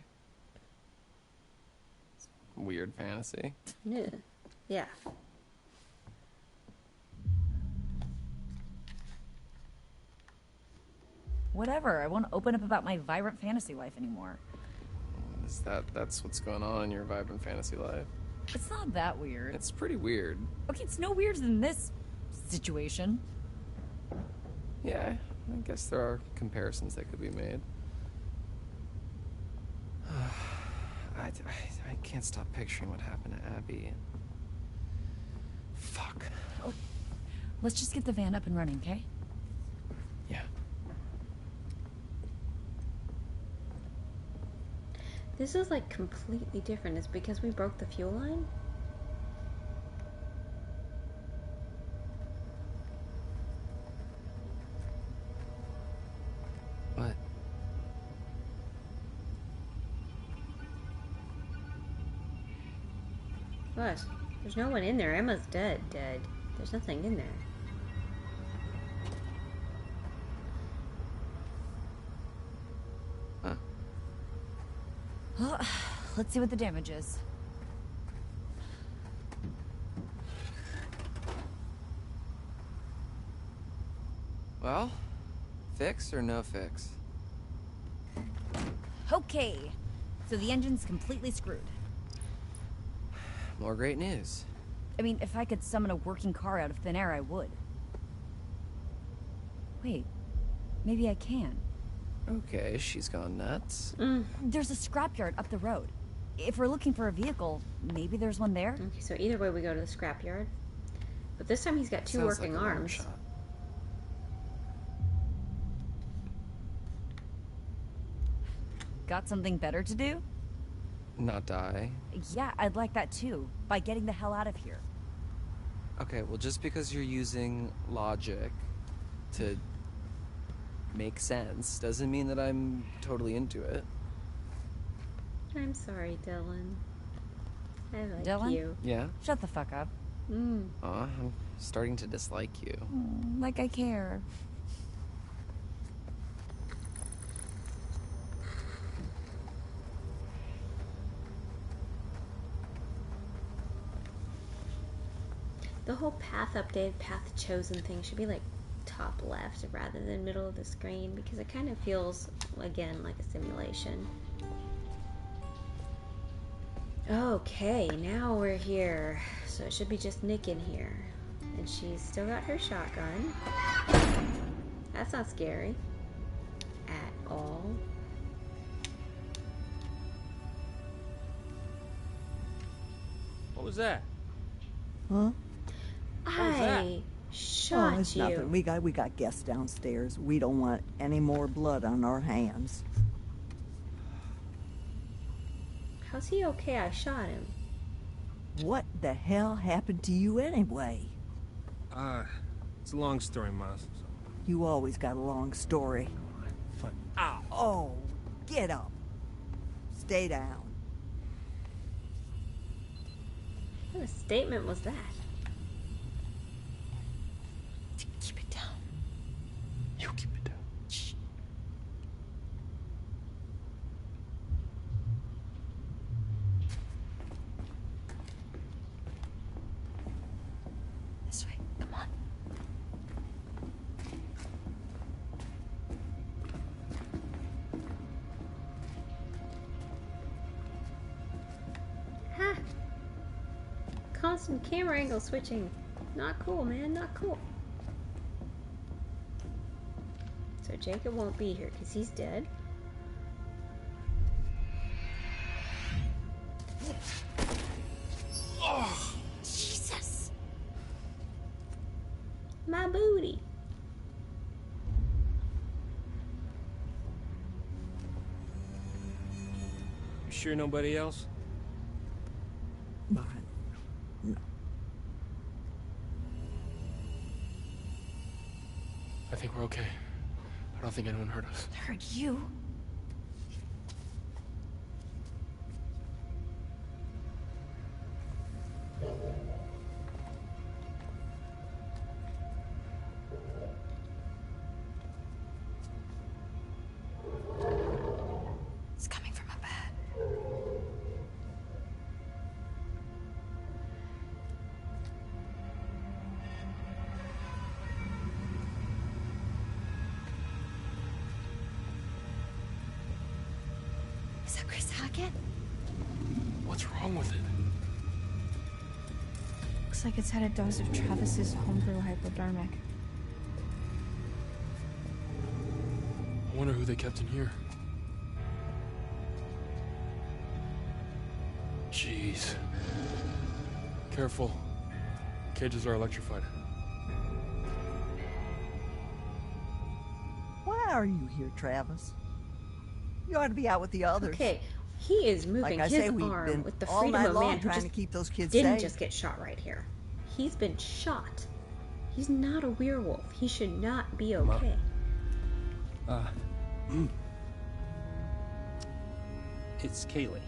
Weird fantasy. Yeah. Yeah. Whatever, I won't open up about my vibrant fantasy life anymore. That's what's going on in your vibrant fantasy life? It's not that weird. It's pretty weird. Okay, it's no weirder than this situation. Yeah, I guess there are comparisons that could be made. I can't stop picturing what happened to Abby. Fuck. Oh, let's just get the van up and running, okay? Yeah. This is like completely different. It's because we broke the fuel line? What? What? There's no one in there. Emma's dead. There's nothing in there. Huh. Well, let's see what the damage is. Well, fix or no fix? Okay, so the engine's completely screwed. More great news. I mean, if I could summon a working car out of thin air, I would. Wait, maybe I can. Okay, she's gone nuts. There's a scrapyard up the road. If we're looking for a vehicle, maybe there's one there. Okay, so either way we go to the scrapyard. But this time he's got two Sounds working like a long arms. shot. Got something better to do? Not die. Yeah, I'd like that too. By getting the hell out of here. Okay, well, just because you're using logic to make sense doesn't mean that I'm totally into it. I'm sorry, Dylan. I like Dylan? you. Yeah? Shut the fuck up. Aw, I'm starting to dislike you. Like I care. The whole path updated, path chosen thing should be like top left rather than middle of the screen because it kind of feels, again, like a simulation. Okay, now we're here. So it should be just Nick in here. And she's still got her shotgun. That's not scary. At all. What was that? Huh? I shot it's you. nothing. We got guests downstairs. We don't want any more blood on our hands. How's he okay? I shot him. What the hell happened to you anyway? It's a long story, Miles. You always got a long story. Fine. Ow. Oh, get up. Stay down. What kind of statement was that? Keep it down. You keep it down. Shh. This way. Come on. Ha! Constant camera angle switching. Not cool, man. Not cool. So Jacob won't be here because he's dead. Oh, Jesus. My booty. You sure nobody else? Behind think we're okay. I don't think anyone hurt us. Hurt you? It's coming from up ahead. Is that Chris Hackett? What's wrong with it? Looks like it's had a dose of Travis's homebrew hypodermic. I wonder who they kept in here. Jeez. Careful. Cages are electrified. Why are you here, Travis? You ought to be out with the others. Okay, he is moving Like I his say, we've arm been with the all freedom night of a long man who trying just to keep those kids didn't safe. just get shot right here. He's been shot. He's not a werewolf. He should not be okay. It's Kaylee.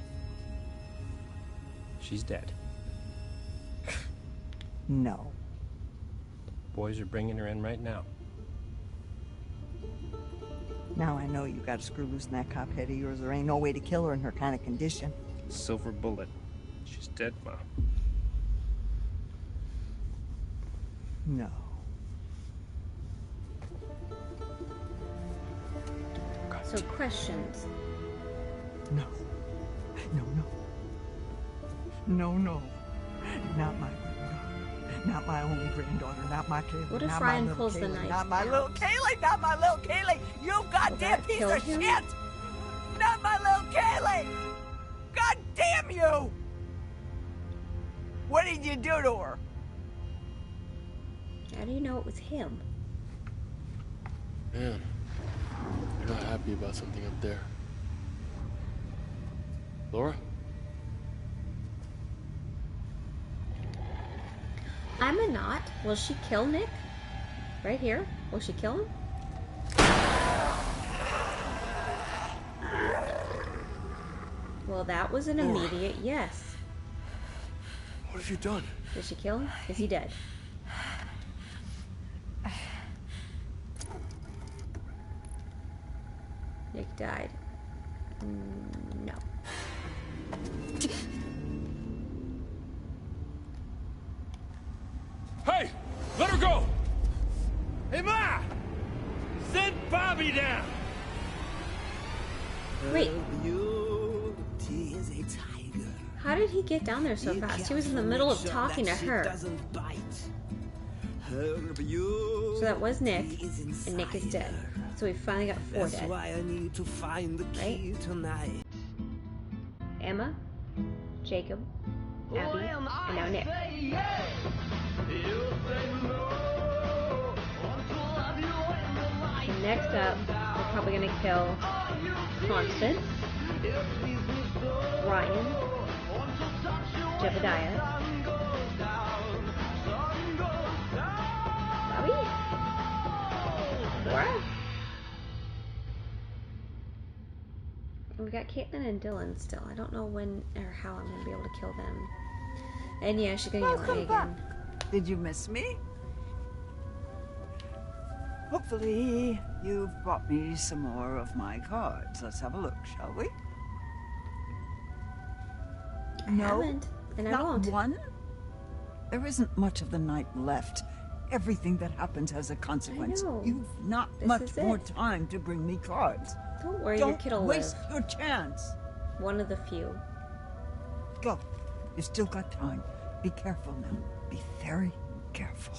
She's dead. No. Boys are bringing her in right now. Now I know you got to screw loose in that cop head of yours. There ain't no way to kill her in her kind of condition. Silver bullet. She's dead, Ma. No. So questions. No. No, no. No, no. Not my granddaughter. Not my only granddaughter. Not my Kaylee. What if not Ryan my little pulls the Kaylee, knife Not my out? little Kaylee. Not my little Kaylee. You goddamn that piece kill of him? shit. Not my little Kaylee. God damn you. What did you do to her? How do you know it was him? Man, you're not happy about something up there. Laura? I'm not. Will she kill Nick? Right here? Will she kill him? Well, that was an immediate yes. What have you done? Did she kill him? Is he dead? Nick died. No. Hey! Let her go! Hey, Ma! Send Bobby down! Wait. How did he get down there so fast? He was in the middle of talking to her. So that was Nick, and Nick is dead. So we finally got 4 dead. Right? Emma, Jacob, Abby, and now Nick. And next up, we're probably gonna kill Constance, Ryan, Jebediah, Bobby, Laura. And we got Caitlin and Dylan still. I don't know when or how I'm gonna be able to kill them. And yeah, she's gonna yell at me again. Did you miss me? Hopefully, you've brought me some more of my cards. Let's have a look, shall we? No, haven't, and I not won't. one. There isn't much of the night left. Everything that happens has a consequence. I know. You've not This much is more it. time to bring me cards. Don't worry, Don't your kid will waste live. your chance. One of the few. Go. You still got time. Be careful now. Be very careful.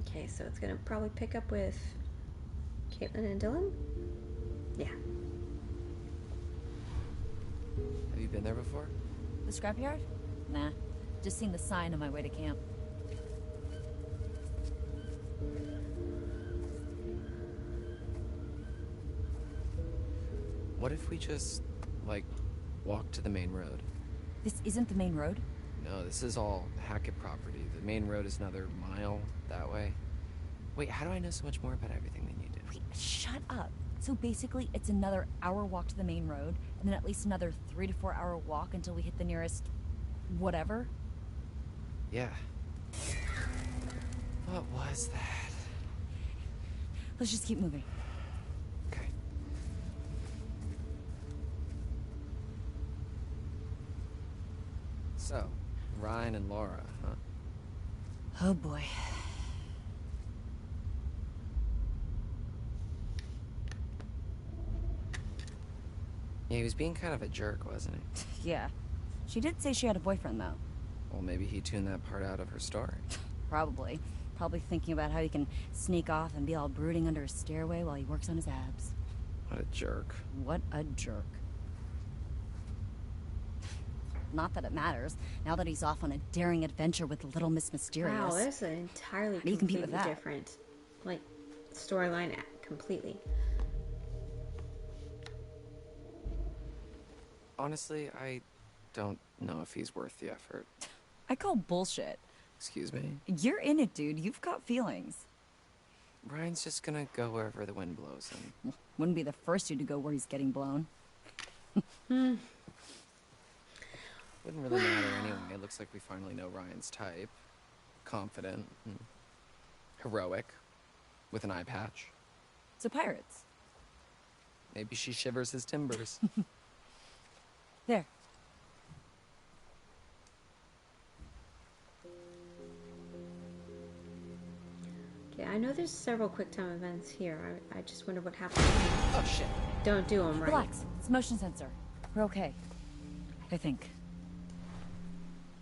Okay, so it's gonna probably pick up with Caitlin and Dylan? Yeah. Have you been there before? The scrapyard? Nah. Just seen the sign on my way to camp. What if we just, like, walk to the main road? This isn't the main road. No, this is all Hackett property. The main road is another mile that way. Wait, how do I know so much more about everything than you do? Wait, shut up. So basically, it's another hour walk to the main road, and then at least another 3 to 4 hour walk until we hit the nearest... whatever? Yeah. What was that? Let's just keep moving. Okay. So, Ryan and Laura, huh? Oh boy. Yeah, he was being kind of a jerk, wasn't he? Yeah. She did say she had a boyfriend, though. Well, maybe he tuned that part out of her story. Probably. Probably thinking about how he can sneak off and be all brooding under a stairway while he works on his abs. What a jerk. What a jerk. Not that it matters, now that he's off on a daring adventure with Little Miss Mysterious. Wow, that's an entirely How do you compete with completely that? different, like, storyline completely. Honestly, I don't know if he's worth the effort. I call bullshit. Excuse me? You're in it, dude. You've got feelings. Ryan's just gonna go wherever the wind blows him. Wouldn't be the first dude to go where he's getting blown. Wouldn't really matter anyway. It looks like we finally know Ryan's type. Confident, and heroic, with an eye patch. So pirates. Maybe she shivers his timbers. There. Okay, I know there's several quick time events here. I just wonder what happened. Oh shit. Don't do them right. Relax. It's motion sensor. We're okay. I think.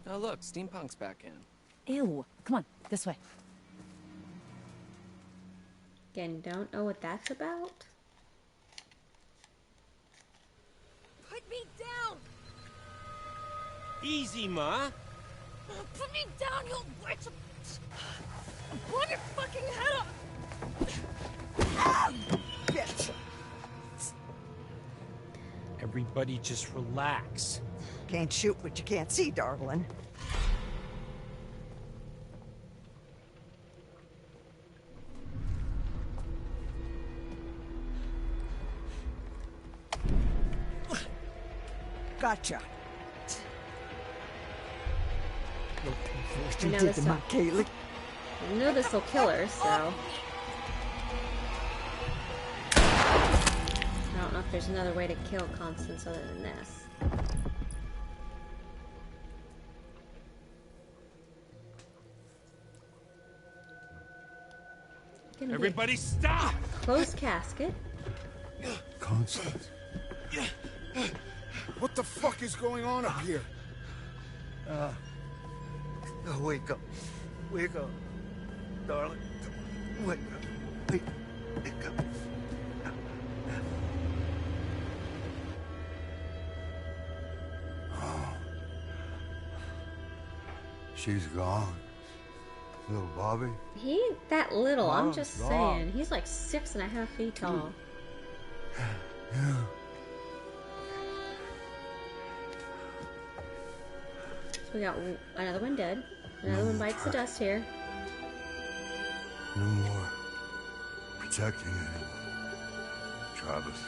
Oh look, Steampunk's back in. Ew. Come on, this way. Again, don't know what that's about. Put me down! Easy, Ma. Put me down, you witch! Blow your fucking head off! Bitch! Everybody just relax. Can't shoot what you can't see, darling. Gotcha. I know this will, I know this will kill her, so I don't know if there's another way to kill Constance other than this. Everybody stop! Closed casket. Constance. What the fuck is going on up here? Wake up. Wake up. Darling. Wake up. Wake up. Oh. She's gone. Little Bobby? He ain't that little, I'm Mom's just gone. saying. He's like 6.5 feet tall. Yeah. So we got another one dead. Another one bites the dust here. No more protecting anyone. Travis.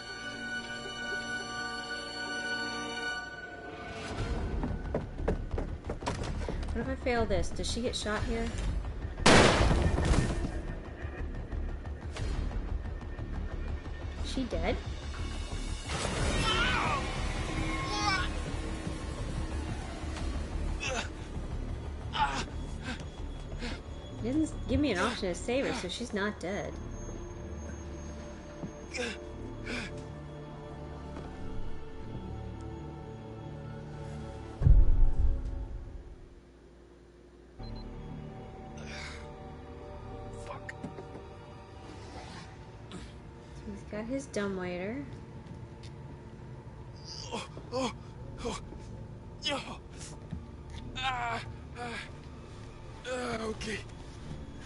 What if I fail this? Does she get shot here? She dead? He didn't give me an option to save her, so she's not dead. Fuck. So he's got his dumbwaiter. Okay.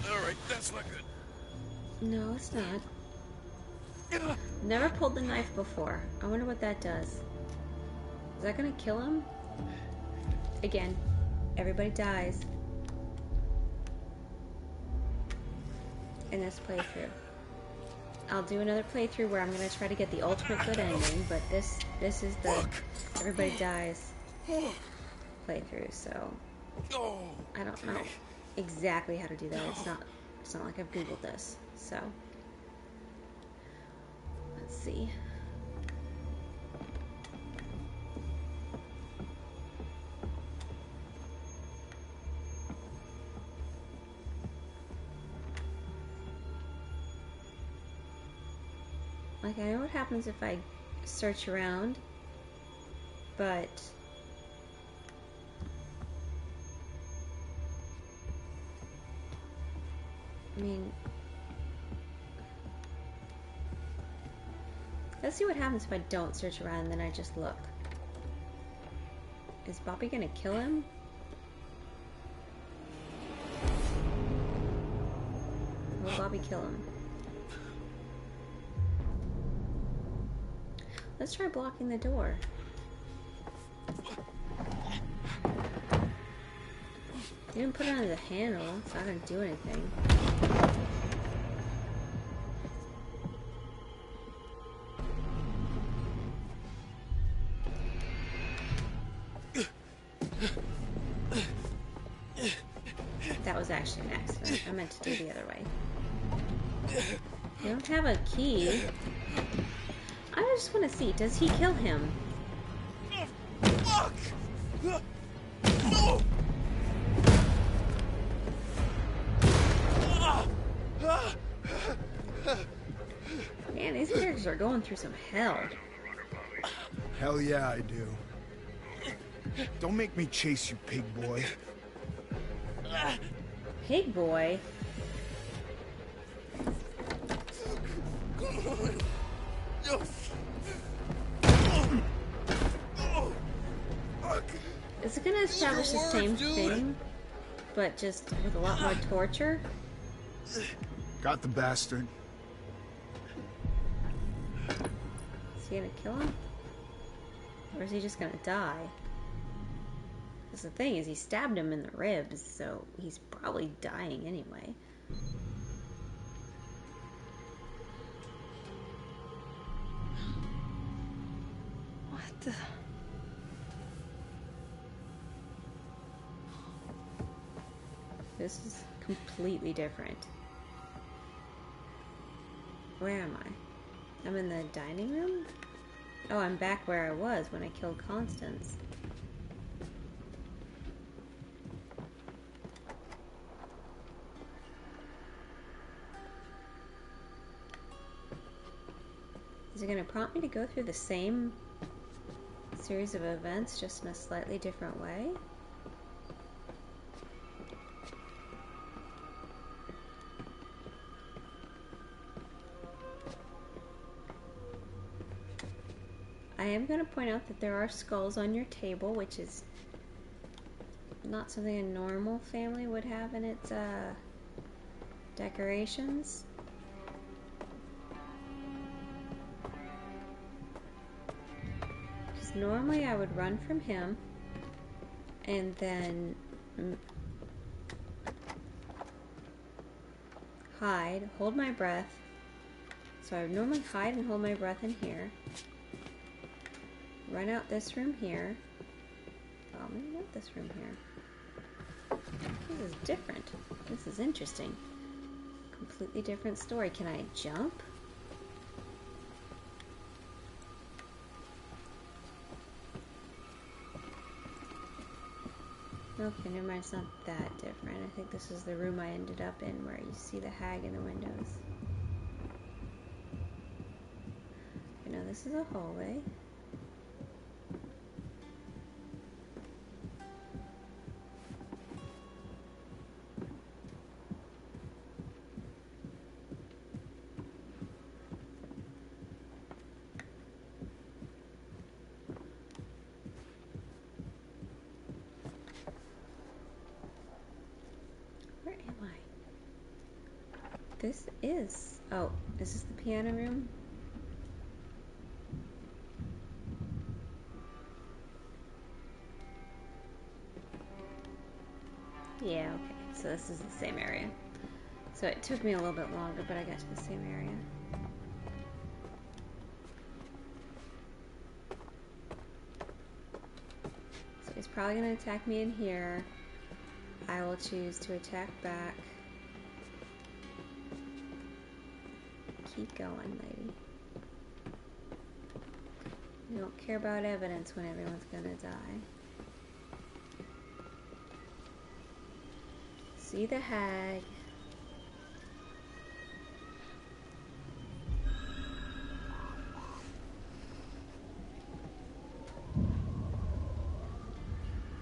Alright, that's not good. No, it's not. Never pulled the knife before. I wonder what that does. Is that gonna kill him? Again, everybody dies in this playthrough. I'll do another playthrough where I'm gonna try to get the ultimate good ending, but this is the everybody dies playthrough, so I don't know exactly how to do that. It's not like I've Googled this, so let's see. Like, I know what happens if I search around, but I mean, let's see what happens if I don't search around and then I just look. Is Bobby gonna kill him? Will Bobby kill him? Let's try blocking the door. You didn't put it under the handle. It's not gonna do anything. That was actually an accident. I meant to do the other way. You don't have a key. I just want to see, does he kill him? Fuck! Man, these characters are going through some hell. Hell yeah, I do. Don't make me chase you, pig boy. Pig boy? Is it gonna establish the same thing, but just with a lot more torture? Got the bastard. Is he gonna kill him? Or is he just gonna die? Because the thing is, he stabbed him in the ribs, so he's probably dying anyway. What the... This is completely different. Where am I? I'm in the dining room? Oh, I'm back where I was when I killed Constance. Is it going to prompt me to go through the same series of events, just in a slightly different way? I am going to point out that there are skulls on your table, which is not something a normal family would have in its decorations. Because normally I would run from him and then hide, hold my breath. So I would normally hide and hold my breath in here. Run out this room here. Oh, maybe not this room here. This is different. This is interesting. Completely different story. Can I jump? Okay, never mind. It's not that different. I think this is the room I ended up in where you see the hag in the windows. I know this is a hallway. This is... Oh, is this the piano room? So this is the same area. So it took me a little bit longer, but I got to the same area. So he's probably going to attack me in here. I will choose to attack back. Keep going, lady. You don't care about evidence when everyone's gonna die. See the hag.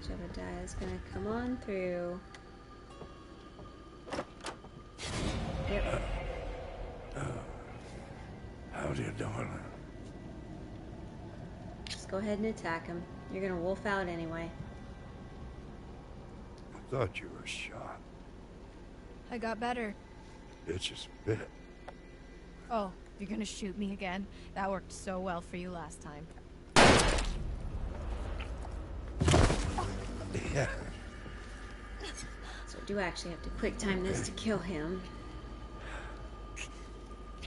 Jebediah is gonna come on through. Yep. Howdy, darling. Just go ahead and attack him. You're gonna wolf out anyway. I thought you were shot. I got better. It's just a bit. Oh, you're gonna shoot me again? That worked so well for you last time. Yeah. So I do actually have to quick time this to kill him.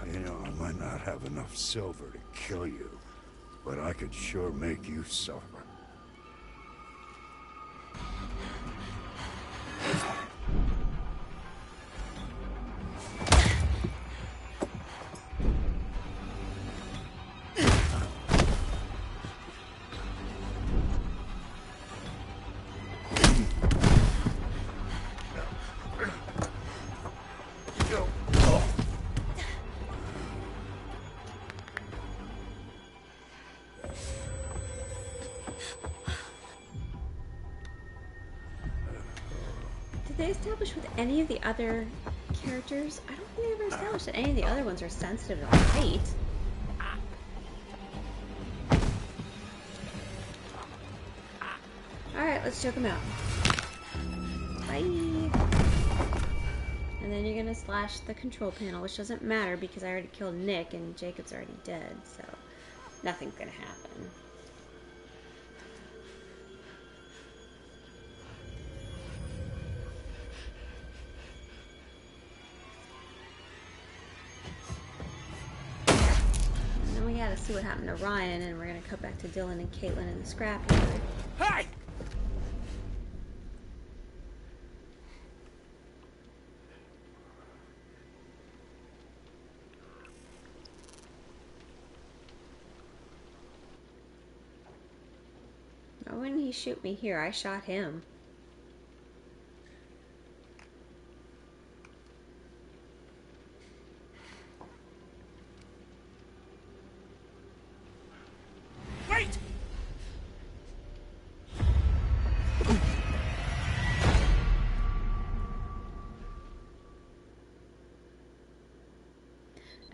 You know, I might not have enough silver to kill you, but I could sure make you suffer. Did they establish with any of the other characters? I don't think they ever established that any of the other ones are sensitive to light. Alright, let's choke him out. Bye! And then you're gonna slash the control panel, which doesn't matter because I already killed Nick and Jacob's already dead, so nothing's gonna happen. And then we gotta see what happened to Ryan, and we're gonna cut back to Dylan and Caitlin in the scrapyard. Hey! Why wouldn't he shoot me here? I shot him. Wait!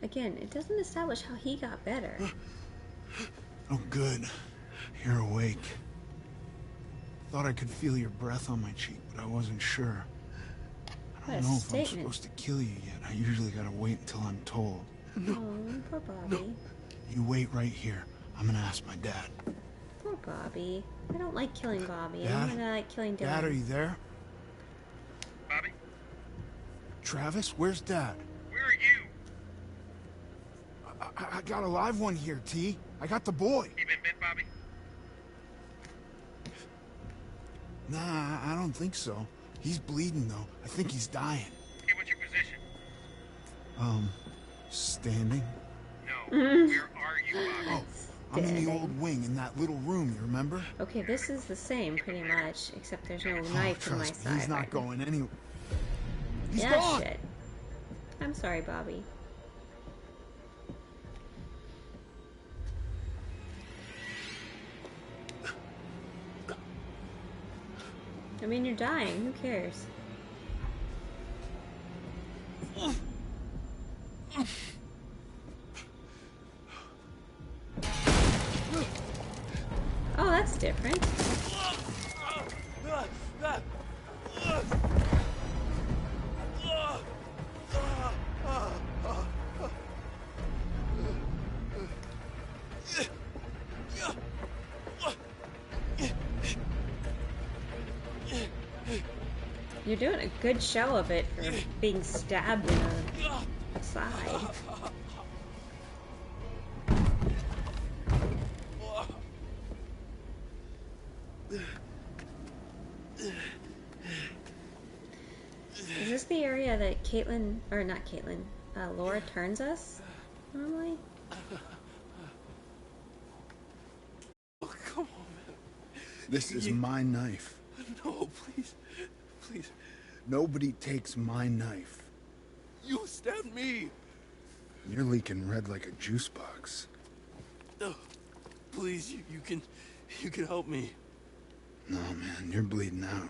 Again, it doesn't establish how he got better. Oh, good. You're awake. Thought I could feel your breath on my cheek, but I wasn't sure. I What don't a know if I'm statement. supposed to kill you yet. I usually gotta wait until I'm told. Oh, poor Bobby. You wait right here. I'm gonna ask my dad. Poor Bobby. I don't like killing Bobby. Dad? I like killing Dylan. Dad, are you there? Bobby? Travis, where's Dad? Where are you? I got a live one here, T. I got the boy. You been bit, Bobby? Nah, I don't think so. He's bleeding, though. I think he's dying. Okay, what's your position? Standing? No. Where are you, Bobby? Oh, I'm in the old wing in that little room, you remember? Okay, this is the same pretty much, except there's no knife in my Trust me, side. he's not right now. going anywhere. He's Yeah, gone! shit. I'm sorry, Bobby. I mean, you're dying. Who cares? Oh, that's different. You're doing a good show of it for being stabbed in the side. Is this the area that Caitlin, or not Caitlin, Laura turns us normally? Oh, come on, man. This is my knife. No, please. Please. Nobody takes my knife. You stabbed me. You're leaking red like a juice box. Oh, please, you can help me. No, man, you're bleeding out.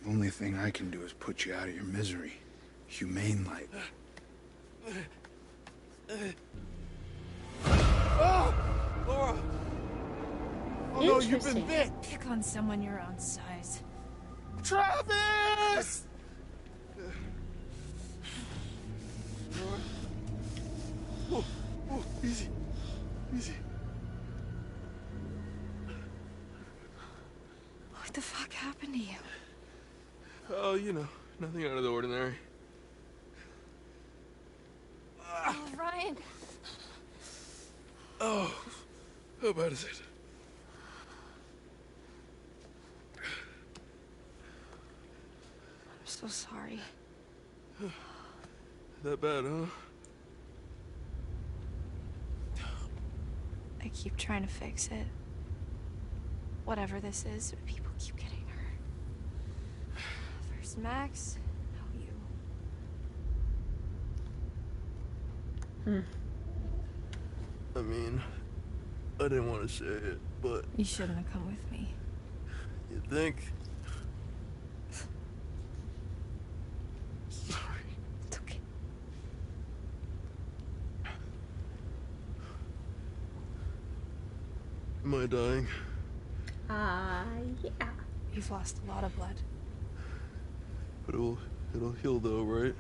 The only thing I can do is put you out of your misery. Humane like. Oh! Laura! Oh no, you've been bit! Pick on someone your own size. Travis! Laura? Whoa, whoa, easy. Easy. What the fuck happened to you? Oh, you know, nothing out of the ordinary. Oh, Ryan. Oh, how bad is it? I'm so sorry. That bad, huh? I keep trying to fix it. Whatever this is, people keep getting hurt. First Max, now you. I mean, I didn't want to say it, but... You shouldn't have come with me. You think? Sorry. It's okay. Am I dying? Yeah. You've lost a lot of blood. But it'll heal though, right?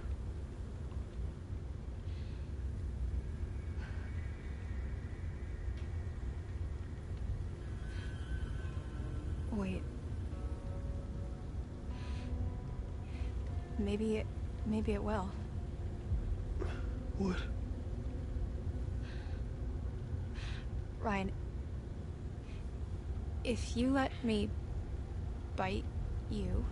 Wait. Maybe it will. What? Ryan, if you let me bite you...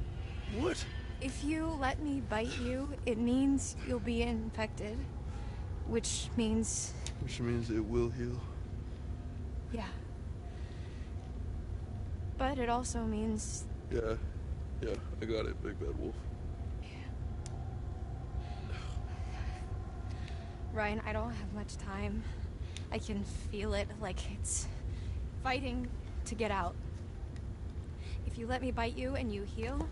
What? If you let me bite you, it means you'll be infected. Which means... Which means it will heal. Yeah. But it also means... Yeah, I got it, Big Bad Wolf. Ryan, I don't have much time. I can feel it, like it's fighting to get out. If you let me bite you and you heal,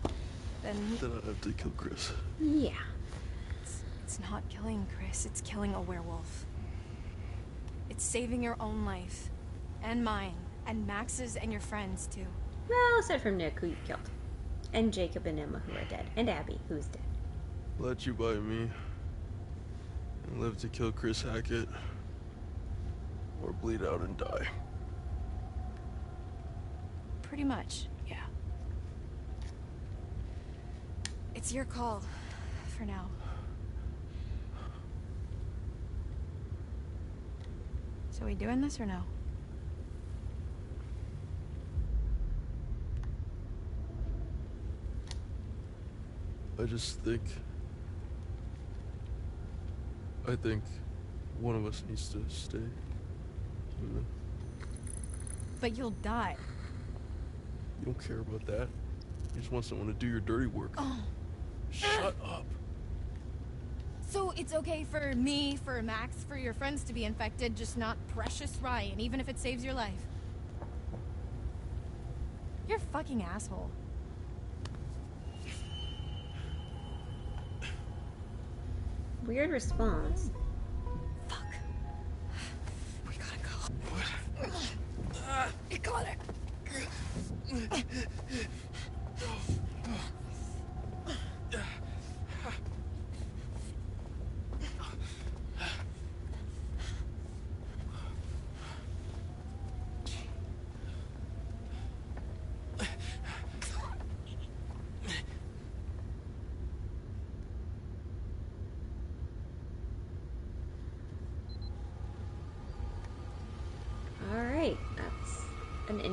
then I have to kill Chris. Yeah. It's not killing Chris, it's killing a werewolf. It's saving your own life. And mine. And Max's and your friends, too. Well, aside from Nick, who you killed. And Jacob and Emma, who are dead. And Abby, who's dead. Let you bite me. And live to kill Chris Hackett. Or bleed out and die. Pretty much, yeah. It's your call, for now. So we doing this or no? I just think... I think one of us needs to stay. You know? But you'll die. You don't care about that. You just want someone to do your dirty work. Oh. Shut up. So it's okay for me, for Max, for your friends to be infected, just not precious Ryan, even if it saves your life. You're a fucking asshole. Weird response. Fuck. We gotta go. What? You got it.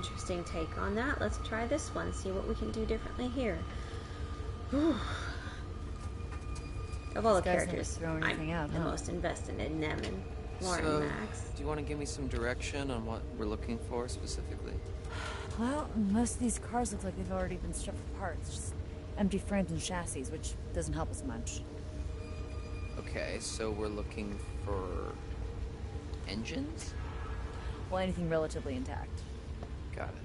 interesting take on that. Let's try this one, see what we can do differently here. Whew. Of all the characters, I'm the most invested in them and Lauren and Max. Do you want to give me some direction on what we're looking for specifically? Well, most of these cars look like they've already been stripped for parts. Just empty frames and chassis, which doesn't help us much. Okay, so we're looking for engines? Well, anything relatively intact. Got it.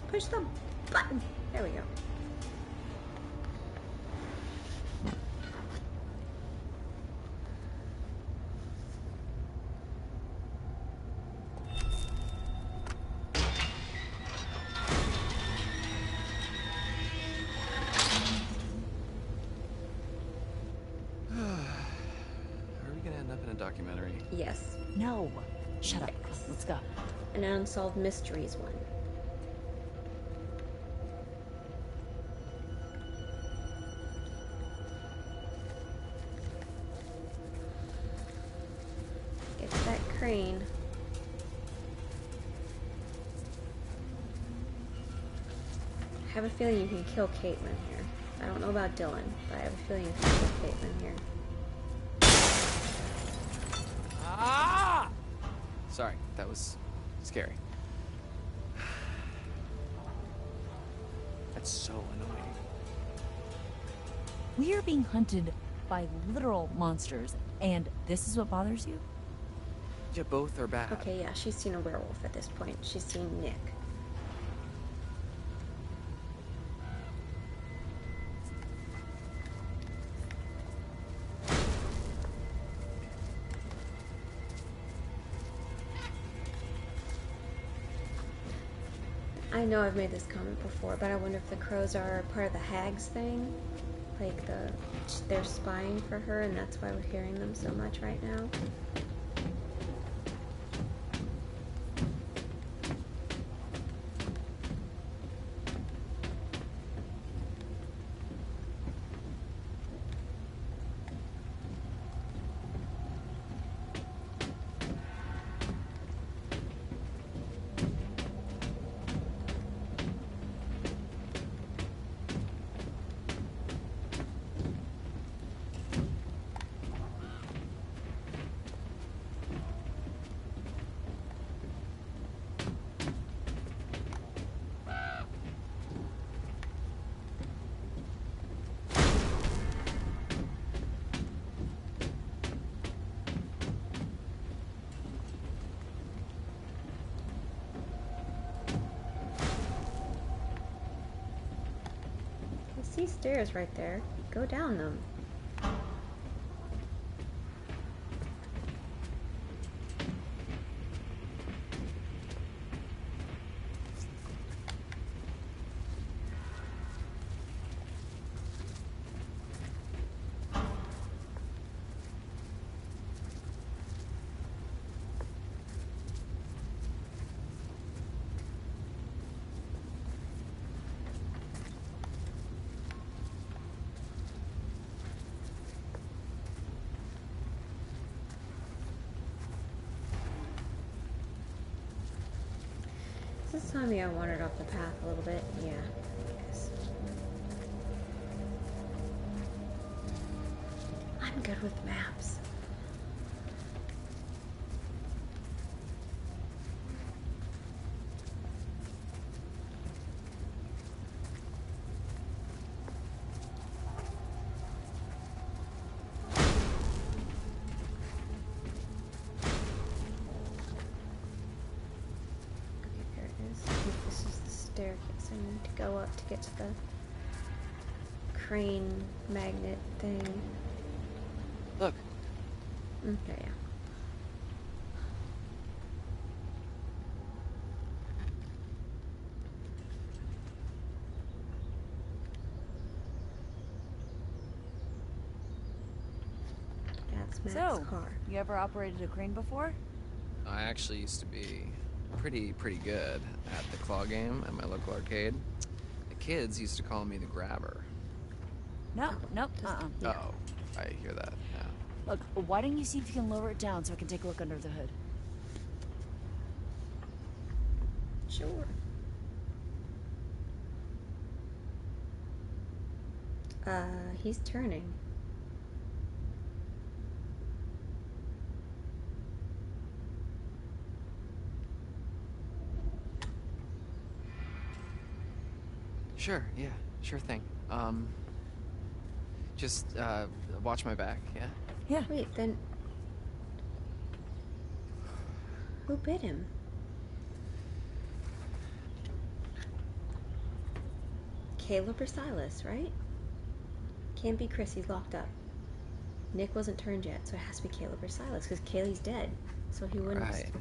Push the button. There we go. Are we gonna end up in a documentary? Yes. No. Shut up. Let's go. An unsolved mysteries one. Crane. I have a feeling you can kill Caitlin here. I don't know about Dylan, but I have a feeling you can kill Caitlin here. Ah! Sorry, that was scary. That's so annoying. We are being hunted by literal monsters, and this is what bothers you? Yeah, both are bad. Okay, yeah, she's seen a werewolf at this point. She's seen Nick. I know I've made this comment before, but I wonder if the crows are part of the hags thing. Like, they're spying for her, and that's why we're hearing them so much right now. See stairs right there. Go down them. Is this telling me I wandered off the path a little bit? Yeah, I guess. I'm good with maps. Staircase I need to go up to get to the crane magnet thing. Look. Okay, yeah. Matt's So, car. you ever operated a crane before? I actually used to be pretty good at the claw game at my local arcade. The kids used to call me the grabber. No, nope, Oh, I hear that. Yeah. Look, why don't you see if you can lower it down so I can take a look under the hood? Sure. He's turning. Sure, yeah, sure thing. Just, watch my back, yeah? Yeah. Wait, then... Who bit him? Caleb or Silas, right? Can't be Chris, he's locked up. Nick wasn't turned yet, so it has to be Caleb or Silas, because Kaylee's dead. So he wouldn't... Right.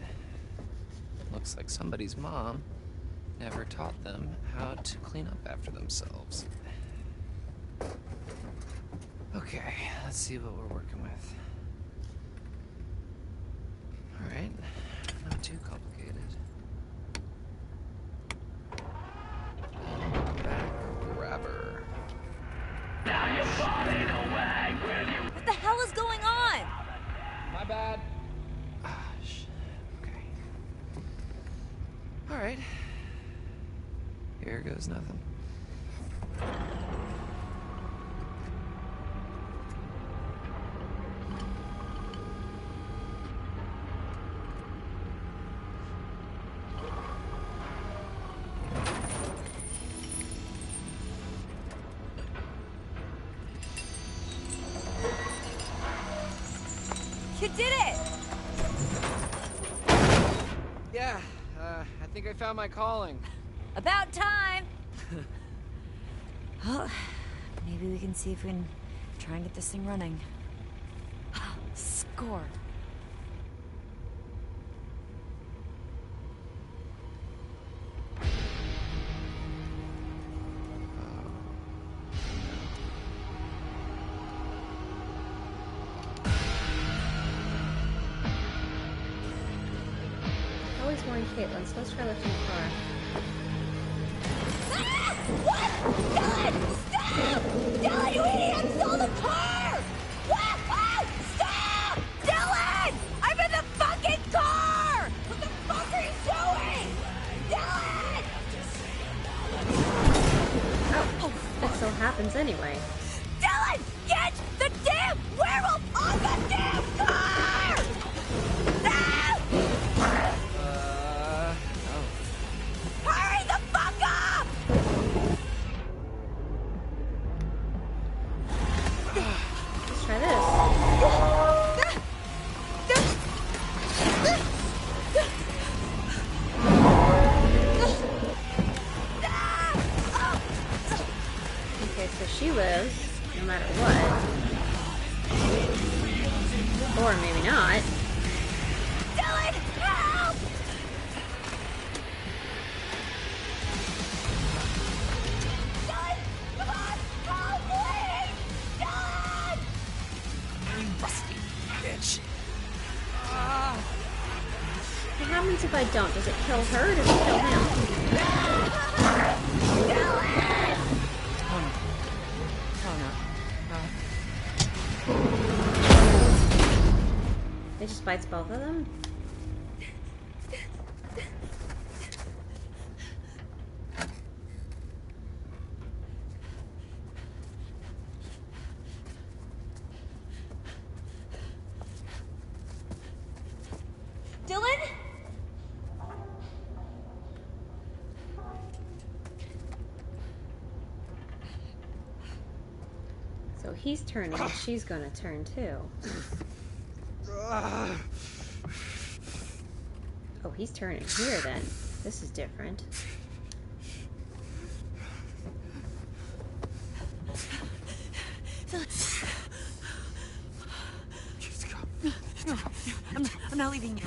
Looks like somebody's mom never taught them how to clean up after themselves. Okay, let's see what we're working with. Alright, not too complicated. Back grabber. Now you're falling away, will you? What the hell is going on? My bad. Ah, shit. Okay. Alright. Here goes nothing. You did it! Yeah, I think I found my calling. About time! Well, maybe we can see if we can try and get this thing running. Score. I always warn Caitlin, so let's try lifting the car. What? Dylan! Stop! Dylan, you idiot! I stole the car! What? Oh, stop! Dylan! I'm in the fucking car! What the fuck are you doing? Dylan! Oh, that still happens anyway. Dylan! Get the damn werewolf on the damn car! Ah! Hurry the fuck up! Let's try this. Okay, so she lives, no matter what. Or maybe not. Dylan, help! Dylan, come on! Help, please! Dylan! You rusty bitch. What happens if I don't? Does it kill her or does it kill him? It just bites both of them? Dylan? So he's turning and she's gonna turn too. Oh, he's turning here then. This is different. I'm not leaving you.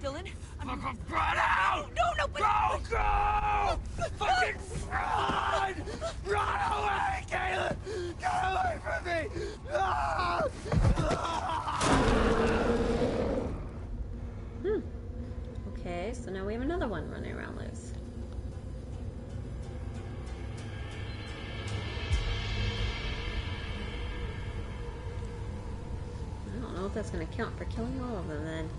Dylan? Run out! No, but... Go! Fucking run! Run away, Caleb! Get away from me! Ah! Ah! that's gonna count for killing all of them then.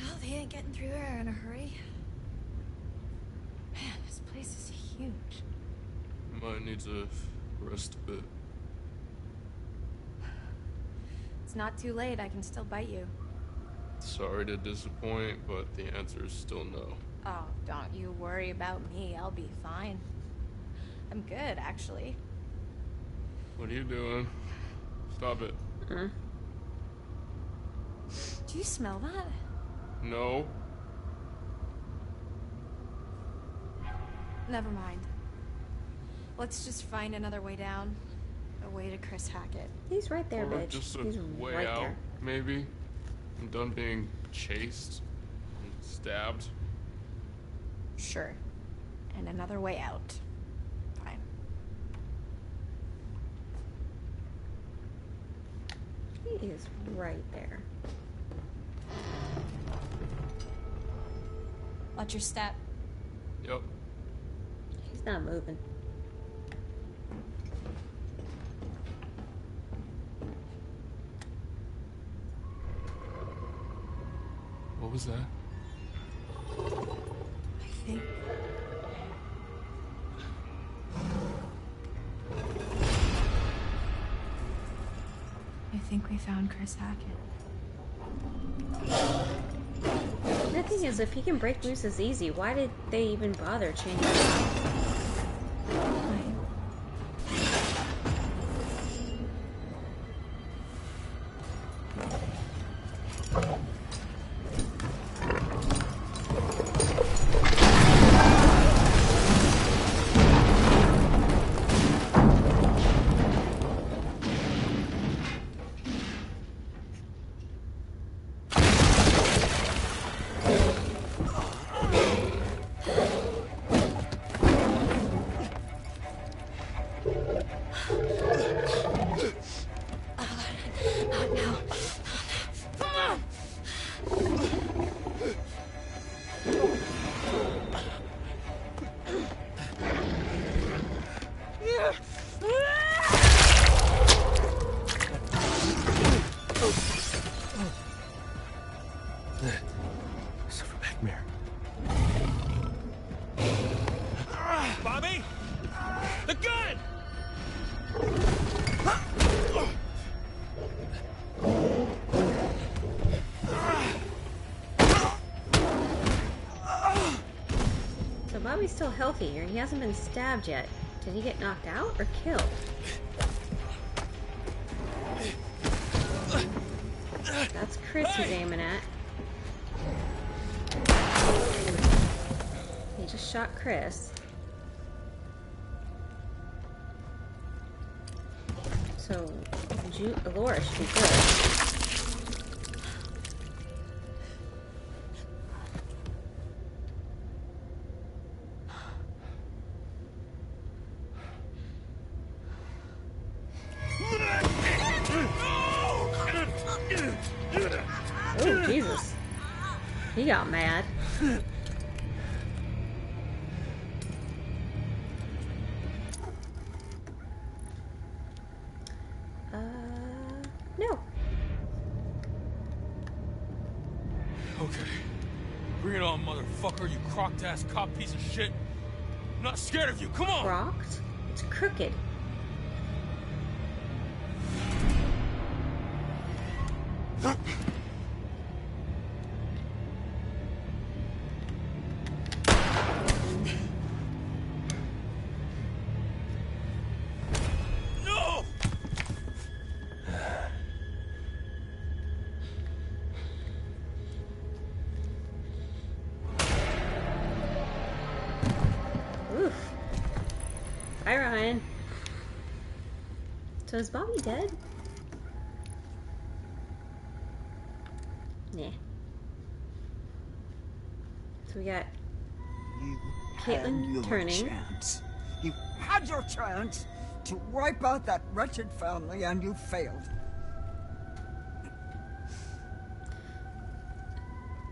Oh, they ain't getting through there in a hurry. Man, this place is huge. Might need to rest a bit. It's not too late. I can still bite you. Sorry to disappoint, but the answer is still no. Oh, don't you worry about me. I'll be fine. I'm good, actually. What are you doing? Stop it. Mm. Do you smell that? No. Never mind. Let's just find another way down. A way to Chris Hackett. He's right there, Or bitch. just a He's way right out, there. maybe. I'm done being chased and stabbed. Sure. And another way out. Fine. He is right there. Watch your step. Yep. He's not moving. What was that? I think we found Chris Hackett. The thing is, if he can break loose as easy, why did they even bother changing it? Silverback Bobby! The gun! So Bobby's still healthy here. He hasn't been stabbed yet. Did he get knocked out or killed? That's Chris he's aiming at. He just shot Chris. So, Laura should be good. Oh, Jesus. He got mad. No. Okay. Bring it on, motherfucker, you crocked ass cop piece of shit. I'm not scared of you, come on! Crocked? It's crooked. No! Oof. Hi, Ryan. So is Bobby dead? Nah. So we got Had Caitlin your turning. chance. You had your chance to wipe out that wretched family, and you failed.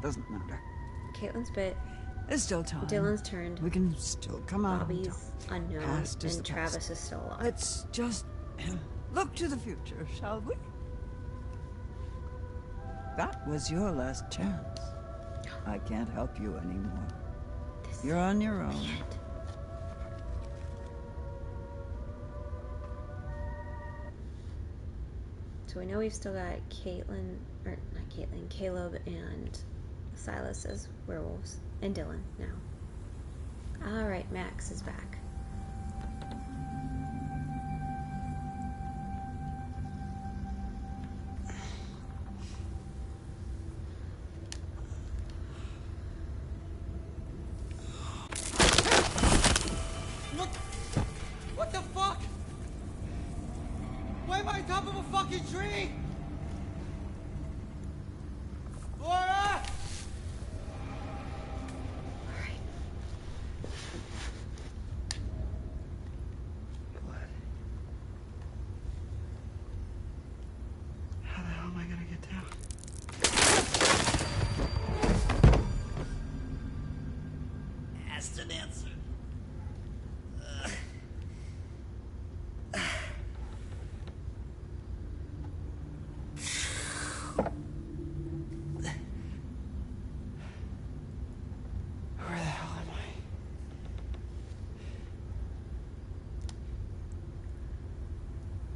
Doesn't matter. Caitlin's bit. There's still time. Dylan's turned. We can still come out on Bobby's top. unknown, Past is and the past. Travis is still alive. Let's just look to the future, shall we? That was your last chance. I can't help you anymore. You're on your own. So we know we've still got Caleb and Silas as werewolves, and Dylan now. Alright, Max is back. What the fuck? Why am I on top of a fucking tree? Laura! How the hell am I gonna get down? Asked an answer. Where the hell am I?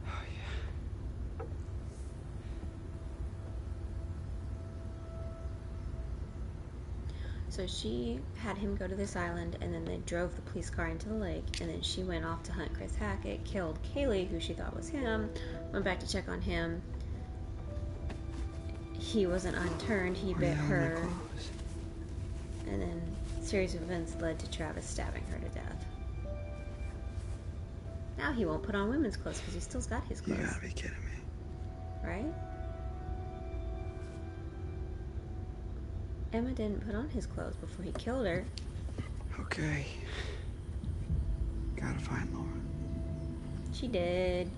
Oh, yeah. So she had him go to this island, and then they drove the police car into the lake, and then she went off to hunt Chris Hackett, killed Kaylee, who she thought was him, went back to check on him. He wasn't unturned, he bit her, and then a series of events led to Travis stabbing her to death. Now he won't put on women's clothes because he still's got his clothes. You gotta be kidding me. Right? Emma didn't put on his clothes before he killed her. Okay. Gotta find Laura. She did.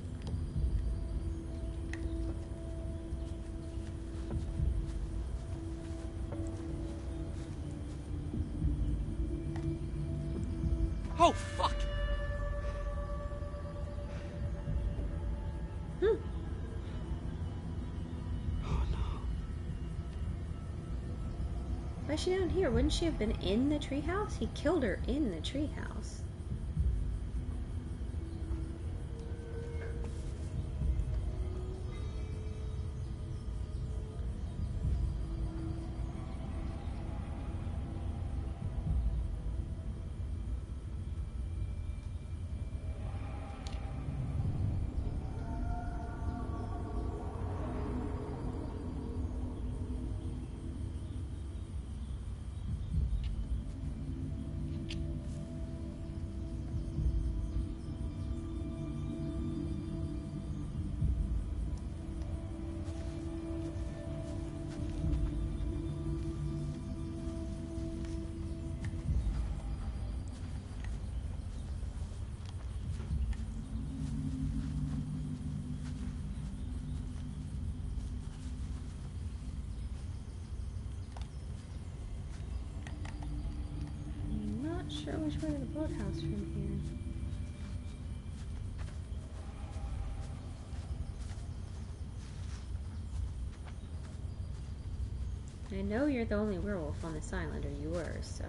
Oh, fuck! Why is she down here? Wouldn't she have been in the treehouse? He killed her in the treehouse. Sure which way to the boathouse from here. I know you're the only werewolf on this island, or you were, so...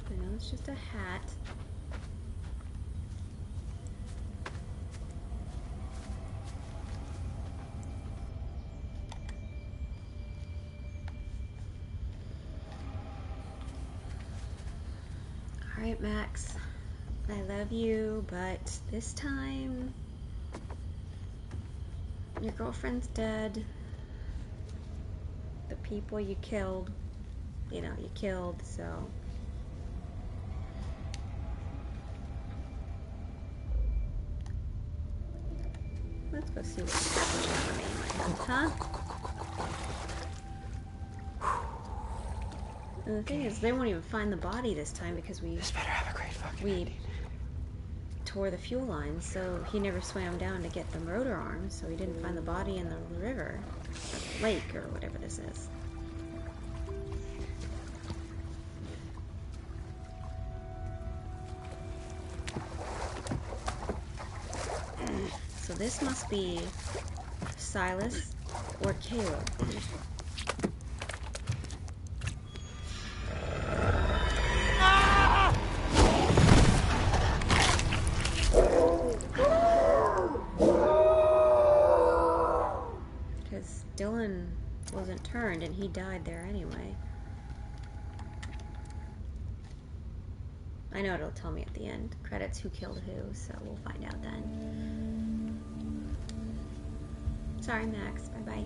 I know it's just a hat. Alright, Max. I love you, but this time... your girlfriend's dead. The people you killed, you killed, so... let's go see what's happening on the mainland, huh? And the thing is, they won't even find the body this time because we tore the fuel lines, so he never swam down to get the rotor arms, so he didn't find the body in the river, or lake, or whatever this is. So this must be Silas or Caleb. Because Dylan wasn't turned and he died there anyway. I know it'll tell me at the end. Credits who killed who, so we'll find out then. Sorry, Max. Bye-bye.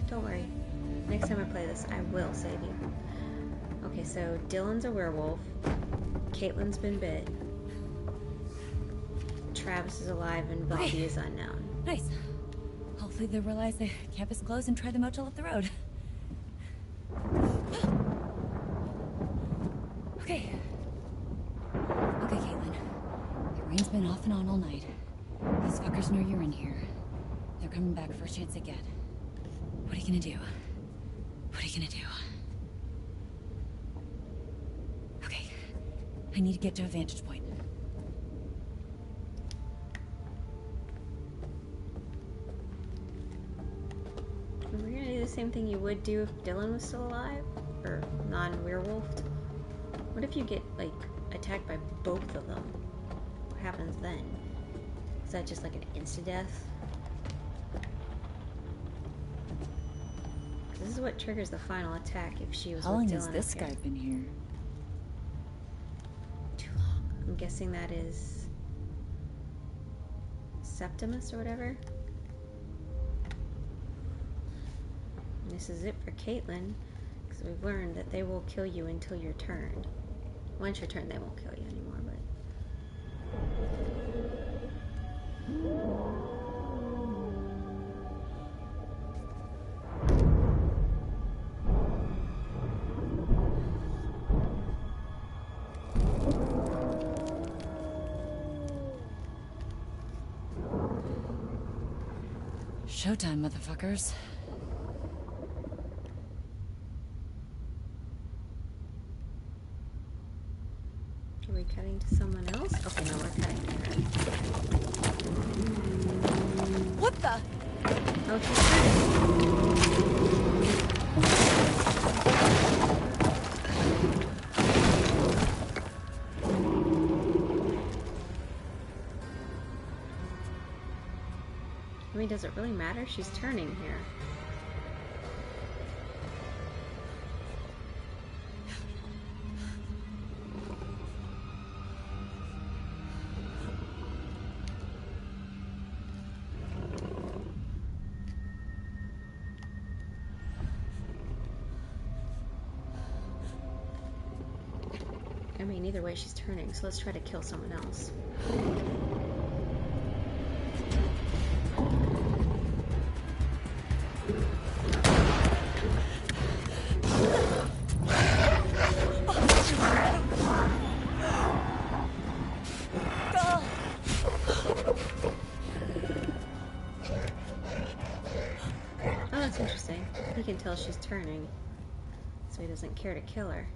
Don't worry. Next time I play this, I will save you. Okay, so Dylan's a werewolf. Caitlin's been bit. Travis is alive and Bobby is unknown. Nice. Hopefully they realize the campus closed and try the motel up the road. Okay. Okay, Caitlin. The rain's been off and on all night. These fuckers know you're in here. They're coming back first chance they get. What are you gonna do? What are you gonna do? Okay. I need to get to a vantage point. We're gonna do the same thing you would do if Dylan was still alive? Or non-werewolfed? What if you get, like, attacked by both of them? What happens then? Is that just like an insta-death? This is what triggers the final attack if she was How with long Dylan has this up here. guy been here? Too long. I'm guessing that is Septimus or whatever. And this is it for Caitlin, because we've learned that they will kill you until you're turned. Once you're turned, they won't kill you anymore, but... Showtime, motherfuckers. Are we cutting to someone else? Okay, no, we're cutting to her. What the? Oh, she's I mean, does it really matter? She's turning here. I mean, either way, she's turning, so let's try to kill someone else. Oh, that's interesting. He can tell she's turning, so he doesn't care to kill her.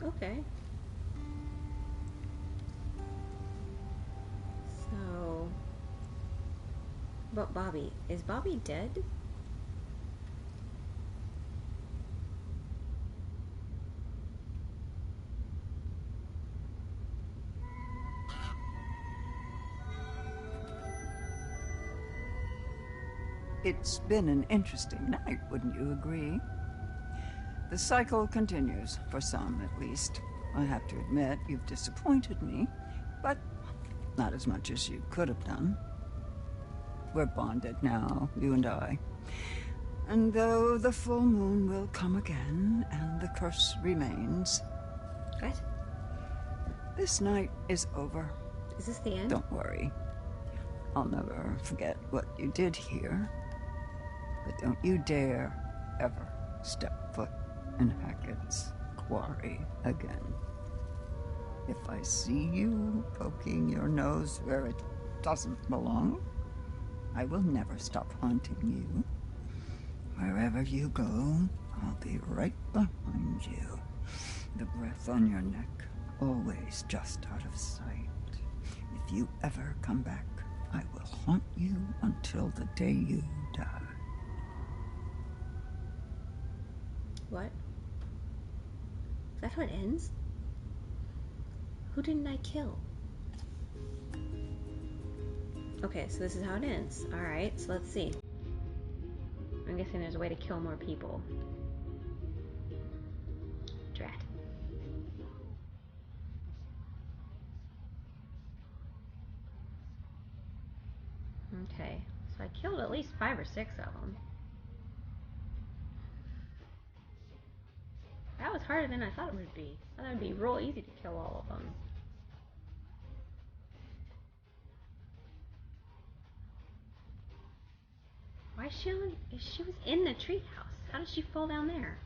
Okay. So... But Bobby. Is Bobby dead? It's been an interesting night, wouldn't you agree? The cycle continues, for some at least. I have to admit, you've disappointed me, but not as much as you could have done. We're bonded now, you and I. And though the full moon will come again, and the curse remains... What? This night is over. Is this the end? Don't worry. I'll never forget what you did here. But don't you dare ever step foot in Hackett's quarry again. If I see you poking your nose where it doesn't belong, I will never stop haunting you. Wherever you go, I'll be right behind you. The breath on your neck, always just out of sight. If you ever come back, I will haunt you until the day you die. What? Is that how it ends? Who didn't I kill? Okay, so this is how it ends. Alright, so let's see. I'm guessing there's a way to kill more people. Drat. Okay, so I killed at least 5 or 6 of them. That was harder than I thought it would be. I thought it would be real easy to kill all of them. Why is she on? She was in the treehouse. How did she fall down there?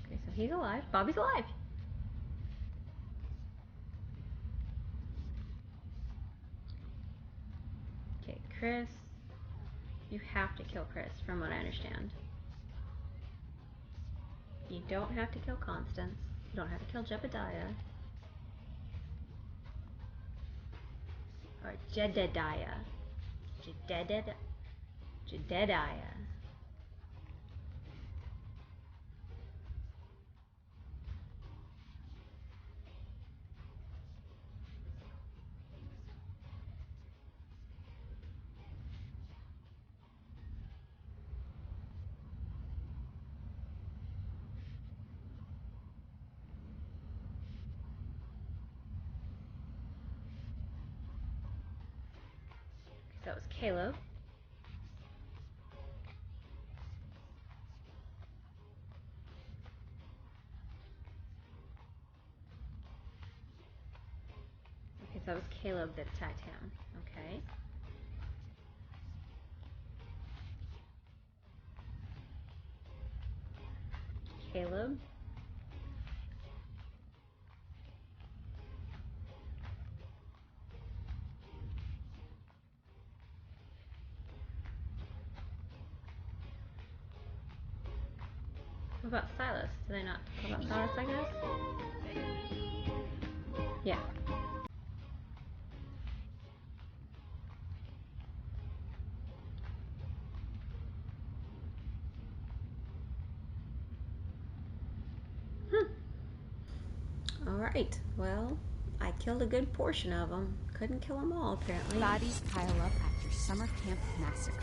Okay, so he's alive. Bobby's alive. Okay, Chris. You have to kill Chris, from what I understand. You don't have to kill Constance. You don't have to kill Jebediah. Or Jedediah. Jedediah. That was Caleb. Okay, so that was Caleb that attacked him. Okay. Caleb. What about Silas? Did I not talk about Silas, I guess? Yeah. Alright, well, I killed a good portion of them. Couldn't kill them all, apparently. Bodies pile up after summer camp massacre.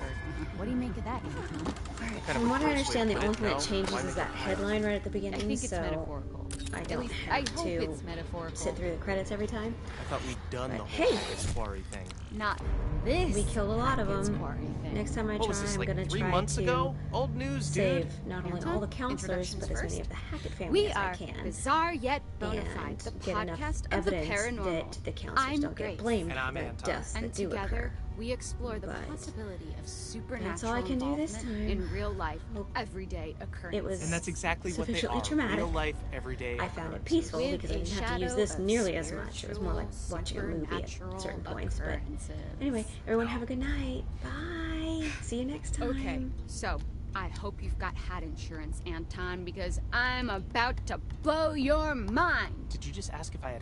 What do you make of that, Tom? Alright, from what I understand, the only thing that changes is that headline right at the beginning, I think it's so metaphorical. I At don't least have I hope to it's metaphorical. sit through the credits every time. I thought we'd done But the whole hey! Hackett's Quarry thing. Not this. We killed a lot of Hackett's them. Quarry thing. Next time I What try, was this, I'm like gonna 3 try months to ago? Old news, save dude. not only Anton, all the counselors, but as many introductions of the Hackett family We as are I can. bizarre yet bona And fide, the get enough podcast of the evidence paranormal. that the counselors I'm don't Grace. get blamed And for I'm the Anton. deaths that And do together, occur. we explore the But possibility of supernatural that's all I can do this involvement time. in real life, Hope everyday occurrences. it was And that's exactly what they sufficiently are. traumatic. Real life, everyday I found it occurrences. peaceful With because I a didn't have to use shadow this of nearly as much. It was more like spiritual, watching a movie at supernatural certain points. But occurrences. anyway, everyone have a good night. Bye. See you next time. Okay, so I hope you've got hat insurance, Anton, because I'm about to blow your mind. Did you just ask if I had